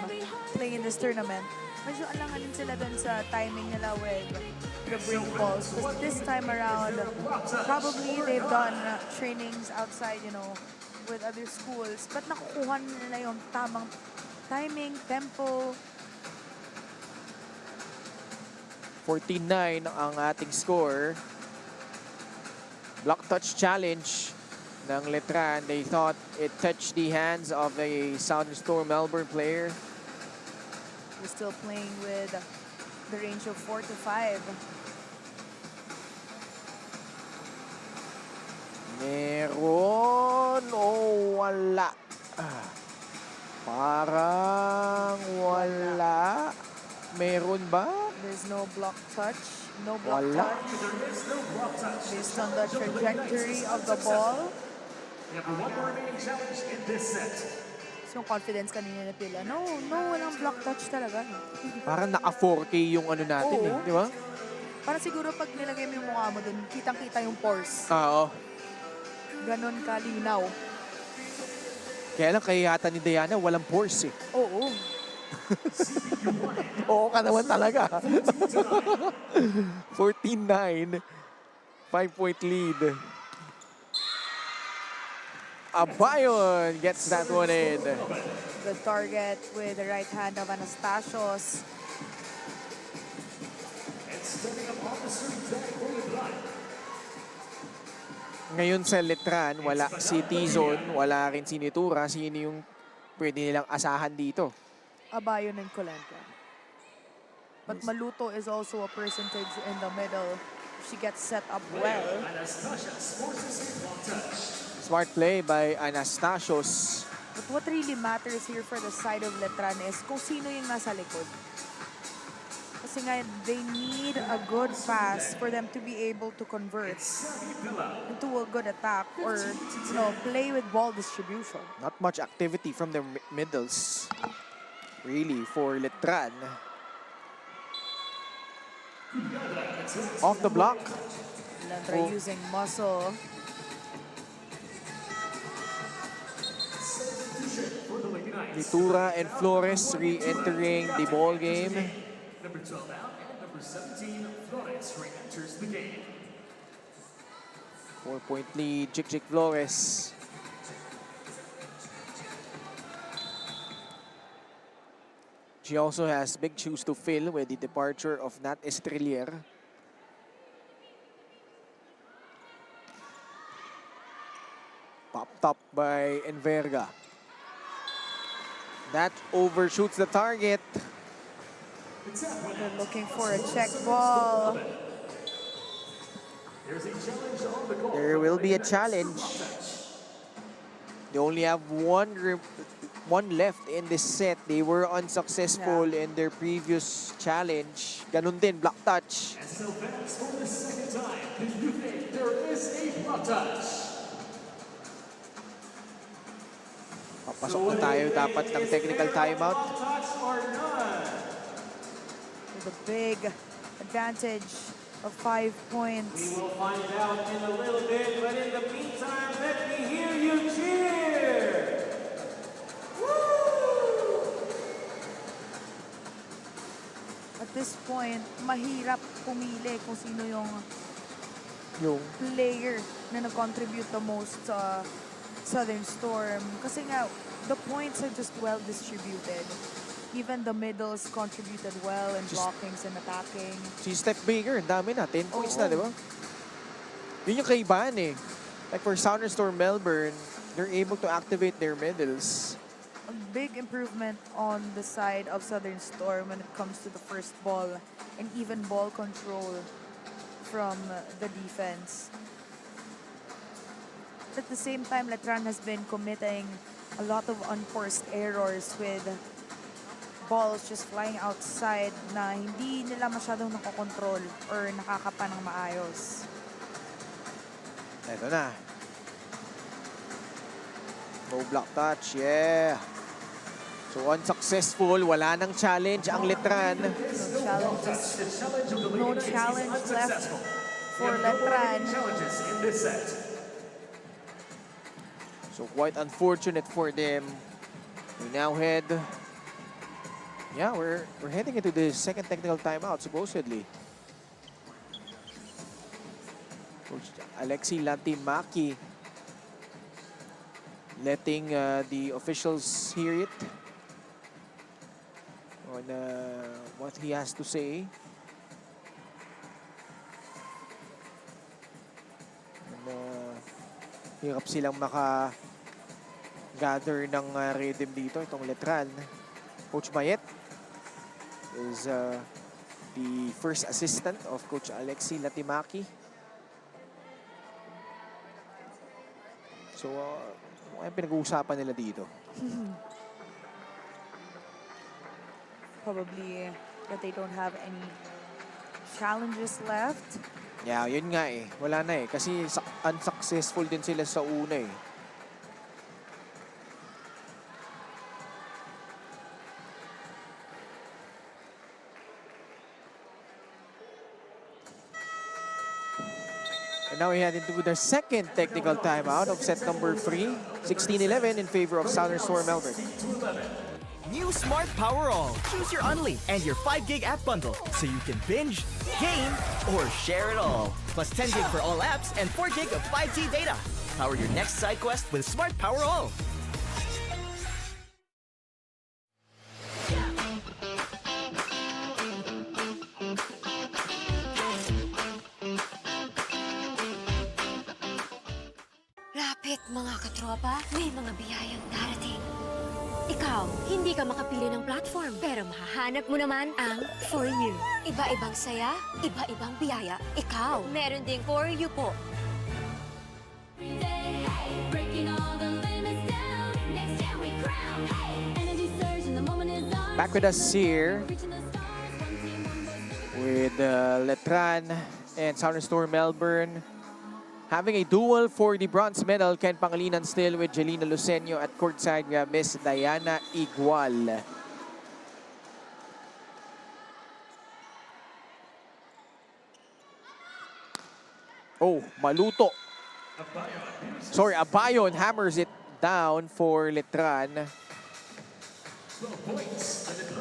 play in this tournament, medyo alanganin sila dun sa timing nila with the break balls. But this time around, probably they've done trainings outside, you know, with other schools. But nakukuha nila yung tamang timing, tempo. 14-9 ang ating score. Block touch challenge ng Letran. They thought it touched the hands of a Southern Storm Melbourne player. We're still playing with the range of 4 to 5. Meron o wala? Parang wala. Meron ba? There's no block touch. No block touch. Based on the trajectory of the ball. We have one more remaining challenge in this set. So, yung confidence kanina na pila. No, walang block touch talaga. Parang naka 4K yung ano natin eh, di ba? Parang siguro pag nilagay mo yung mukha mo dun, kitang-kita yung pores. Oo. Ganon kalinaw. Kaya lang kaya yata ni Diana walang pores eh. Oo. Oo ka naman talaga. 14-9. 5-point lead. Abayon gets that one in. The target with the right hand of Anastasios. Ngayon sa Letran, wala si Tizon, wala rin si Nitura. Sino yung pwede nilang asahan dito? Abayon and Colegio. But Maluto is also a percentage in the middle. She gets set up well. Smart play by Anastasios. But what really matters here for the side of Letran is kung sino yung nasa likod. Kasi nga, they need a good pass for them to be able to convert into a good attack or, you know, play with ball distribution. Not much activity from their middles. Really, for Letran. Off the block. Letran using muscle. Nitura and Flores re-entering the ball game. Number 12 out and number 17, Flores re-enters the game. 4-point lead, Chick Flores. She also has big shoes to fill with the departure of Nat Estrelier. Popped up by Enverga. That overshoots the target. They're looking for a check ball. There will be a challenge. They only have one left in this set. They were unsuccessful in their previous challenge. Ganun din, block touch. And so fans, for the second time, do you think there is a block touch? Papasok na tayo dapat ng technical timeout. With a big advantage of 5 points. We will find out in a little bit, but in the meantime, let me hear you cheer! At this point, mahirap pumili kung sino yung player na nag-contribute the most sa Southern Storm. Kasi nga, the points are just well distributed. Even the middles contributed well in blockings and attacking. Si Steph Baker, dami na. 10 points na, di ba? Yun yung kaibahan eh. Like for Southern Storm Melbourne, they're able to activate their middles. A big improvement on the side of Southern Storm when it comes to the first ball and even ball control from the defense. At the same time, Letran has been committing a lot of unforced errors with balls just flying outside na hindi nila masyadong nakokontrol or nakakapa ng maayos. Ito na. No block touch, yeah. So unsuccessful, wala nang challenge ang Letran. No challenge left for Letran. So quite unfortunate for them. We now head. Yeah, we're heading into the second technical timeout supposedly. Coach Alexi Lantimaki letting the officials hear it on what he has to say. And, hirap silang maka-gather ng rhythm dito, itong Letran. Coach Mayet is the first assistant of Coach Alexi Latimaki. So, ano pinag-uusapan nila dito? Probably that they don't have any challenges left. Yeah, yun nga eh. Wala na eh. Kasi unsuccessful din sila sa una eh. And now we head into the second technical timeout of set number 3. 16-11 in favor of Southern Storm Melbourne. New Smart Power All. Choose your Unli and your 5 gig app bundle so you can binge, game, or share it all. Plus 10 gig for all apps and 4 gig of 5G data. Power your next side quest with Smart Power All. Lapit mga katropa, may mga biyayang darating. Ikaw, hindi ka makapili ng platform, pero mahahanap mo naman ang For You. Iba-ibang saya, iba-ibang biyaya. Ikaw, meron ding For You po. Breaking all the limits down. Next year we crown. Energy surge and the moment is on. Back with us here Reaching the stars. One team, one voice. with Letran and Southern Storm Melbourne. Having a duel for the bronze medal, Ken Pangilinan still with Jelina Lucenio at courtside. We have Miss Diana Igual. Oh, maluto. Sorry, Abayon hammers it down for Letran.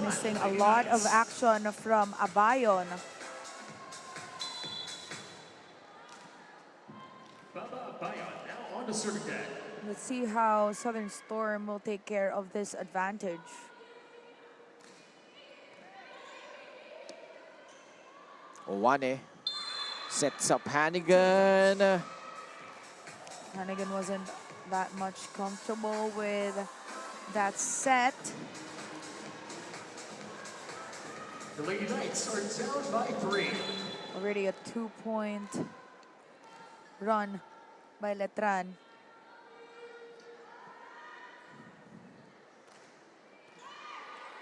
Missing a lot of action from Abayon. Let's see how Southern Storm will take care of this advantage. Owane sets up Hannigan. Hannigan wasn't that much comfortable with that set. The Lady Knights are down by 3. Already a 2-point run by Letran.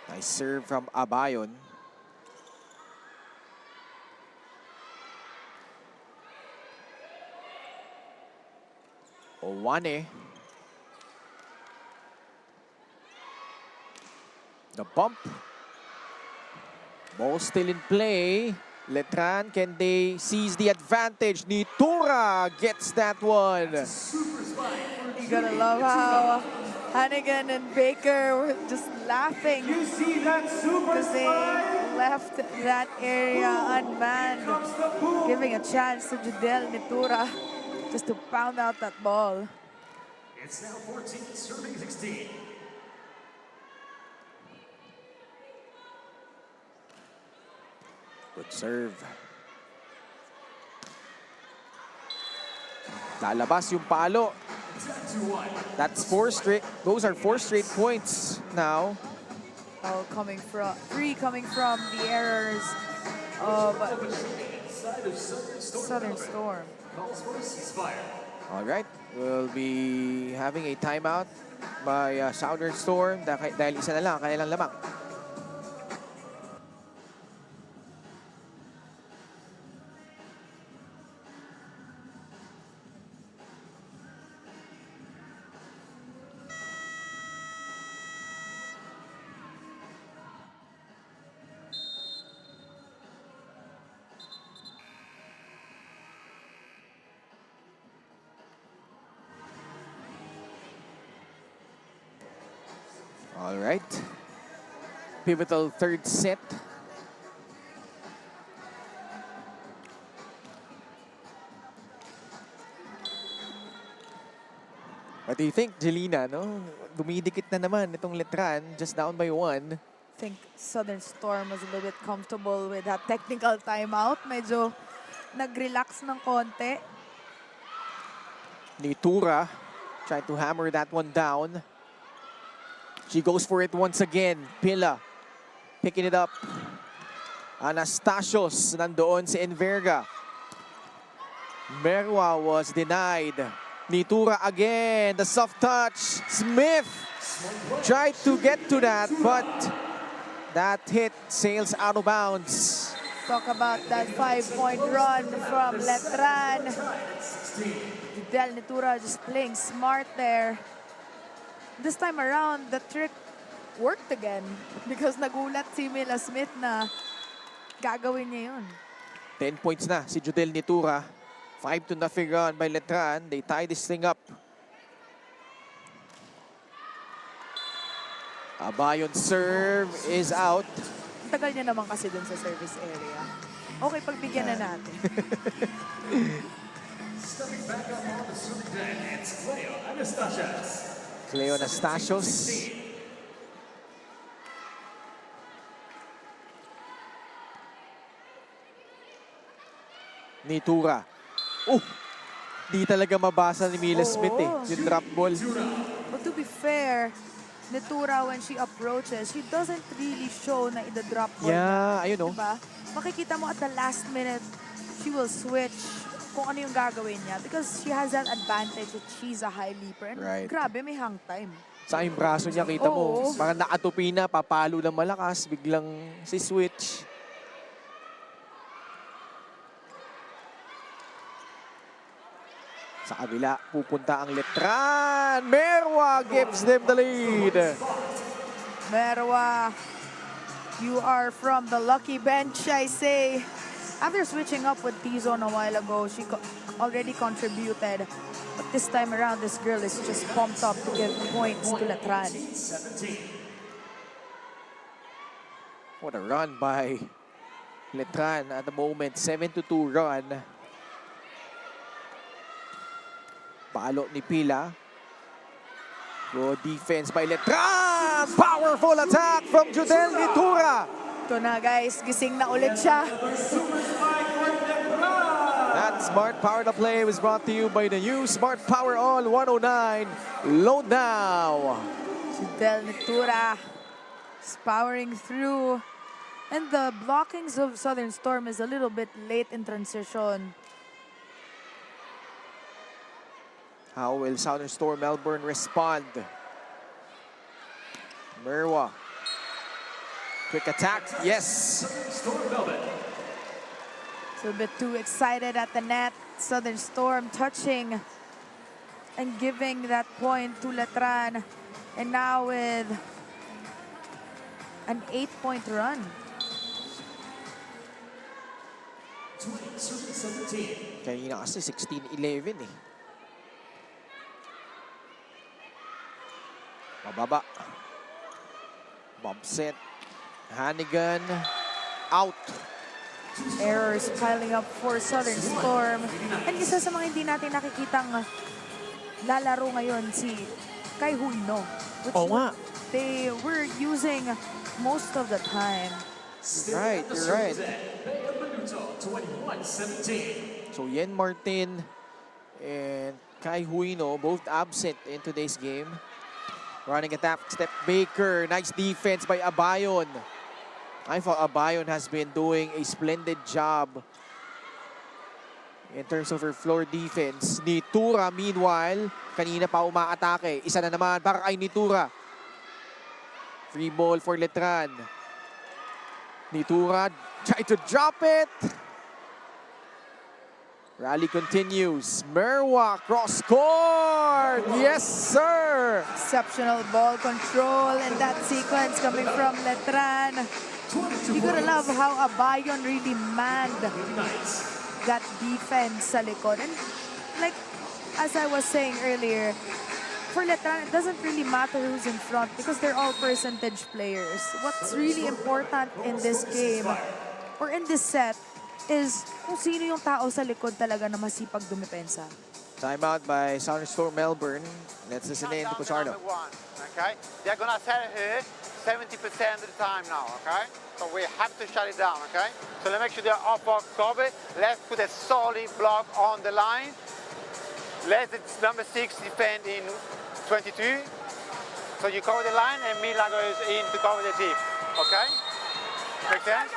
Nice serve from Abayon. Owane. The bump. Ball still in play. Letran, can they seize the advantage? Nitura gets that one. You gotta love how Hannigan and Baker were just laughing because they left that area unmanned, giving a chance to Judel Nitura just to pound out that ball. It's now 14, serving 16. Good serve. Lalabas yung palo. That's 4 straight. Those are 4 straight points now. All coming from 3 coming from the errors of Southern Storm. All right, we'll be having a timeout by Southern Storm dahil isa na lang ang kanilang lamang. All right. Pivotal third set. What do you think, Jelena? No? Dumidikit na naman itong Letran, just down by 1. I think Southern Storm was a little bit comfortable with that technical timeout. Medyo nag-relax ng konti. Nitura trying to hammer that one down. She goes for it once again. Pila picking it up. Anastasios nandoon si Enverga. Merwa was denied. Nitura again, the soft touch. Smith tried to get to that, but that hit sails out of bounds. Talk about that 5-point run from Letran. Del Nitura just playing smart there. This time around, the trick worked again because nagulat si Mila Smith na gagawin niya yun. 10 points na si Judel Nitura. 5-0 run by Letran. They tie this thing up. Abayon serve is out. Tagal niya naman kasi dun sa service area. Okay, pagbigyan na natin. Stepping back up on the super deck, it's Cleo Anastasios. Cleo Anastasios. Nitura. Di talaga mabasa ni Mila Smith eh, yung drop ball. But to be fair, Nitura, when she approaches, she doesn't really show na i-drop ball. Yeah, ayun o. Diba? Makikita mo at the last minute, she will switch kung ano yung gagawin niya because she has that advantage that she's a high leaper. And Right. grabe, may hang time. Sa yung braso niya, kita mo, Oo. parang nakatupi na, papalo ng malakas, biglang si switch. Sa kabila, pupunta ang Letran. Merwa gives them the lead. Merwa, you are from the lucky bench, I say. After switching up with Tizon a while ago, she already contributed. But this time around, this girl is just pumped up to give points to Letran. What a run by Letran at the moment. 7-2 run. Palo ni Pila. Good defense by Letran. Powerful attack from Judel Nitura. Ito na guys, gising na ulit siya. That Smart Power to Play was brought to you by the new Smart Power All 109. Load now. Judel Nitura is powering through. And the blockings of Southern Storm is a little bit late in transition. How will Southern Storm Melbourne respond? Merwa. Quick attack. Yes. Storm Melbourne. It's a bit too excited at the net. Southern Storm touching and giving that point to Letran. And now with an 8-point run. 17. Kanina kasi 16-11 eh. Mababa. Bump set. Hannigan. Out. Errors piling up for Southern Storm. And isa sa mga hindi natin nakikitang lalaro ngayon si Kai Huino. Which Oo nga. they were using most of the time. Right, you're right. 21-17. So Yen Martin and Kai Huino both absent in today's game. Running attack, step Baker. Nice defense by Abayon. I thought Abayon has been doing a splendid job in terms of her floor defense. Nitura, meanwhile, kanina pa umaatake. Isa na naman para kay Nitura. Free ball for Letran. Nitura try to drop it. Rally continues. Merwa cross court. Yes, sir. Exceptional ball control and that sequence coming from Letran. You gotta love how Abayon really manned that defense sa likod. And like, as I was saying earlier, for Letran, it doesn't really matter who's in front because they're all percentage players. What's really important in this game or in this set is kung sino yung tao sa likod talaga na masipag dumipensa. Timeout by Southern Storm Melbourne. Let's listen in to Pizarro. Okay? They're gonna set her 70% of the time now, okay? So we have to shut it down, okay? So let's make sure they're off box cover. Let's put a solid block on the line. Let the number 6 defend in 22. So you cover the line and Mila goes in to cover the tip, okay? Make sense?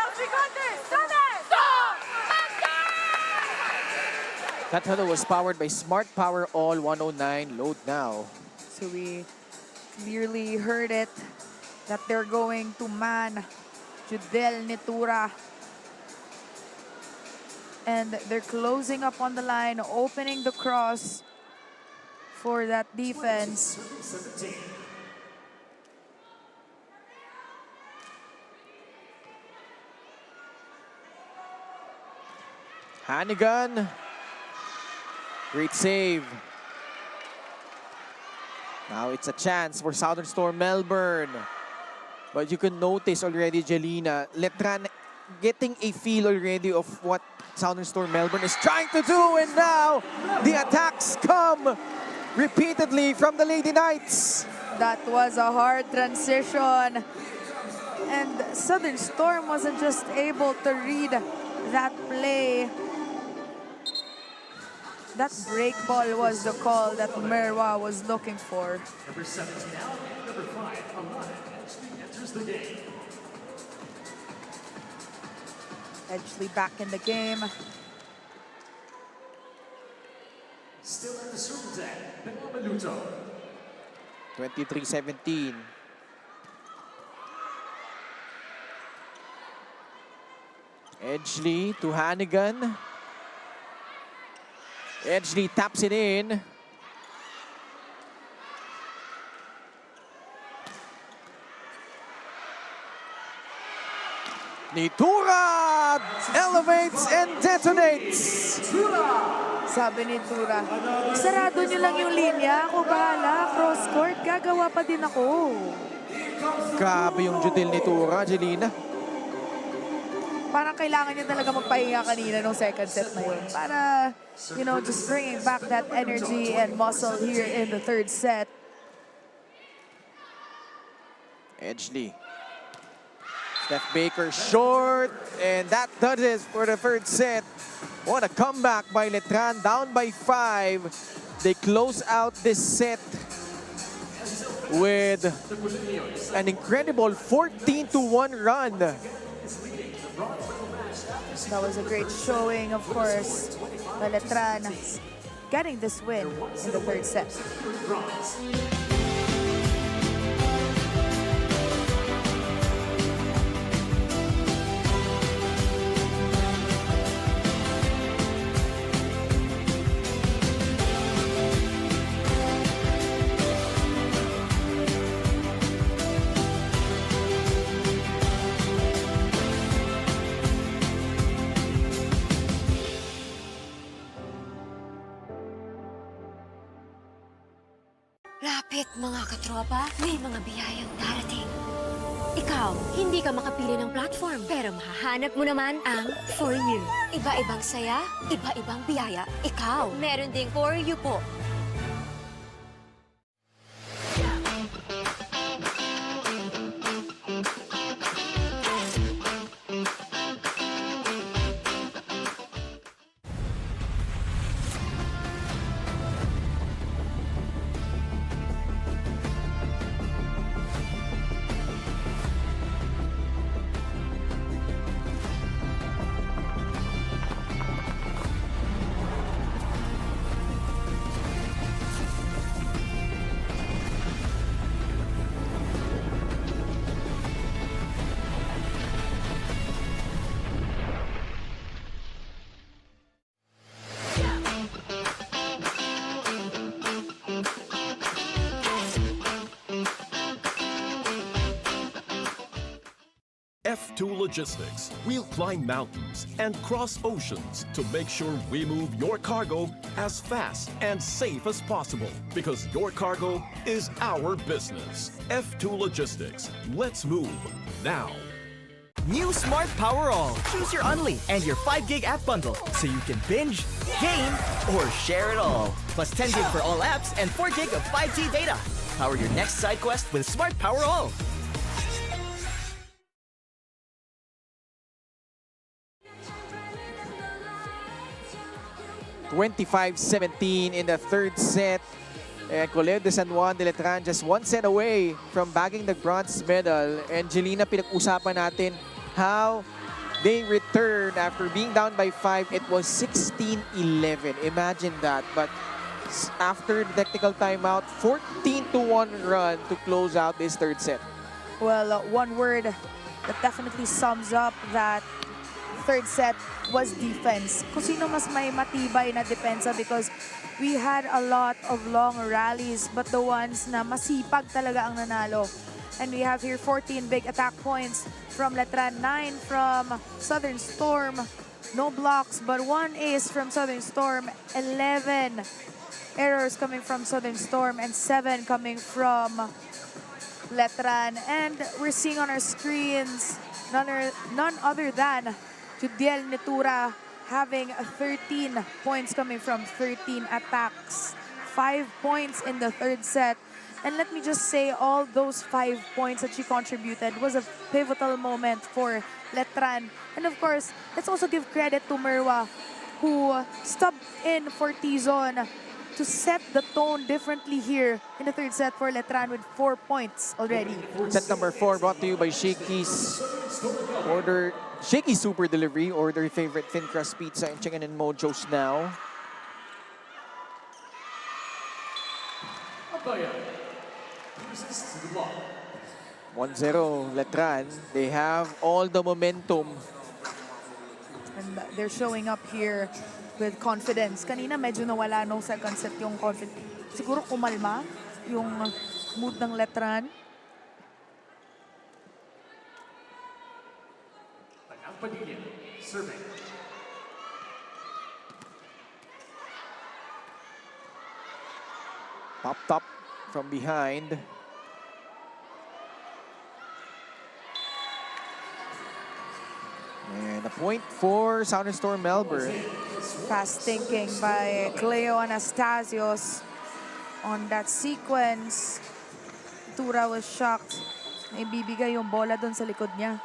That huddle was powered by Smart Power All 109 load now. So we clearly heard it that they're going to man Judel Nitura. And they're closing up on the line, opening the cross for that defense. Hannigan. Great save. Now it's a chance for Southern Storm Melbourne. But you can notice already, Jelena, Letran getting a feel already of what Southern Storm Melbourne is trying to do. And now the attacks come repeatedly from the Lady Knights. That was a hard transition. And Southern Storm wasn't just able to read that play. That break ball was the call that Merwa was looking for. Number 17 out, number 5, Alana enters the game. Edgley back in the game. Still at the Super League, 23-17. Edgley to Hannigan. Edgley taps it in. Nitura elevates and detonates. Sabi ni Tura, sarado nyo lang yung linya. Ako bahala. Cross court. Gagawa pa din ako. Grabe yung Judel Nitura, Jelena. Parang kailangan niya talaga magpahinga kanina nung second set na yun. Para, you know, just bringing back that energy and muscle here in the third set. Edgley. Steph Baker short, and that does it for the third set. What a comeback by Letran, down by 5. They close out this set with an incredible 14-1 run. That was a great showing, of course, by Letran getting this win in the third set. Lapit mga katropa, may mga biyayang darating. Ikaw, hindi ka makapili ng platform, pero mahahanap mo naman ang For You. Iba-ibang saya, iba-ibang biyaya. Ikaw, meron ding For You po. F2 Logistics. We'll climb mountains and cross oceans to make sure we move your cargo as fast and safe as possible because your cargo is our business. F2 Logistics. Let's move now. New Smart Power All. Choose your Unli and your 5 gig app bundle so you can binge, game, or share it all. Plus 10 gig for all apps and 4 gig of 5G data. Power your next side quest with Smart Power All. (25-17) in the third set. And Colegio de San Juan de Letran just one set away from bagging the bronze medal. And Jelena, pinag-usapan natin how they returned after being down by 5. It was 16-11. Imagine that. But after the technical timeout, 14-1 run to close out this third set. Well, one word that definitely sums up that third set was defense. Kung sino mas may matibay na depensa because we had a lot of long rallies but the ones na masipag talaga ang nanalo. And we have here 14 big attack points from Letran, 9 from Southern Storm. No blocks but 1 ace from Southern Storm, 11 errors coming from Southern Storm and 7 coming from Letran. And we're seeing on our screens none other than Judiel Netura having 13 points coming from 13 attacks. 5 points in the third set. And let me just say, all those 5 points that she contributed was a pivotal moment for Letran. And of course, let's also give credit to Merwa, who stubbed in for Tizon to set the tone differently here in the third set for Letran with 4 points already. Set number 4 brought to you by Shakey's Shakey Super Delivery. Order your favorite thin crust pizza and chicken and mojos now. 1-0 Letran. They have all the momentum. And they're showing up here with confidence. Kanina medyo nawala nung second set yung confidence. Siguro kumalma yung mood ng Letran. Serving. Popped up from behind. And a point for Southern Storm Melbourne. Fast thinking by Cleo Anastasios on that sequence. Tura was shocked. May bibigay yung bola dun sa likod niya.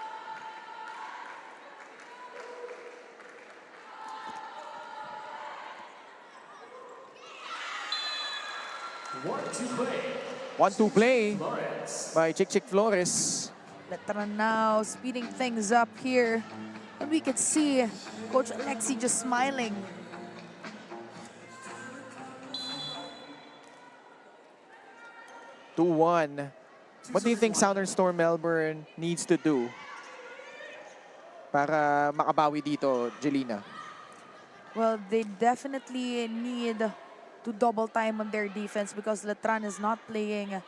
One-two play by Chick Flores. Letran now speeding things up here. And we could see Coach Alexi just smiling. (2-1). What do you think Southern Storm Melbourne needs to do para makabawi dito, Jelena? Well, they definitely need to double time on their defense because Letran is not playing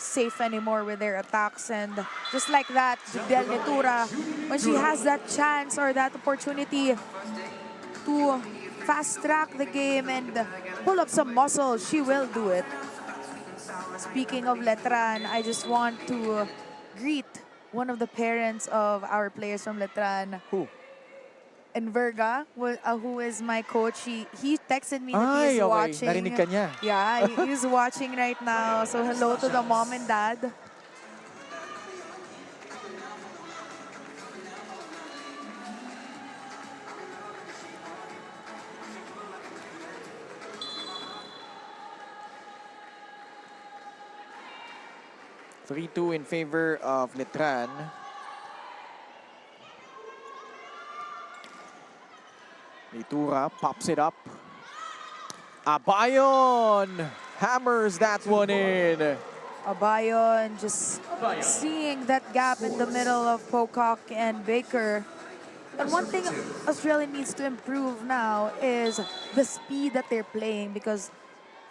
safe anymore with their attacks. And just like that, Judiel Netura, when she has that chance or that opportunity to fast track the game and pull up some muscle, she will do it. Speaking of Letran, I just want to greet one of the parents of our players from Letran. Who? Enverga, who is my coach. He texted me that he's watching. Narinig ka niya. Yeah, he's watching right now. So hello to the mom and dad. (3-2) in favor of Letran. Netura pops it up. Abayon hammers that one in. Abayon just seeing that gap in the middle of Pocock and Baker. And one thing Australia needs to improve now is the speed that they're playing because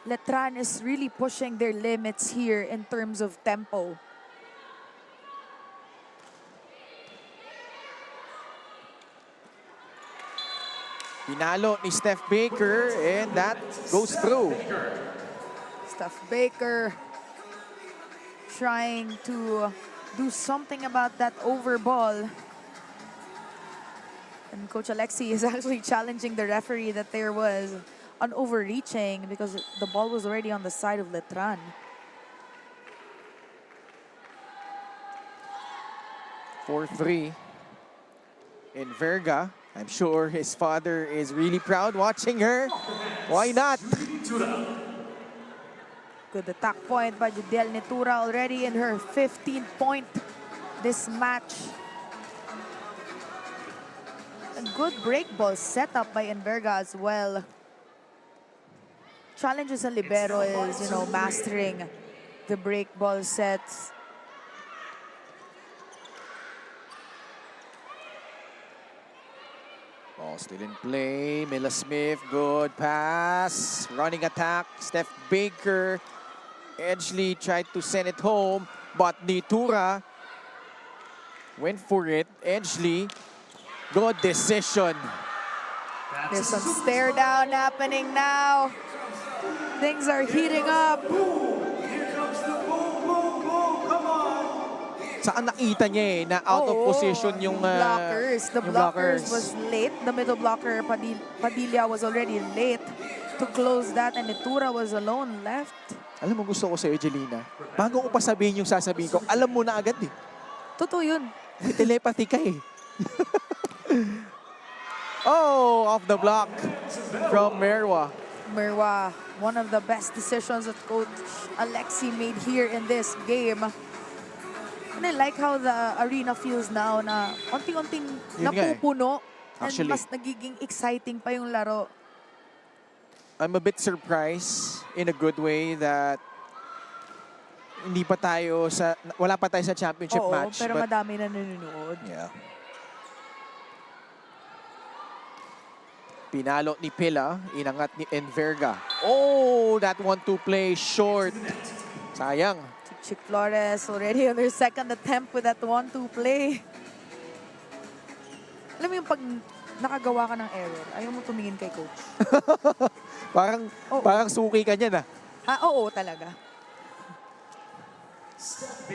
Letran is really pushing their limits here in terms of tempo. Pinalo ni Steph Baker, and that goes through. Steph Baker trying to do something about that over ball. And Coach Alexi is actually challenging the referee that there was an overreaching because the ball was already on the side of Letran. For 3 in Verga. I'm sure his father is really proud watching her. Why not? Good attack point by Judel Nitura already in her 15th point this match. A good break ball set up by Enverga as well. Challenges sa libero is, mastering the break ball sets. Ball still in play. Mila Smith, good pass. Running attack. Steph Baker. Edgley tried to send it home, but Nitura went for it. Edgley, good decision. There's some stare down happening now. Things are heating up. Saan nakita niya na out of position yung blockers. The yung blockers was late. The middle blocker, Padilla, was already late to close that, and Nitura was alone left. Alam mo, gusto ko sa'yo, Jelina. Bago ko pa sabihin yung sasabihin ko, alam mo na agad eh. Totoo yun. May telepathy ka eh. Oh, off the block from Merwa. Merwa, one of the best decisions that Coach Alexi made here in this game. And I like how the arena feels now na unting-unting napupuno. And mas nagiging exciting pa yung laro. I'm a bit surprised in a good way that wala pa tayo sa championship match. Pero madami na nanonood. Yeah. Pinalo ni Pila, inangat ni Enverga. Oh, that 1-2 play short. Sayang. Chick Flores already on their second attempt with that 1-2 play. Alam mo yung pag nakagawa ka ng error, ayaw mo tumingin kay coach. Parang suki ka niyan Oo talaga.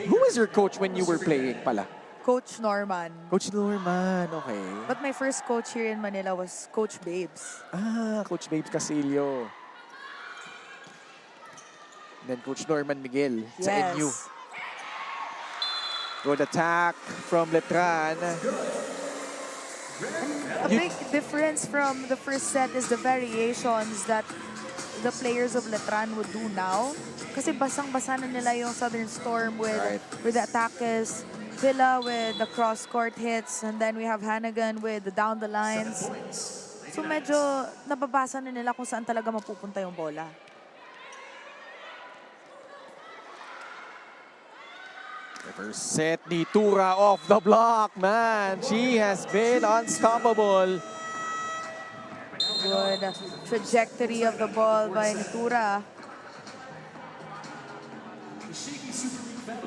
Who was your coach when you were playing pala? Coach Norman. Coach Norman, okay. But my first coach here in Manila was Coach Babes. Coach Babes Casillo. Then Coach Norman Miguel sa NU. Good attack from Letran. A big difference from the first set is the variations that the players of Letran would do now. Kasi basang-basa na nila yung Southern Storm with the attackers. Villa with the cross-court hits. And then we have Hannigan with the down the lines. So medyo nababasa na nila kung saan talaga mapupunta yung bola. First set, Nitura off the block, man. She has been unstoppable. Good trajectory of the ball by Nitura.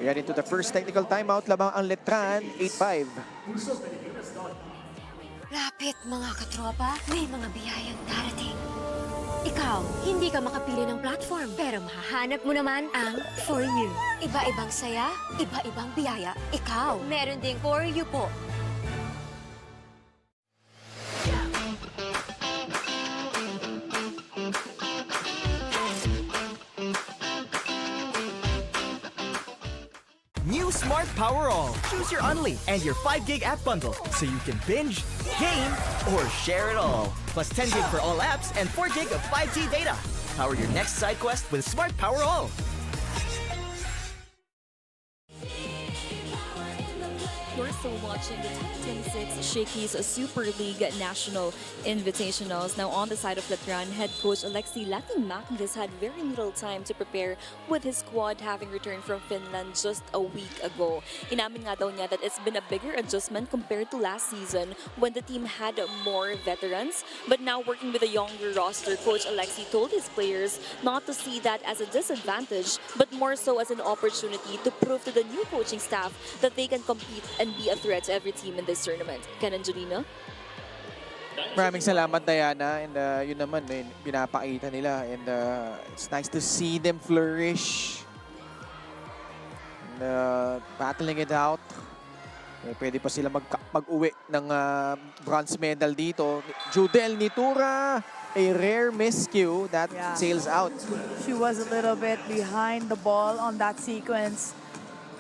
We are into the first technical timeout. Labang ang Letran, 8-5. Lapit mga katropa, may mga biyayang darating. Ikaw, hindi ka makapili ng platform, pero mahahanap mo naman ang For You. Iba-ibang saya, iba-ibang biyaya. Ikaw, meron ding For You po. New Smart Power All. Choose your Unli and your 5 gig app bundle so you can binge, game, or share it all. Plus 10 gig for all apps and 4 gig of 5G data. Power your next side quest with Smart Power All. You're still watching the 2026 Shakey's Super League National Invitationals. Now on the side of Letran, head coach Alexi Latin-Mac has had very little time to prepare with his squad having returned from Finland just a week ago. Inamin nga daw niya that it's been a bigger adjustment compared to last season when the team had more veterans. But now working with a younger roster, Coach Alexi told his players not to see that as a disadvantage, but more so as an opportunity to prove to the new coaching staff that they can compete and be a threat to every team in this tournament. Ken and Julina? Maraming salamat, Diana. And yun naman, pinapakita nila. And it's nice to see them flourish. And battling it out. Pwede pa sila mag-uwi ng bronze medal dito. Judel Nitura, a rare miscue that sails out. She was a little bit behind the ball on that sequence.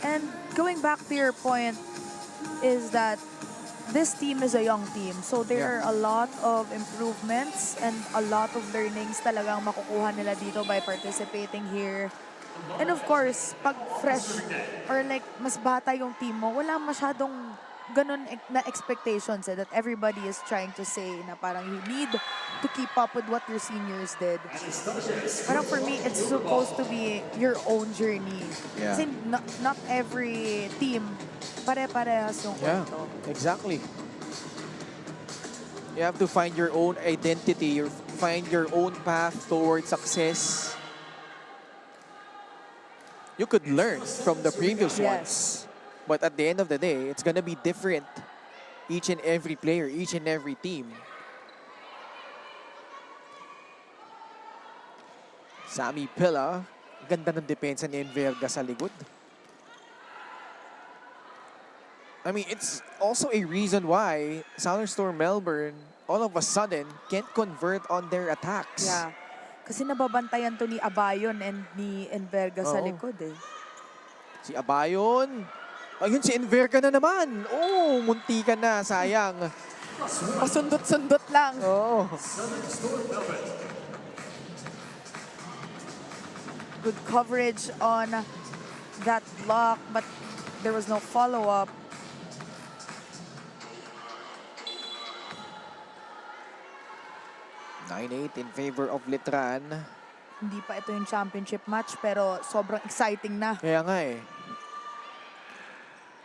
And going back to your point is that this team is a young team. So there are a lot of improvements and a lot of learnings talagang makukuha nila dito by participating here. And of course, pag fresh or like mas bata yung team mo, wala masyadong ganun na expectations that everybody is trying to say na parang you need to keep up with what your seniors did. Parang for me, it's supposed to be your own journey. Kasi not every team pare-parehas yung kwento. Exactly. You have to find your own identity, find your own path towards success. You could learn from the previous ones. But at the end of the day, it's gonna be different. Each and every player, each and every team. Sammy Pilla. Ganda ng depensa ni Enverga sa likod. I mean, it's also a reason why Southern Storm Melbourne all of a sudden can't convert on their attacks. Yeah. Kasi nababantayan to ni Abayon and ni Enverga sa likod eh. Si Abayon. Ayun, si Enverga na naman. Oh, munti ka na. Sayang. Pasundot-sundot lang. Oh. Good coverage on that block, but there was no follow-up. In favor of Letran. Hindi pa ito yung championship match, pero sobrang exciting na. Kaya nga eh.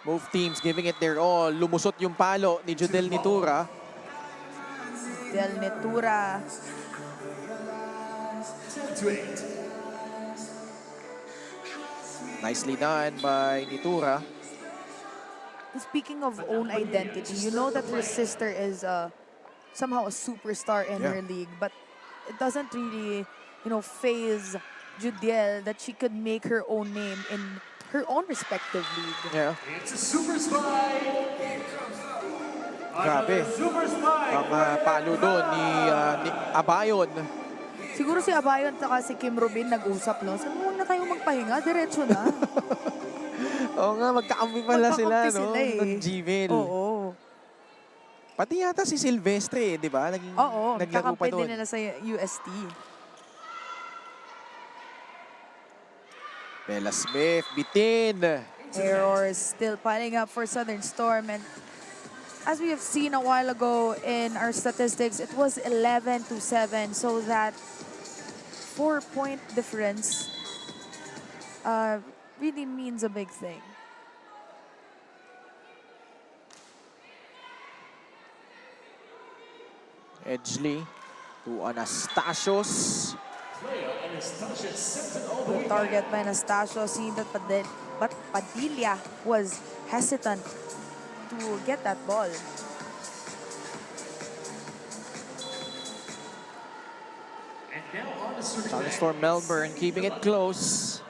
Both teams giving it their all. Lumusot yung palo ni Judel Nitura. Judel Nitura. Nicely done by Nitura. Speaking of own identity, you know that her sister is somehow a superstar in her league, but it doesn't really, faze Judel that she could make her own name in her own respective league. Yeah. It's a super spy. Grabe. Ang palo doon ni Abayon. Siguro si Abayon at si Kim Rubin nag-usap, no? Sabi mo na kayong magpahinga, diretso na. Oo nga, magkakampi pala sila, no? Eh. Ng Oo. Pati yata si Silvestre, di ba? Oo, naglaro pa kakampi doon. din nila sa UST. Bella Smith, bitin. Errors still piling up for Southern Storm. And as we have seen a while ago in our statistics, it was 11-7. So that 4-point difference really means a big thing. Edgley to Anastasios. The target by Anastasios, seeing that but Padilla was hesitant to get that ball. Southern Storm Melbourne keeping it close.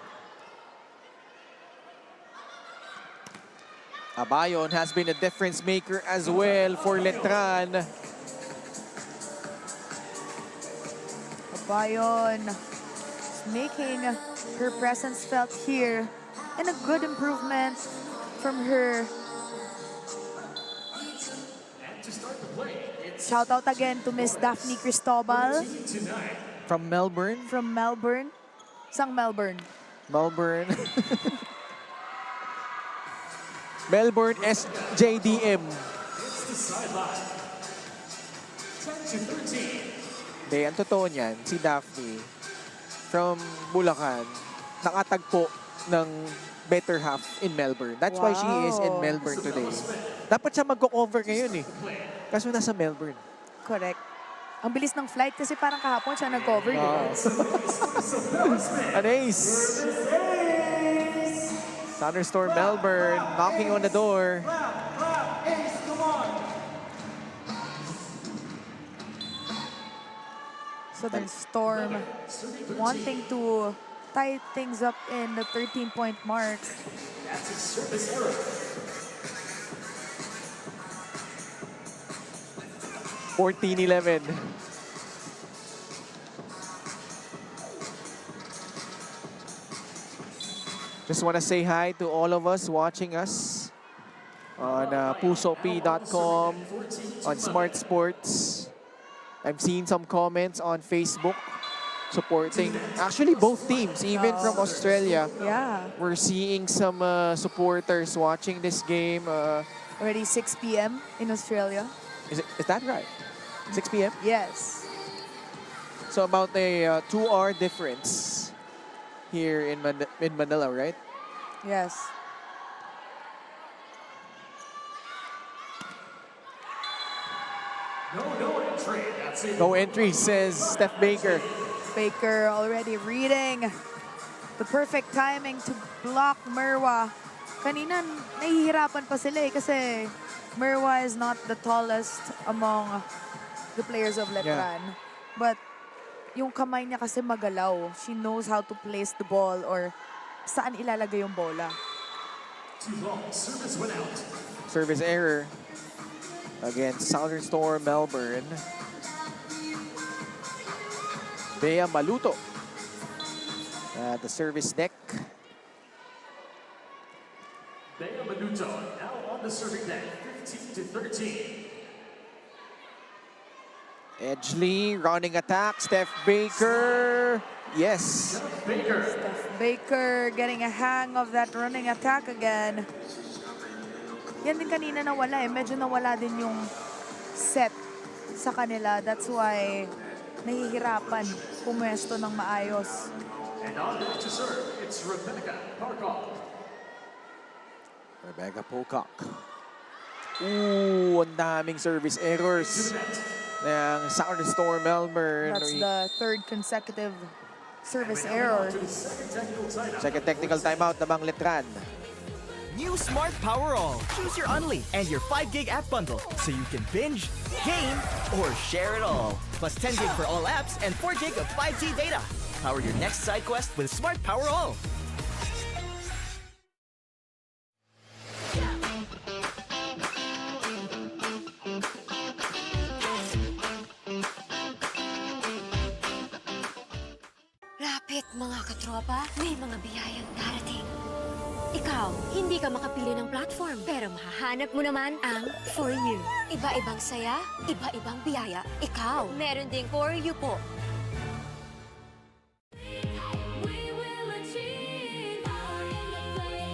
Abayon has been a difference maker as well for Letran. Abayon making her presence felt here, and a good improvement from her. Shout out again to Miss Daphne Cristobal. From Melbourne? From Melbourne. Sang Melbourne? Melbourne. Melbourne SJDM. Hindi, ang totoo niyan, si Daphne from Bulacan, nakatagpo ng better half in Melbourne. That's why she is in Melbourne today. Dapat siya magko-cover ngayon eh. Kaso nasa Melbourne. Correct. Ang bilis ng flight kasi parang kahapon siya nag-cover. An ace! Southern Storm Melbourne knocking on the door. Southern Storm wanting to tie things up in the 13-point mark. 14-11. Just want to say hi to all of us watching us on pusop.com, on Smart Sports. I've seen some comments on Facebook supporting actually both teams, even from Australia. Yeah. We're seeing some supporters watching this game. Already 6 p.m. in Australia. Is that right? 6 p.m.? Yes. So about a 2-hour difference here in Manila, right? Yes. No entry, says Steph Baker. Baker already reading the perfect timing to block Merwa. Kanina, nahihirapan pa sila kasi Merwa is not the tallest among the players of Letran. Yeah. But yung kamay niya kasi magalaw. She knows how to place the ball or saan ilalagay yung bola. Service error against Southern Storm Melbourne. Bea Maluto at the service deck. Bea Maluto now on the serving deck, 15-13. Edgley running attack. Steph Baker. Yes. Steph Baker getting a hang of that running attack again. Yan din kanina nawala eh. Medyo nawala din yung set sa kanila. That's why nahihirapan pumwesto ng maayos. And on deck to serve, it's Rebecca Parkov. Rebecca Pocock. Ooh, ang daming service errors ng Southern Storm Melbourne. That's the third consecutive service error. Second technical timeout namang Letran. New Smart Power All. Choose your Unli and your 5 gig app bundle so you can binge, game, or share it all. Plus 10 gig for all apps and 4 gig of 5G data. Power your next side quest with Smart Power All. Lapit mga katropa, may mga biyayang darating. Ikaw, hindi ka makapili ng platform, pero mahahanap mo naman ang For You. Iba-ibang saya, iba-ibang biyaya. Ikaw, meron ding For You po. We will achieve our in the play.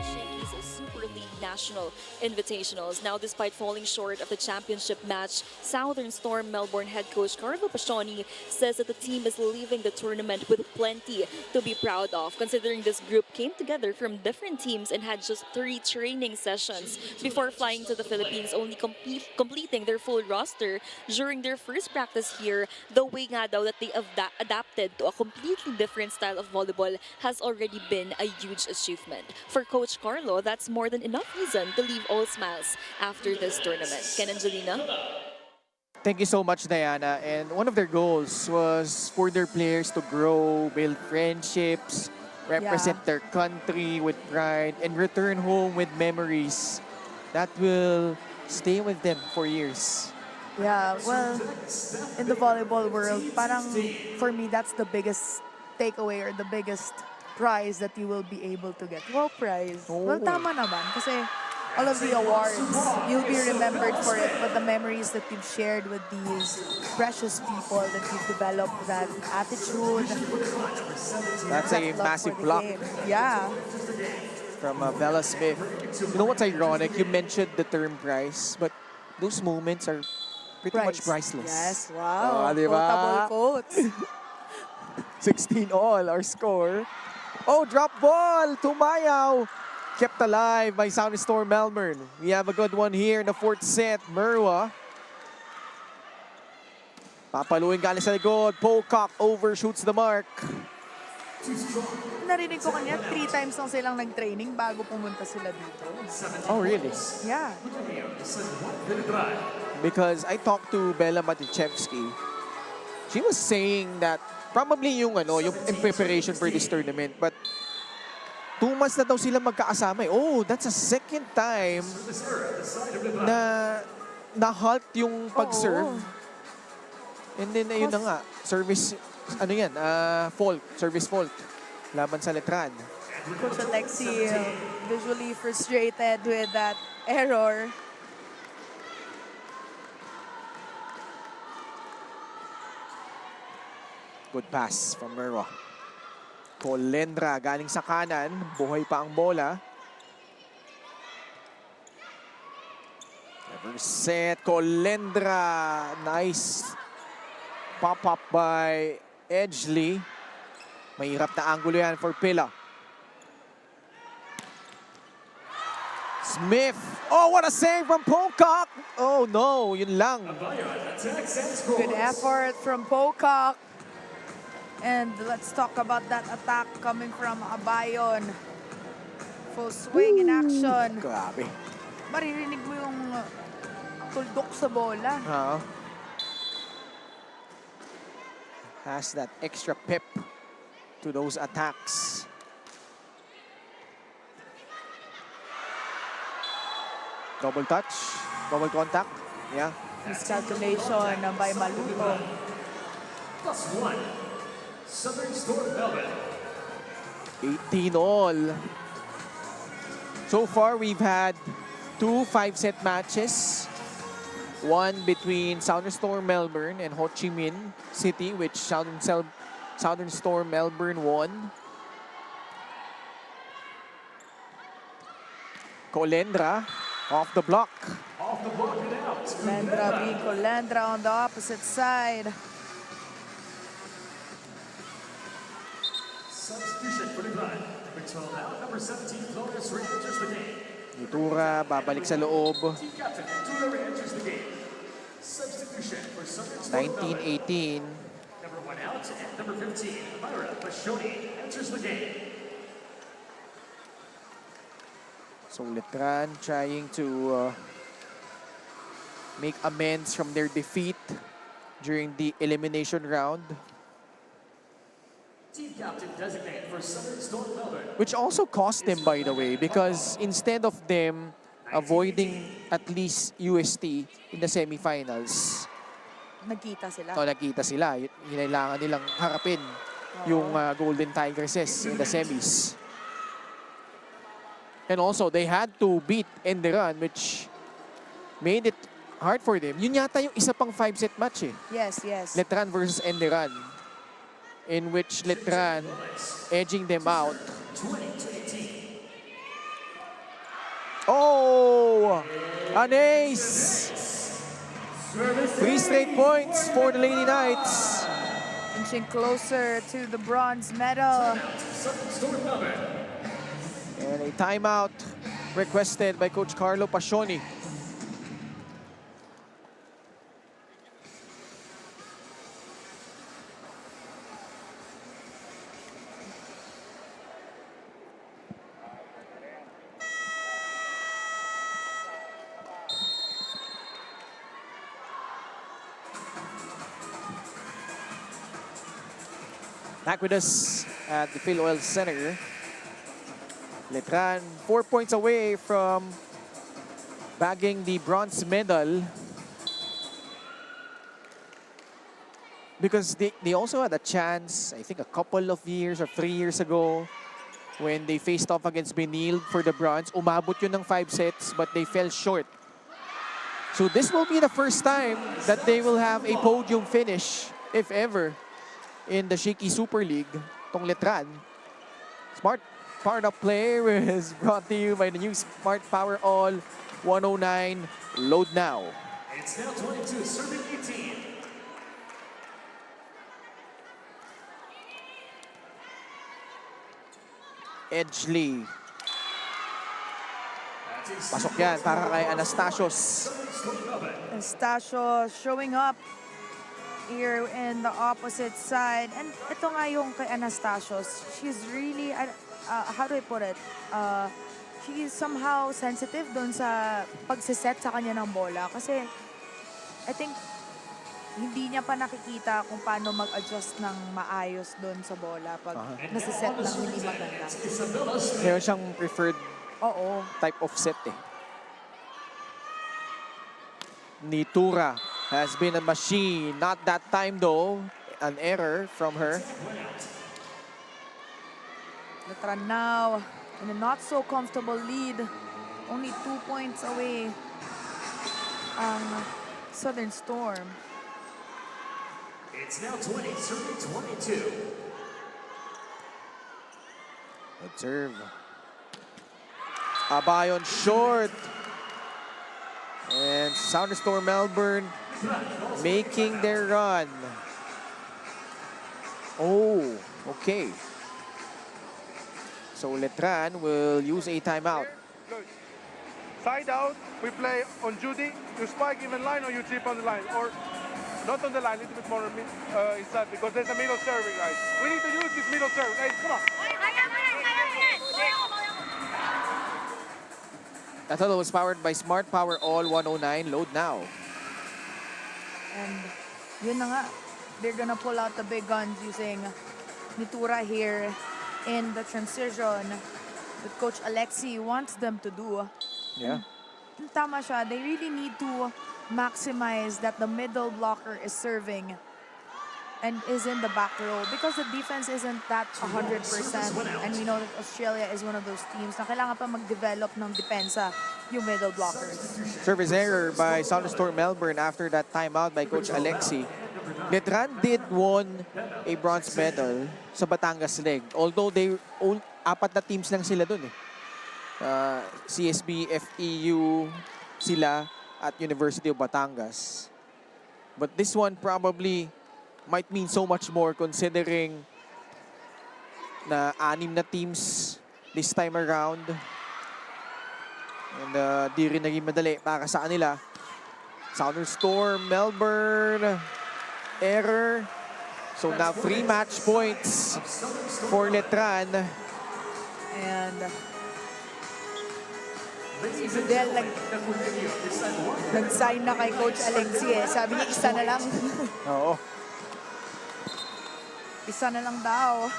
Shakey's Super League National Invitationals. Now, despite falling short of the championship match, Southern Storm Melbourne head coach Carlo Pascioni says that the team is leaving the tournament with plenty to be proud of, considering this group came together from different teams and had just 3 training sessions before flying to the Philippines, only completing their full roster during their first practice here. The way nga daw that they adapted to a completely different style of volleyball has already been a huge achievement. For Coach Carlo, that's more than enough reason to leave all smiles after this tournament. Ken Angelina? Thank you so much, Diana. And one of their goals was for their players to grow, build friendships, represent their country with pride, and return home with memories that will stay with them for years. Yeah, well, in the volleyball world, parang for me, that's the biggest takeaway or the biggest prize that you will be able to get. Well, prize. Well, tama naman. Kasi all of the awards, you'll be remembered for it, but the memories that you've shared with these precious people that you've developed, that attitude. That's a massive block. Yeah. From Bella Smith. You know what's ironic? You mentioned the term prize, but those moments are pretty much priceless. Yes, wow. Diba? Quotable quotes. 16 all, our score. Oh, drop ball! Tumayaw! Kept alive by Southern Storm Melbourne. We have a good one here in the 4th set. Merwa. Papaluin galing sa likod. Pocock overshoots the mark. Narinig ko kanya, 3 times lang silang nag-training bago pumunta sila dito. Oh, really? Yeah. Because I talked to Bella Matichevsky She was saying that probably yung in preparation for this tournament, but 2 months na daw sila magkakasama. Oh, that's a second time na halt yung pag-serve. And then ayun na nga, service fault, service fault laban sa Letran. Coach Alexi visually frustrated with that error. Good pass from Merwa. Colendra galing sa kanan, buhay pa ang bola. Never set, Colendra, nice pop-up by Edgley. Mahirap na angulo yan for Pila. Smith, oh what a save from Pocock! Oh no, yun lang. Good effort from Pocock. And let's talk about that attack coming from Abayon. Full swing in action. Grabe. Maririnig mo yung tuldok sa bola. Has that extra pep to those attacks. Double touch, double contact. Yeah. Miscalculation by Maluto. +1. Southern Storm Melbourne. 18 all. So far, we've had 2 5-set matches. One between Southern Storm Melbourne and Ho Chi Minh City, which Southern Storm Melbourne won. Colendra off the block. Off the block and out. Colendra being Colendra on the opposite side. Substitution for Letran. Number 12 out, number 17, Flores re-enters the game. Nitura, babalik sa loob. Team captain, Nitura re-enters the game. Substitution for Southern Storm 19-18. Number 1 out, and number 15, Myra Pashoni enters the game. So Letran trying to make amends from their defeat during the elimination round. Team captain designate for Southern Storm Melbourne. Which also cost them, by the way, because instead of them avoiding at least UST in the semifinals, Nagkita sila. nakita sila. Kailangan nilang harapin yung Golden Tigresses in the semis. And also, they had to beat Enderan, which made it hard for them. Yun yata yung isa pang 5-set match eh. Yes, yes. Letran versus Enderan, in which Letran edging them out. 20-18. Oh! An ace! 3 straight points for the Lady Knights. Inching closer to the bronze medal. Southern Storm Melbourne. And a timeout requested by Coach Carlo Pashoni. Back with us at the Phil Oil Center. Letran 4 points away from bagging the bronze medal, because they also had a chance, I think a couple of years or 3 years ago, when they faced off against Benilde for the bronze. Umabot yun ng 5 sets, but they fell short. So this will be the first time that they will have a podium finish, if ever, in the Shakey Super League, tong Letran. Smart part-up play is brought to you by the new Smart Power All 109. Load now. It's now 22, serving 18. Edgley. Pasok yan para kay Anastasios. Anastasios showing up here in the opposite side. And ito nga yung kay Anastasios. She's really, how do I put it? She's somehow sensitive doon sa pagsiset sa kanya ng bola. Kasi I think hindi niya pa nakikita kung paano mag-adjust ng maayos doon sa bola pag nasiset ng hindi maganda. Meron siyang preferred Oo. type of set eh. Nitura has been a machine. Not that time though. An error from her. Letran now in a not so comfortable lead. Only 2 points away ang Southern Storm. It's now 22. Observe. Abayon short. And Southern Storm Melbourne making their run. Oh, okay. So Letran will use a timeout. Side out, we play on Judy. You spike even line or you chip on the line. Or not on the line, a little bit more inside because there's a middle serving, guys. We need to use this middle serve. Hey, come on. That huddle was powered by Smart Power All 109. Load now. And yun na nga, they're gonna pull out the big guns using Nitura here in the transition that Coach Alexi wants them to do. Yeah. Tama siya, they really need to maximize that the middle blocker is serving and is in the back row because the defense isn't that 100%. And we know that Australia is one of those teams na kailangan pa mag-develop ng depensa yung middle blockers. Service error by Southern Storm Melbourne after that timeout by Coach Alexi. Letran did won a bronze medal sa Batangas leg. Although apat na teams lang sila dun eh. CSB, FEU, sila at University of Batangas. But this one probably might mean so much more considering na 6 na teams this time around. And di rin naging madali para sa kanila. Southern Storm, Melbourne, error. So now 3 match points for Letran. And si Fidel nag-sign na kay Coach Alexi eh. Sabi niya, isa na lang. Oo. Isa na lang daw.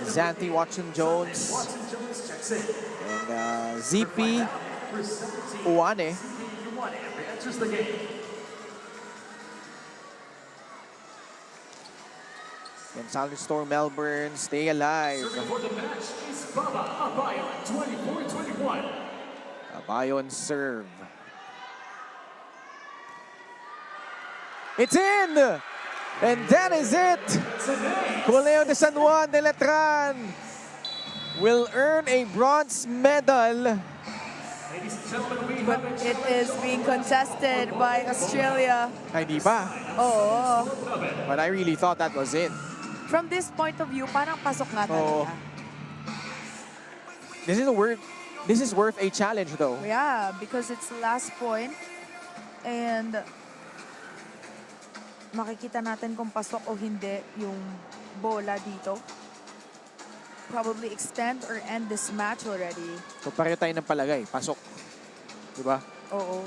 Zanti, Watson Jones, and ZP Uwane. And Southern Storm Melbourne stay alive. Abayon serve. It's in! And that is it! Colegio de San Juan de Letran will earn a bronze medal. But it is being contested by Australia. Ay, di ba? Oo. But I really thought that was it. From this point of view, parang pasok nga talaga. This is worth a challenge though. Yeah, because it's the last point. And makikita natin kung pasok o hindi yung bola dito. Probably extend or end this match already. So pareho tayo ng palagay. Pasok. Diba? Oo.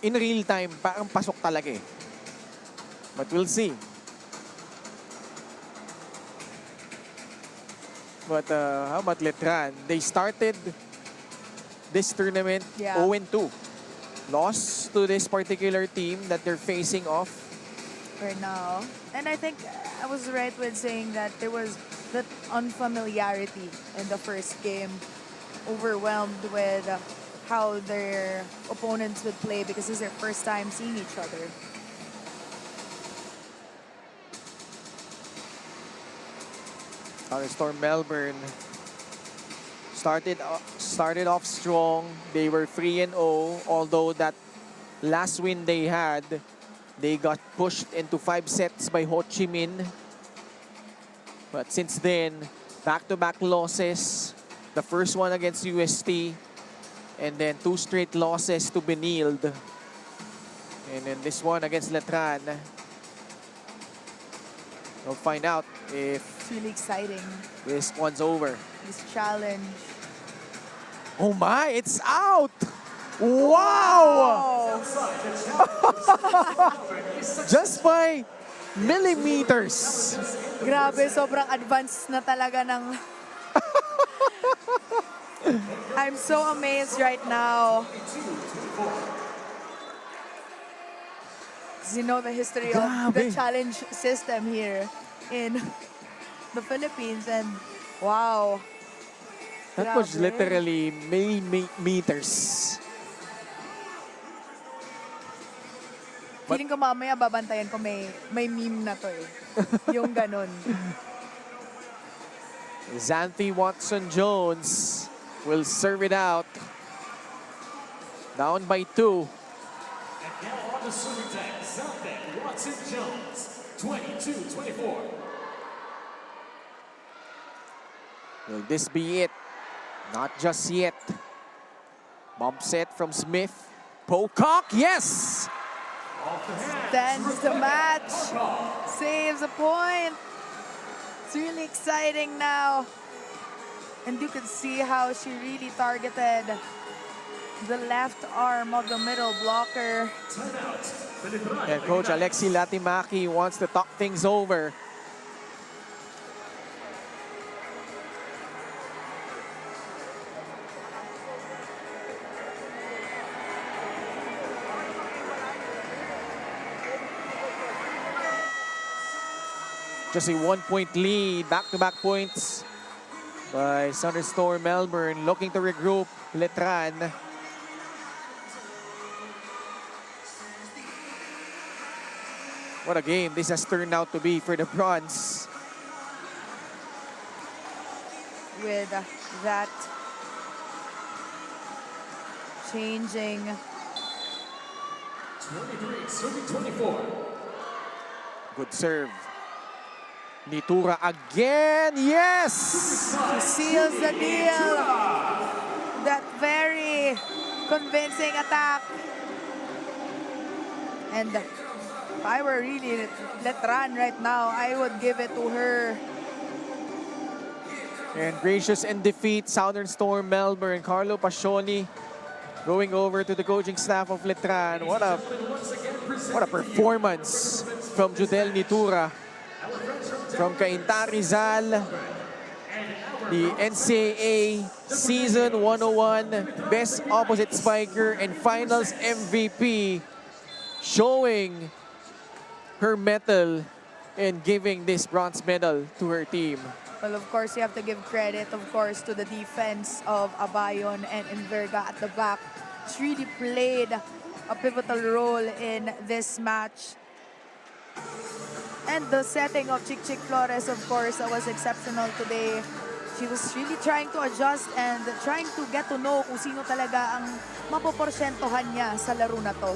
In real time, parang pasok talaga eh. But we'll see. But how about Letran? They started this tournament 0-2. Lost to this particular team that they're facing off right now. And I think I was right with saying that there was that unfamiliarity in the first game, overwhelmed with how their opponents would play because it's their first time seeing each other. Southern Storm Melbourne started off strong. They were 3-0, although that last win they had, they got pushed into 5 sets by Ho Chi Minh. But since then, back-to-back losses. The first one against UST, and then 2 straight losses to Benilde. And then this one against Letran. We'll find out if it's really exciting. This one's over. This challenge. Oh my, it's out! Wow! Just by millimeters. Grabe, sobrang advanced na talaga ng... I'm so amazed right now. You know the history of the challenge system here in the Philippines, and wow. That was literally millimeters. Feeling ko mamaya babantayan ko may meme na to eh. Yung ganun. Xanthi Watson-Jones will serve it out. Down by 2. And now on the serving deck, Xanthi Watson-Jones, 22-24. Will this be it? Not just yet. Bump set from Smith. Pocock, yes! Stands the match. Saves a point. It's really exciting now. And you can see how she really targeted the left arm of the middle blocker. And Coach Alexi Latimaki wants to talk things over. Just a 1-point lead, back-to-back points by Thunderstorm Melbourne, looking to regroup Letran. What a game this has turned out to be for the Bronze. With that changing. 23, serving 24. Good serve. Nitura again, yes! She seals the deal. That very convincing attack. And if I were really Letran right now, I would give it to her. And gracious in defeat, Southern Storm Melbourne, Carlo Pascioni going over to the coaching staff of Letran. What a performance from Judel Nitura. From Cainta Rizal, the NCAA Season 101 Best Opposite Spiker and Finals MVP, showing her mettle and giving this bronze medal to her team. Well, of course, you have to give credit, of course, to the defense of Abayon and Enverga at the back. She really played a pivotal role in this match. And the setting of Chick Flores, of course, was exceptional today. She was really trying to adjust and trying to get to know kung sino talaga ang mapoporsyentohan niya sa laro na to.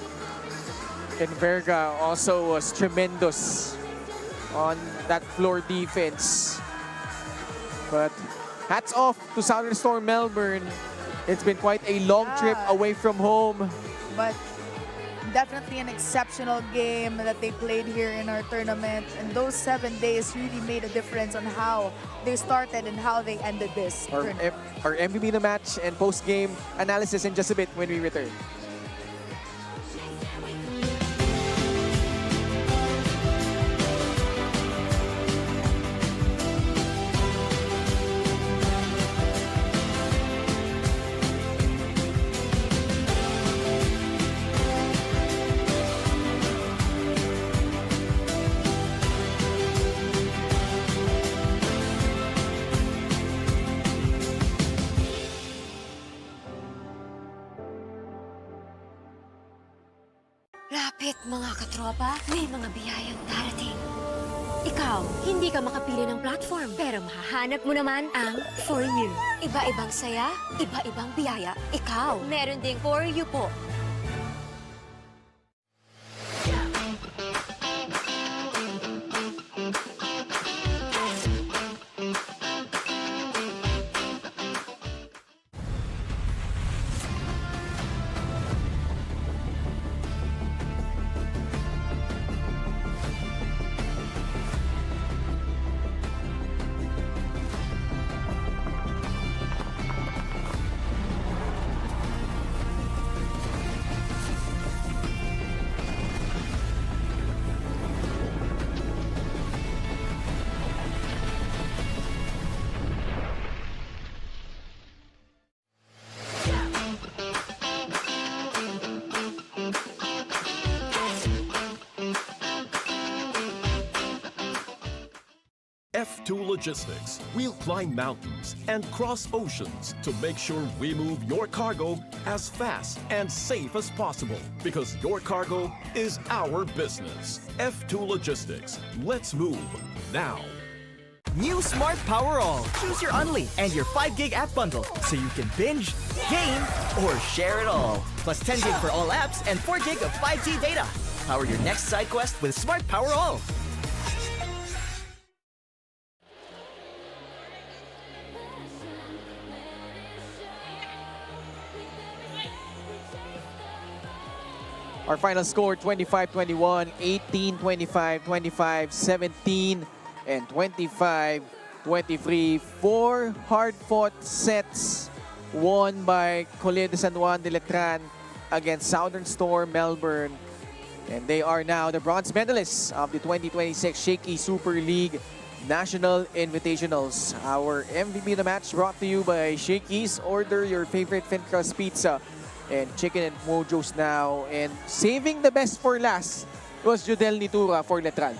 Enverga also was tremendous on that floor defense. But hats off to Southern Storm Melbourne. It's been quite a long trip away from home. But definitely an exceptional game that they played here in our tournament. And those 7 days really made a difference on how they started and how they ended this tournament. Our MVP of the match and post-game analysis in just a bit when we return. Lapit mga katropa, may mga biyayang darating. Ikaw, hindi ka makapili ng platform, pero mahahanap mo naman ang For You. Iba-ibang saya, iba-ibang biyaya. Ikaw, meron ding For You po. F2 Logistics. We'll climb mountains and cross oceans to make sure we move your cargo as fast and safe as possible because your cargo is our business. F2 Logistics. Let's move now. New Smart Power All. Choose your Unli and your 5 gig app bundle so you can binge, game, or share it all. Plus 10 gig for all apps and 4 gig of 5G data. Power your next side quest with Smart Power All. Our final score, 25-21, 18-25, 25-17, and 25-23. 4 hard-fought sets won by Colegio de San Juan de Letran against Southern Storm Melbourne. And they are now the bronze medalists of the 2026 Shakey Super League National Invitationals. Our MVP of the match brought to you by Shakey's. Order your favorite thin crust pizza and chicken and mojos now. And saving the best for last was Judel Nitura for Letran.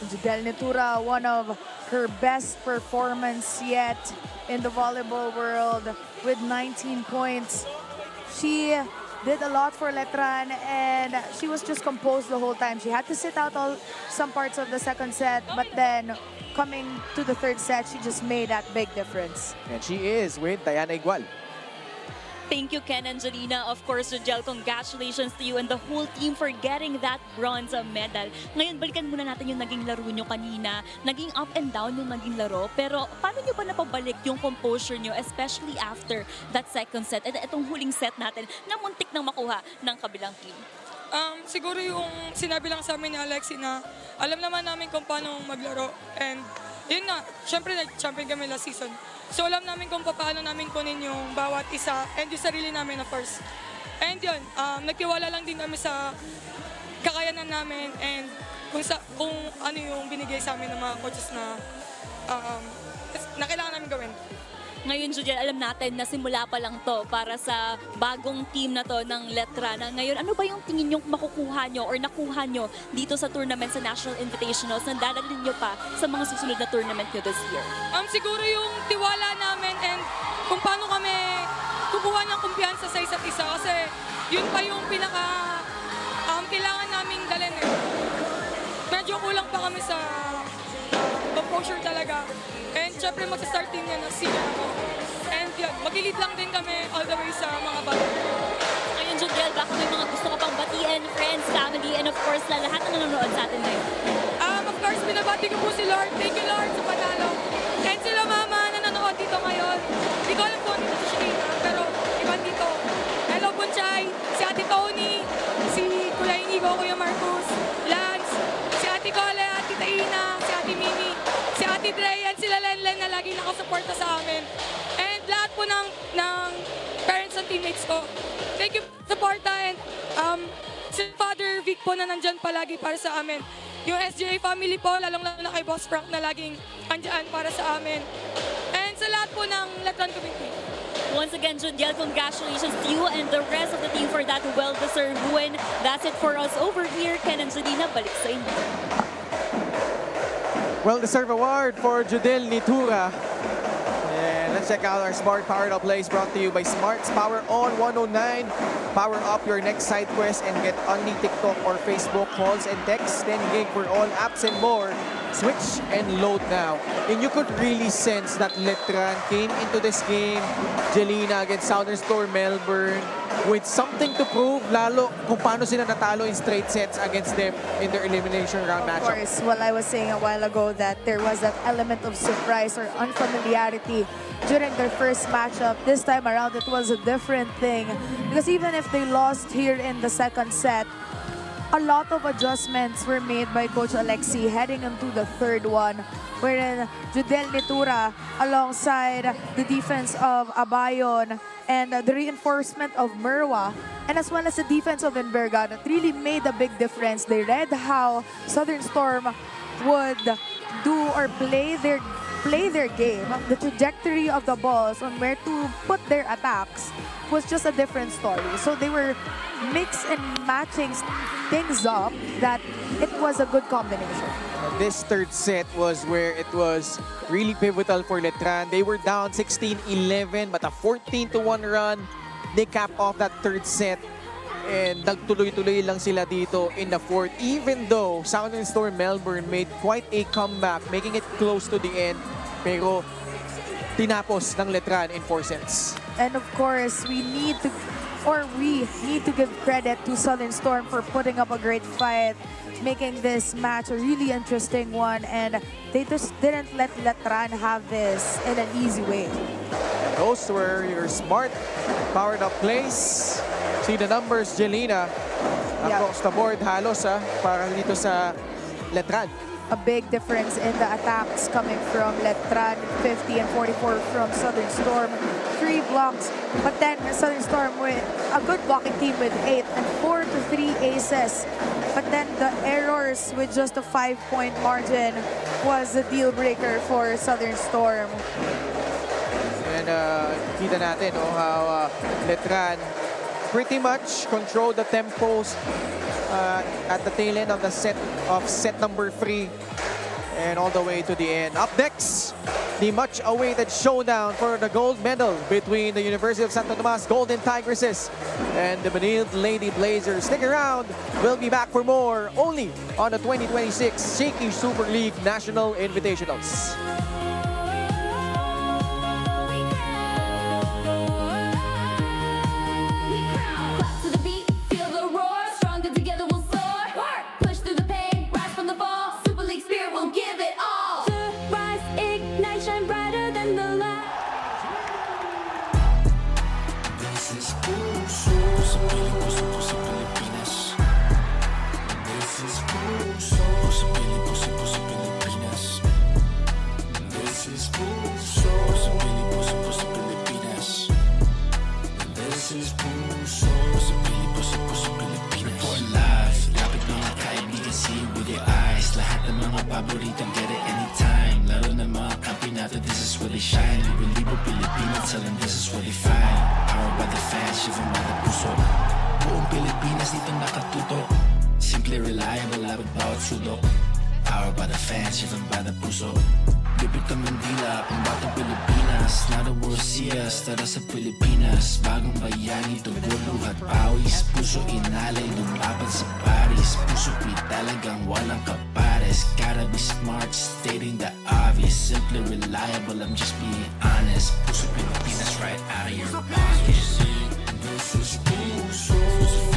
Judel Nitura, one of her best performance yet in the volleyball world with 19 points. She did a lot for Letran and she was just composed the whole time. She had to sit out some parts of the second set, but then coming to the third set, she just made that big difference. And she is with Diana Igual. Thank you, Ken and Janina. Of course, Rogel, congratulations to you and the whole team for getting that bronze medal. Ngayon, balikan muna natin yung naging laro nyo kanina. Naging up and down yung naging laro. Pero paano nyo ba napabalik yung composure nyo, especially after that second set? And itong huling set natin na muntik nang makuha ng kabilang team. Siguro yung sinabi lang sa amin ni Alexi na alam naman namin kung paano maglaro. And yun nga, syempre nag-champion kami last season. So alam namin kung paano namin kunin yung bawat isa and yung sarili namin of course. And yun, nagtiwala lang din kami sa kakayanan namin and kung ano yung binigay sa amin ng mga coaches na kailangan namin gawin. Ngayon, Julian, alam natin na simula pa lang to para sa bagong team na to ng Letran. Ngayon, ano ba yung tingin nyo makukuha nyo or nakuha nyo dito sa tournament sa National Invitationals na dadalhin nyo pa sa mga susunod na tournament nyo this year? Siguro yung tiwala namin and kung paano kami kukuha ng kumpiyansa sa isa't isa kasi yun pa yung pinaka kailangan naming dalhin eh. Medyo kulang pa kami sa composure talaga. And syempre magsa-start din yan na senior ako. And yun, mag-lead lang din kami all the way sa mga bago. Ayun, Jodiel, baka may mga gusto ka pang batiin, friends, family, and of course, lahat na nanonood sa atin ngayon. Of course, binabati ko po si Lord. Thank you, Lord, sa panalo. And sila mama na nanonood dito ngayon. Hindi ko alam kung dito si Shakey, pero iban dito. Hello, Bunchay, si Ate Tony, si Kuya Inigo, Kuya Marcos, Lance, si Ate Cole, Ate Taina, si Ate Mimi, si Ate Dre, yan sila Lenlen na lagi nakasuporta sa amin. And lahat po ng parents and teammates ko. Thank you for suporta and si Father Vic po na nandyan palagi para sa amin. Yung SJA family po, lalong-lalo na kay Boss Frank na laging andyan para sa amin. And sa lahat po ng Letran community. Once again, Jodiel, congratulations to you and the rest of the team for that well-deserved win. That's it for us over here. Ken and Janina, balik sa inyo. Well-deserved award for Judel Nitura. And let's check out our Smart Powered Up plays brought to you by Smart's Power On 109. Power up your next side quest and get only TikTok or Facebook calls and texts. 10 gig for all apps and more. Switch and load now. And you could really sense that Letran came into this game, Jelena against Southern Storm Melbourne, with something to prove, lalo kung paano sila natalo in straight sets against them in their elimination round matchup. Of course, well, I was saying a while ago that there was that element of surprise or unfamiliarity during their first matchup. This time around, it was a different thing. Because even if they lost here in the second set, a lot of adjustments were made by Coach Alexi heading into the third one, wherein Judel Nitura alongside the defense of Abayon and the reinforcement of Merwa, and as well as the defense of Enverga, that really made a big difference. They read how Southern Storm would do or play their play their game, the trajectory of the balls on where to put their attacks was just a different story. So they were mix and matching things up that it was a good combination. This third set was where it was really pivotal for Letran. They were down 16-11, but a 14-1 run. They cap off that third set. And nagtuloy-tuloy lang sila dito in the fourth, even though Southern Storm Melbourne made quite a comeback, making it close to the end. Pero tinapos ng Letran in 4 sets. And of course, we need to give credit to Southern Storm for putting up a great fight, making this match a really interesting one, and they just didn't let Letran have this in an easy way. Those were your smart, powered-up plays. See the numbers, Jelena, across the board halos para dito sa Letran. A big difference in the attacks coming from Letran, 50 and 44 from Southern Storm. 3 blocks, but then Southern Storm with a good blocking team with 8 and 4 to 3 aces. But then the errors with just a 5-point margin was a deal breaker for Southern Storm. And kita natin how Letran pretty much controlled the tempos at the tail end of the set number 3 and all the way to the end. Up next, the much-awaited showdown for the gold medal between the University of Santo Tomas Golden Tigresses and the Manila Lady Blazers. Stick around. We'll be back for more only on the 2026 Shakey Super League National Invitationals. Paboritong get it anytime. Laro ng mga kampinato, this is where they shine. Libo-libo Pilipino, tell them this is where they find. Powered by the fans, shivan by the puso. Buong Pilipinas dito nakatuto. Simply reliable, labot bawat sulok. Powered by the fans, shivan by the puso. Bibig ka Mandila, pambatang Pilipinas. Now the world see us, tara sa Pilipinas. Bagong bayani, dugo, luhat, pawis. Puso inalay, lumaban sa Paris. Puso talagang walang kapares. Gotta be smart, stating the obvious. Simply reliable, I'm just being honest. Puso Pilipinas right out of your pocket. This is Puso.